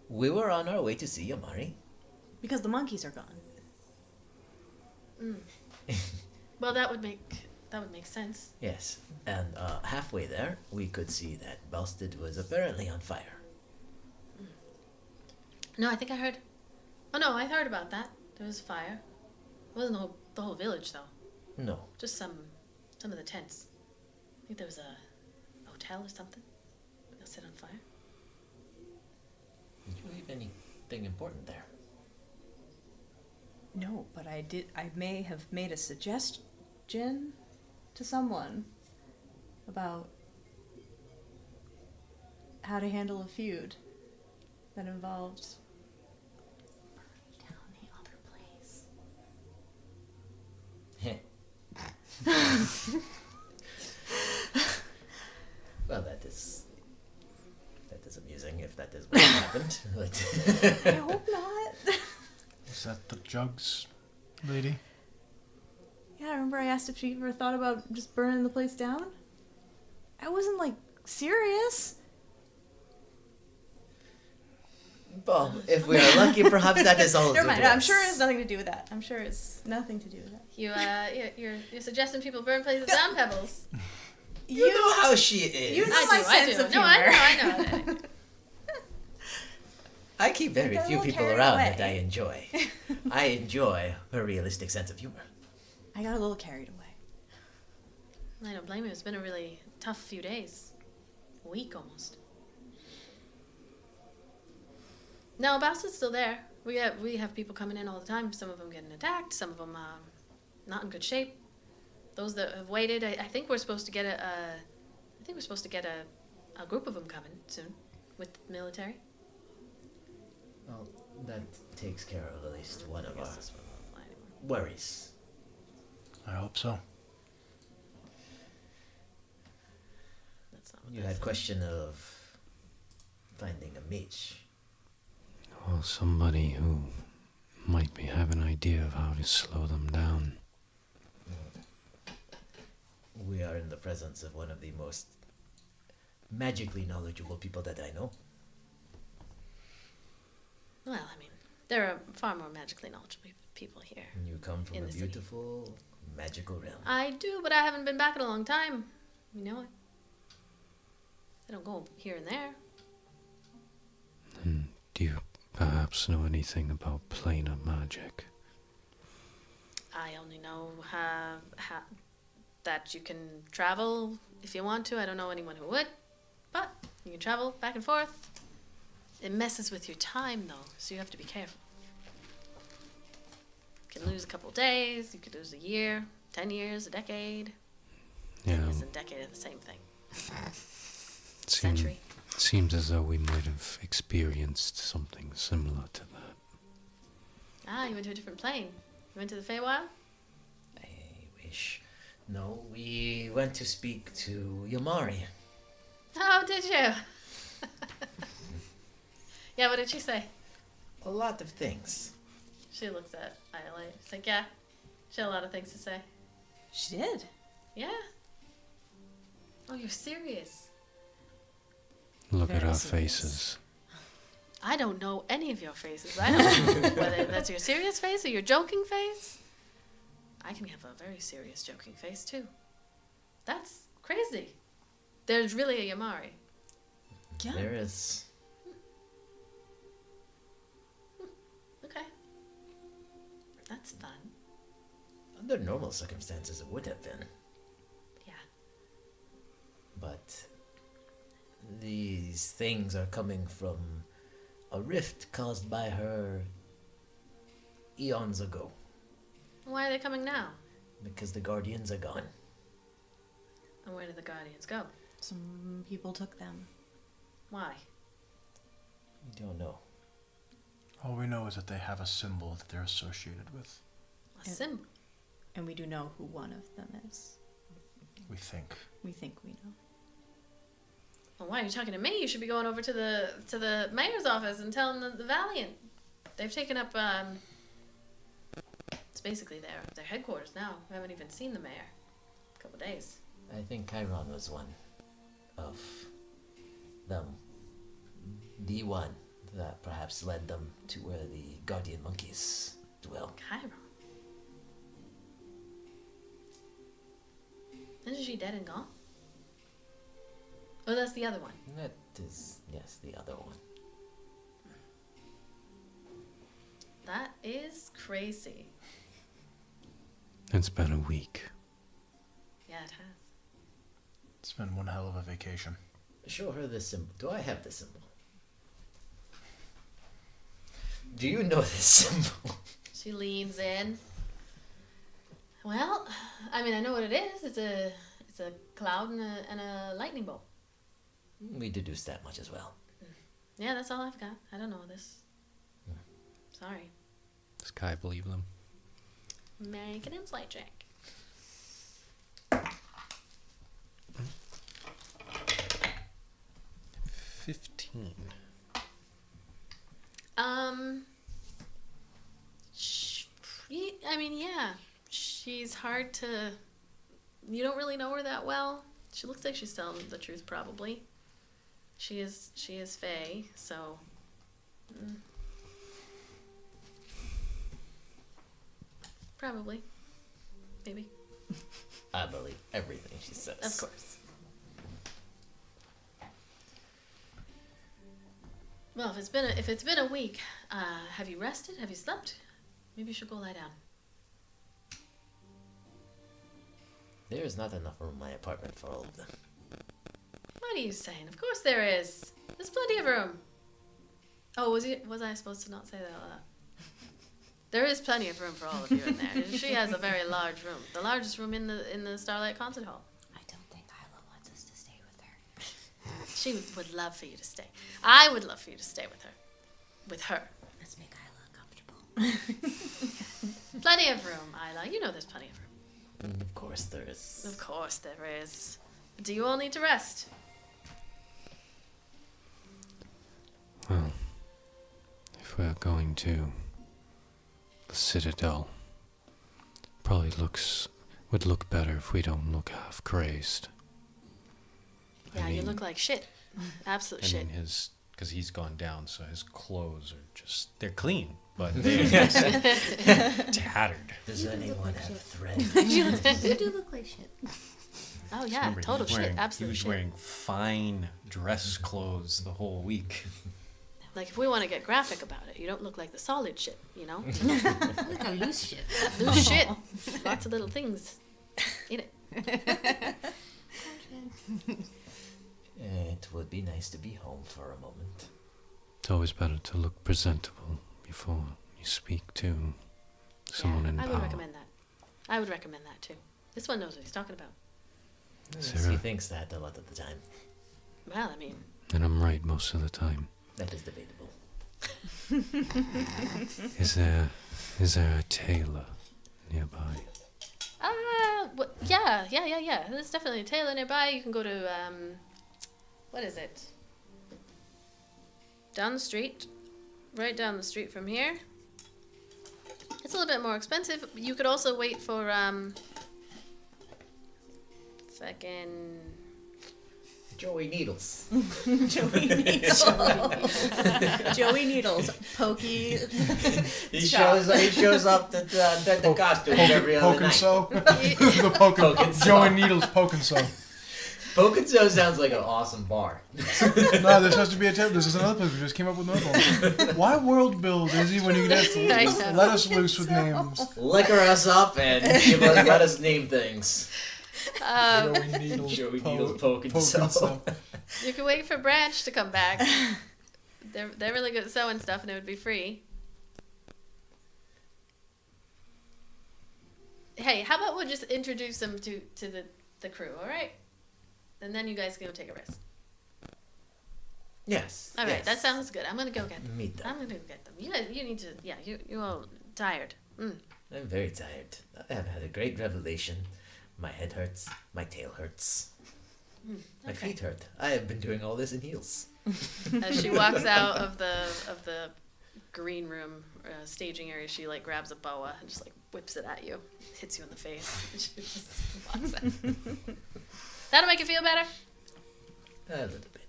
We were on our way to see Yamari. Because the monkeys are gone. Well, that would make sense. Yes, and halfway there, we could see that Balstead was apparently on fire. No, I think I heard... Oh, no, I heard about that. There was a fire. It wasn't the whole village, though. No. Just some of the tents. I think there was a hotel or something that got set on fire. Did you leave anything important there? No, but I may have made a suggestion to someone about how to handle a feud that involved burning down the other place. Well, that is amusing if that is what happened. But I hope not. Is that the jugs, lady? Yeah, remember I asked if she ever thought about just burning the place down? I wasn't, like, serious. Well, if we are lucky, perhaps that is all. Never mind, I'm sure it has nothing to do with that. I'm sure it's nothing to do with that. You're suggesting people burn places down, Pebbles. You know how she is. You know my sense of humor. No, I know. I keep very got a few little people carried around away. that I enjoy. I enjoy her realistic sense of humor. I got a little carried away. I don't blame you. It's been a really tough few days. A week almost. No, Bastard's still there. We have people coming in all the time. Some of them getting attacked. Some of them not in good shape. Those that have waited, I think we're supposed to get a group of them coming soon with the military. Well, that takes care of at least one of I guess our this one won't fly anymore. worries. I hope so. That's not what You that had said. question of finding a mage. Or somebody who might have an idea of how to slow them down. We are in the presence of one of the most magically knowledgeable people that I know. Well, I mean, there are far more magically knowledgeable people here. And you come from In a the city. beautiful, magical realm. I do, but I haven't been back in a long time. You know it. I don't go here and there. And do you perhaps know anything about planar magic? I only know that you can travel if you want to. I don't know anyone who would, but you can travel back and forth. It messes with your time, though, so you have to be careful. You can lose a couple days, you could lose a year, 10 years, a decade. 10 Yeah, years and a decade are the same thing. seems, Century. seems as though we might have experienced something similar to that. Ah, you went to a different plane. You went to the Feywild? I wish. No, we went to speak to Yamari. Oh, did you? Yeah, what did she say? A lot of things. She looks at Ayla. She's like, yeah. She had a lot of things to say. She did. Yeah. Oh, you're serious. Look at Very our serious. faces. I don't know any of your faces. I don't know whether that's your serious face or your joking face. I can have a very serious joking face, too. That's crazy. There's really a Yamari. Yeah. There is. Okay. That's fun. Under normal circumstances, it would have been. Yeah. But these things are coming from a rift caused by her eons ago. Why are they coming now? Because the Guardians are gone. And where did the Guardians go? Some people took them. Why? We don't know. All we know is that they have a symbol that they're associated with. A symbol. And we do know who one of them is. We think. We think we know. Well, why are you talking to me? You should be going over to the mayor's office and telling the Valiant. They've taken up it's basically their headquarters now. We haven't even seen the mayor. A couple days. I think Chiron was one of them. The one that perhaps led them to where the Guardian monkeys dwell. Chiron. Isn't she dead and gone? Oh, that's the other one. That is, yes, the other one. That is crazy. It's been a week. Yeah, it has. It's been one hell of a vacation. Show her the symbol. Do I have the symbol? Do you know this symbol? She leans in. Well, I mean, I know what it is. It's a cloud and a lightning bolt. We deduced that much as well. Yeah, that's all I've got. I don't know this. Sorry. Does Kai believe them? Make an insight check. 15. I mean, yeah. She's hard to. You don't really know her that well. She looks like she's telling the truth, probably. She is Fae, so. Probably. Maybe. I believe everything she says. Of course. Well, if it's been a week, have you rested? Have you slept? Maybe you should go lie down. There is not enough room in my apartment for all of them. What are you saying? Of course there is. There's plenty of room. Oh, was I supposed to not say that out loud? There is plenty of room for all of you in there. She has a very large room. The largest room in the Starlight Concert Hall. I don't think Ayla wants us to stay with her. She would love for you to stay. I would love for you to stay with her. With her. Let's make Ayla uncomfortable. Plenty of room, Ayla. You know there's plenty of room. Of course there is. Of course there is. Do you all need to rest? Well, if we're going to the Citadel, probably would look better if we don't look half crazed. Yeah, I you mean- look like shit. Absolute I shit. mean, because he's gone down, so his clothes are they're clean, but they're just tattered. Does anyone have thread? You do look like shit. Oh yeah, Remember, total he was shit. wearing- Absolute He was shit. wearing fine dress clothes the whole week. Like, if we want to get graphic about it, you don't look like the solid shit, you know? Look how loose shit. Loose shit. Lots of little things. Eat it. It would be nice to be home for a moment. It's always better to look presentable before you speak to someone in I power. would recommend that. I would recommend that, too. This one knows what he's talking about. Is Yes, there he a- thinks that a lot of the time. Well, I mean, And I'm right most of the time. That is debatable. Is there a tailor nearby? yeah. There's definitely a tailor nearby. You can go to, what is it? Down the street. Right down the street from here. It's a little bit more expensive. You could also wait for fucking Joey Needles. Joey Needles. Joey Needles. Pokey. He shows up to the costume every other Poke and night. sew. The poke and sew. Joey Needles poke and sew. Poke and sew sounds like an awesome bar. No, this has to be a tip. This is another place we just came up with another one. Why world build, Izzy, when you get I to know. let us loose with names? Liquor us up and let us name things. Joey Needles, Joey Needles poke and sew. You could wait for Branch to come back. They're really good at sewing stuff, and it would be free. Hey, how about we'll just introduce them to the crew, all right? And then you guys can go take a rest. Yes. All right, yes. that sounds good. I'm gonna go get them. Meet them. I'm gonna go get them. You guys, you need to. Yeah, you're all tired. I'm very tired. I have had a great revelation. My head hurts. My tail hurts. My Okay. feet hurt. I have been doing all this in heels. As she walks out of the green room staging area, she like grabs a boa and just like whips it at you, hits you in the face, and she just walks out. That'll make you feel better. A little bit.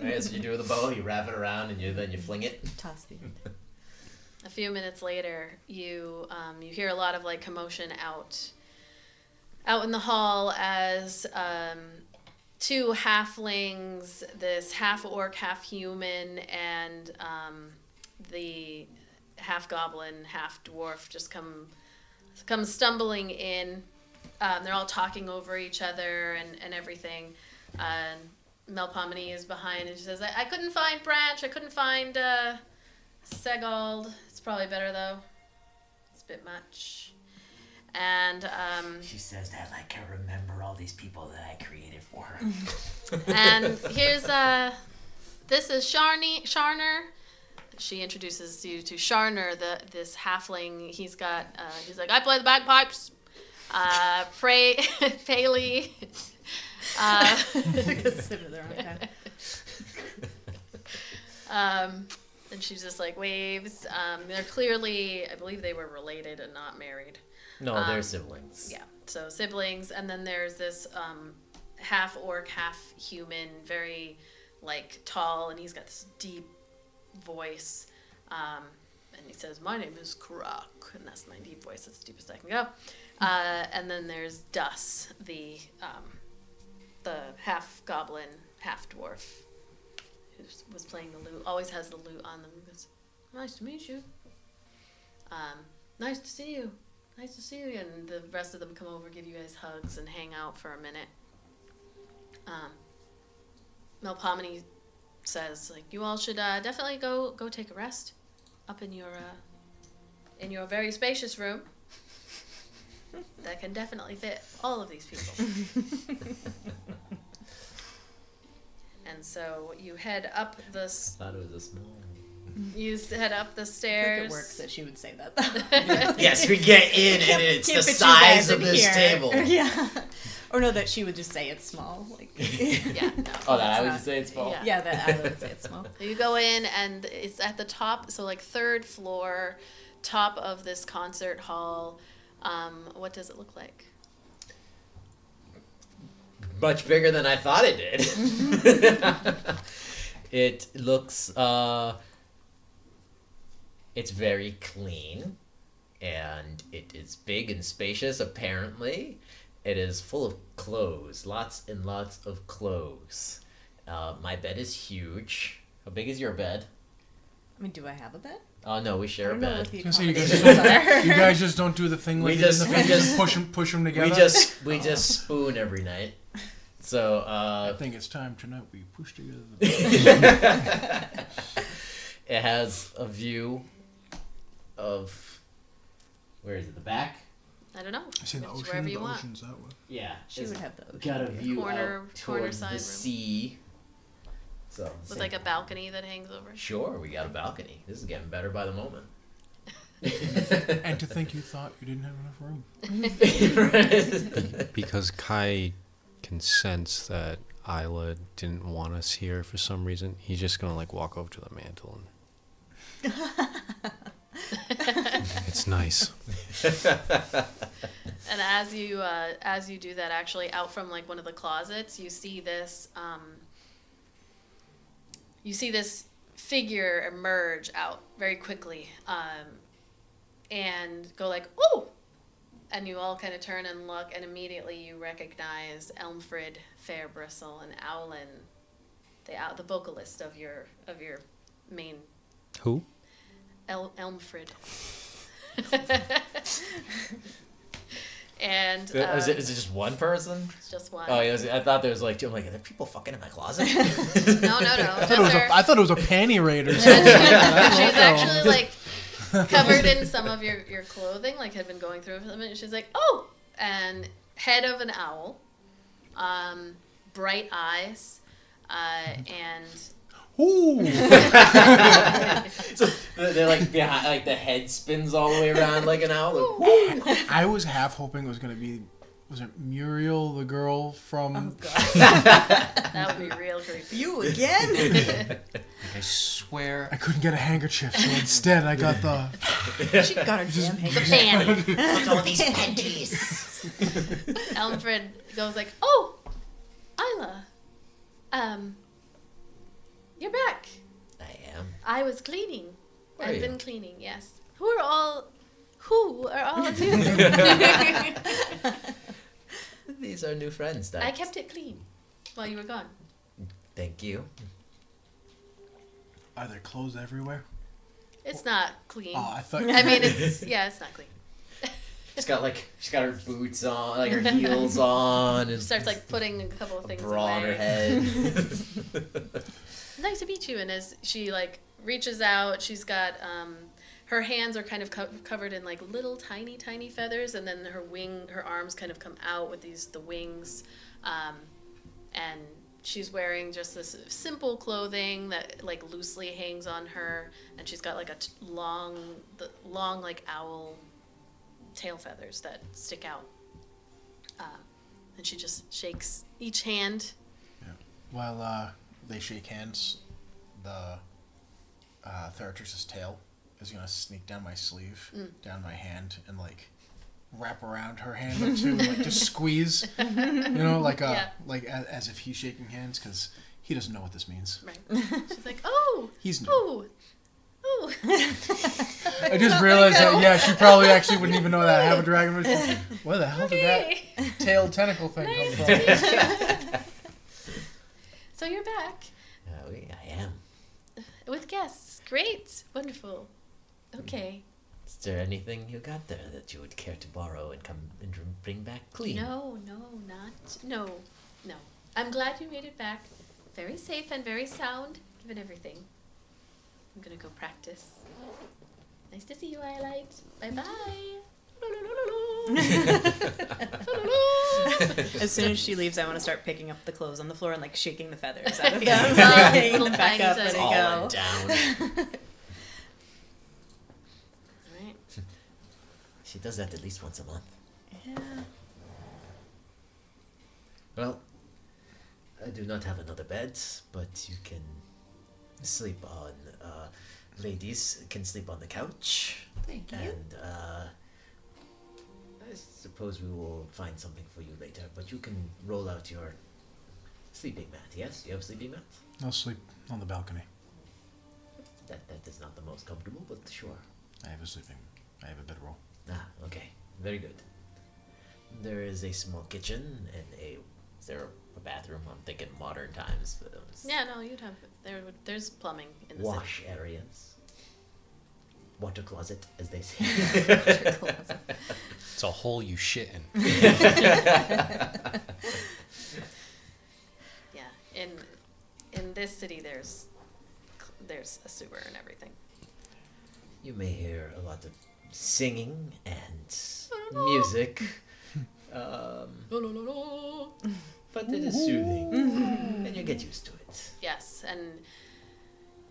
Alright, so you do the bow, you wrap it around, and then you fling it. Toss the end. A few minutes later, you hear a lot of like commotion out in the hall as two halflings, this half orc, half human, and the half goblin, half dwarf just come stumbling in. They're all talking over each other and everything. Melpomene is behind, and she says, I couldn't find Branch. I couldn't find Segald. It's probably better, though. It's a bit much. And She says that like I remember all these people that I created for her. and here's this is Sharner. She introduces you to Sharner, this halfling. He's like, I play the bagpipes. Paley. And she just like waves. They're clearly, I believe they were related and not married. No, they're siblings. Yeah, so siblings. And then there's this half orc, half human, very like tall, and he's got this deep voice. And he says, my name is Karak, and that's my deep voice. That's the deepest I can go. And then there's Dus, the half goblin, half dwarf, who was playing the lute. Always has the lute on them. He goes, nice to meet you. Nice to see you. Nice to see you. And the rest of them come over, give you guys hugs, and hang out for a minute. Melpomene says, like, you all should definitely go take a rest up in your very spacious room that can definitely fit all of these people. And so you head up the Thought it was a small. head up the I think stairs. it works that she would say that, though. Yes, we get in, and it's Can't the fit you size guys of in this here. table. Yeah. Or no, that she would just say it's small. Like, Yeah, no. Oh, that I It's would not- just say it's small. Yeah. yeah, that I would say it's small. You go in, and it's at the top, so like third floor, top of this concert hall. What does it look like? Much bigger than I thought it did. It looks, it's very clean, and it is big and spacious, apparently. It is full of clothes, lots and lots of clothes. My bed is huge. How big is your bed? I mean, do I have a bed? Oh, no, we I share a don't know bed. what the I was gonna say, accommodations are. you guys just don't do the thing like We you did just- in the we film, just- push them together. We just spoon every night. So, I think it's time tonight we push together the it has a view of, where is it, the back? I don't know. I see the It's ocean, wherever the you want. ocean's that way. Yeah. She it's would have the got a view Corner out towards side the room. sea. So With like a balcony that hangs over. Sure, we got a balcony. This is getting better by the moment. And to think you thought you didn't have enough room. Because Kai can sense that Ayla didn't want us here for some reason, he's just gonna like walk over to the mantle and it's nice. And as you do that, actually, out from like one of the closets, you see this figure emerge out very quickly, and go like, "Oh!" And you all kind of turn and look, and immediately you recognize Elmfrid, Fairbristle, and Owlin, the vocalist of your main. Who? Elmfrid. And Is it just one person? it's just one. Oh, I thought there was like two. I'm like, are there people fucking in my closet? No. I thought it was a panty raid or She's something. actually like covered in some of your clothing, like had been going through it. And she's like, "Oh!" And head of an owl, bright eyes, and Ooh. So they're like behind, like the head spins all the way around like an owl. I was half hoping it was going to be, was it Muriel, the girl from... Oh god. that would be real creepy. You again? I swear. I couldn't get a handkerchief, so instead I got the... She got her damn The hand. panty. Look at all these panties. Elmfrid goes like, "Oh, Ayla, you're back. I am. I was cleaning. Were I've you? been cleaning. Yes. Who are all of you?" These are new friends. That I kept it clean while you were gone. Thank you. Are there clothes everywhere? It's not clean. Oh, I thought... I mean, it's not clean. She's got her boots on, like her heels on, and Starts like putting a couple of a things bra on away. her head. Nice to meet you. And as she like reaches out, she's got her hands are kind of covered in like little tiny feathers, and then her arms kind of come out with the wings, and she's wearing just this simple clothing that like loosely hangs on her, and she's got like a long like owl tail feathers that stick out, and she just shakes each hand. Yeah. While they shake hands, the Theratrix's tail is going to sneak down my sleeve, down my hand, and like wrap around her hand up too, and like just squeeze, like as if he's shaking hands, because he doesn't know what this means. Right. She's like, "Oh, He's new. oh." I just realized that, she probably actually wouldn't even know that I have a dragon. Where the hell did Okay. that tailed tentacle thing Nice come to from? meet you. So you're back I am. with guests. Great, wonderful. Okay. Is there anything you got there that you would care to borrow and come and bring back clean? No. I'm glad you made it back. Very safe and very sound, given everything. I'm gonna go practice. Nice to see you, Iolite. Bye-bye. As soon as she leaves, I want to start picking up the clothes on the floor and like shaking the feathers out of them, Yeah. hanging Little them back tiny up as feathers. they All go. went down. All right. She does that at least once a month. Yeah. Well, I do not have another bed, but you can sleep on. Ladies can sleep on the couch. Thank you. And I suppose we will find something for you later. But you can roll out your sleeping mat. Yes, you have a sleeping mat. I'll sleep on the balcony. That is not the most comfortable, but sure. I have a bedroll. Ah, okay, very good. There is a small kitchen and is there a bathroom? I'm thinking modern times. But Yeah, no, you'd have there's plumbing in the wash areas, water closet, as they say. It's a hole you shit in. Yeah, in this city, there's a sewer and everything. You may hear a lot of singing and music, but it is soothing, and you get used to it. Yes, and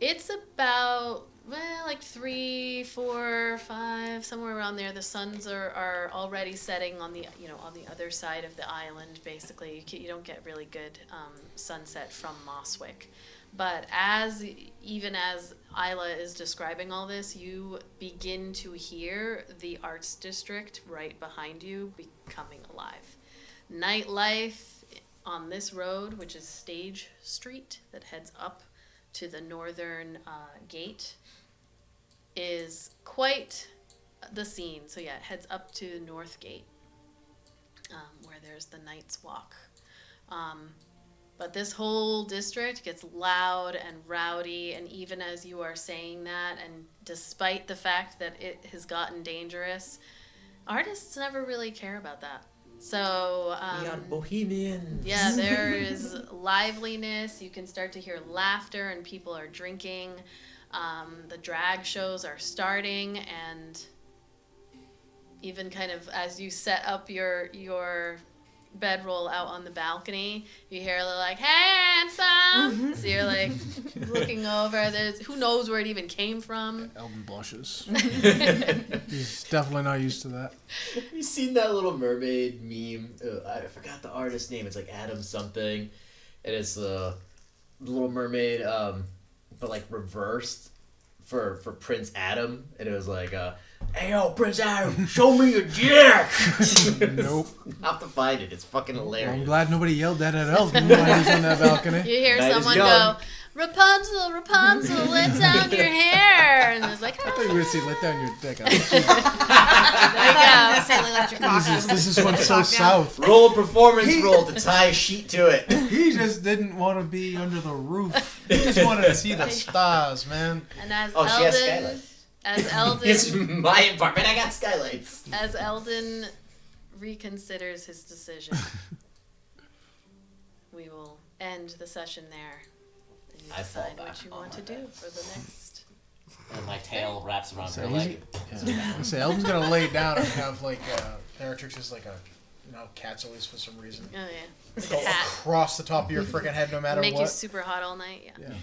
It's about, well, like 3, 4, 5, somewhere around there. The suns are already setting on the, on the other side of the island, basically. You don't get really good sunset from Mosswick. But even as Ayla is describing all this, you begin to hear the arts district right behind you becoming alive. Nightlife on this road, which is Stage Street, that heads up to the northern gate, is quite the scene. So yeah, it heads up to North Gate, where there's the Night's Walk. But this whole district gets loud and rowdy, and even as you are saying that, and despite the fact that it has gotten dangerous, artists never really care about that. So We are bohemians. yeah, there is liveliness. You can start to hear laughter, and people are drinking. The drag shows are starting, and even kind of as you set up your bedroll out on the balcony, you hear a little like, handsome. So you're like looking over. There's who knows where it even came from. Eldon blushes. He's definitely not used to that. Have you seen that Little Mermaid meme? I forgot the artist's name. It's like Adam something. And it's the Little Mermaid, but like reversed for Prince Adam. And it was like, hey, yo, Prince Adam, show me your dick! Nope. I'll have to find it. It's fucking hilarious. I'm glad nobody yelled that at Eldon when he was on that balcony. You hear Night is someone young. go, Rapunzel, Rapunzel, let down your hair. And it's like, I thought you were going to say, let down your dick. there you go. Say, let your cock out. This is what's so south. Roll a performance roll to tie a sheet to it. He just didn't want to be under the roof. He just wanted to see the stars, man. And as Oh, she has Eldon, skylights. as Eldon, It's my apartment. I got skylights. as Eldon reconsiders his decision, we will end the session there. And you I fall decide back what you on want my to do bed. for the next. And my tail wraps around So her he's- leg. Yeah. I say Eldon's gonna lay down and have like Theratrix is like a cats always for some reason Oh yeah, go cat. across the top of your freaking head no matter Make you what. super hot all night. Yeah. Yeah.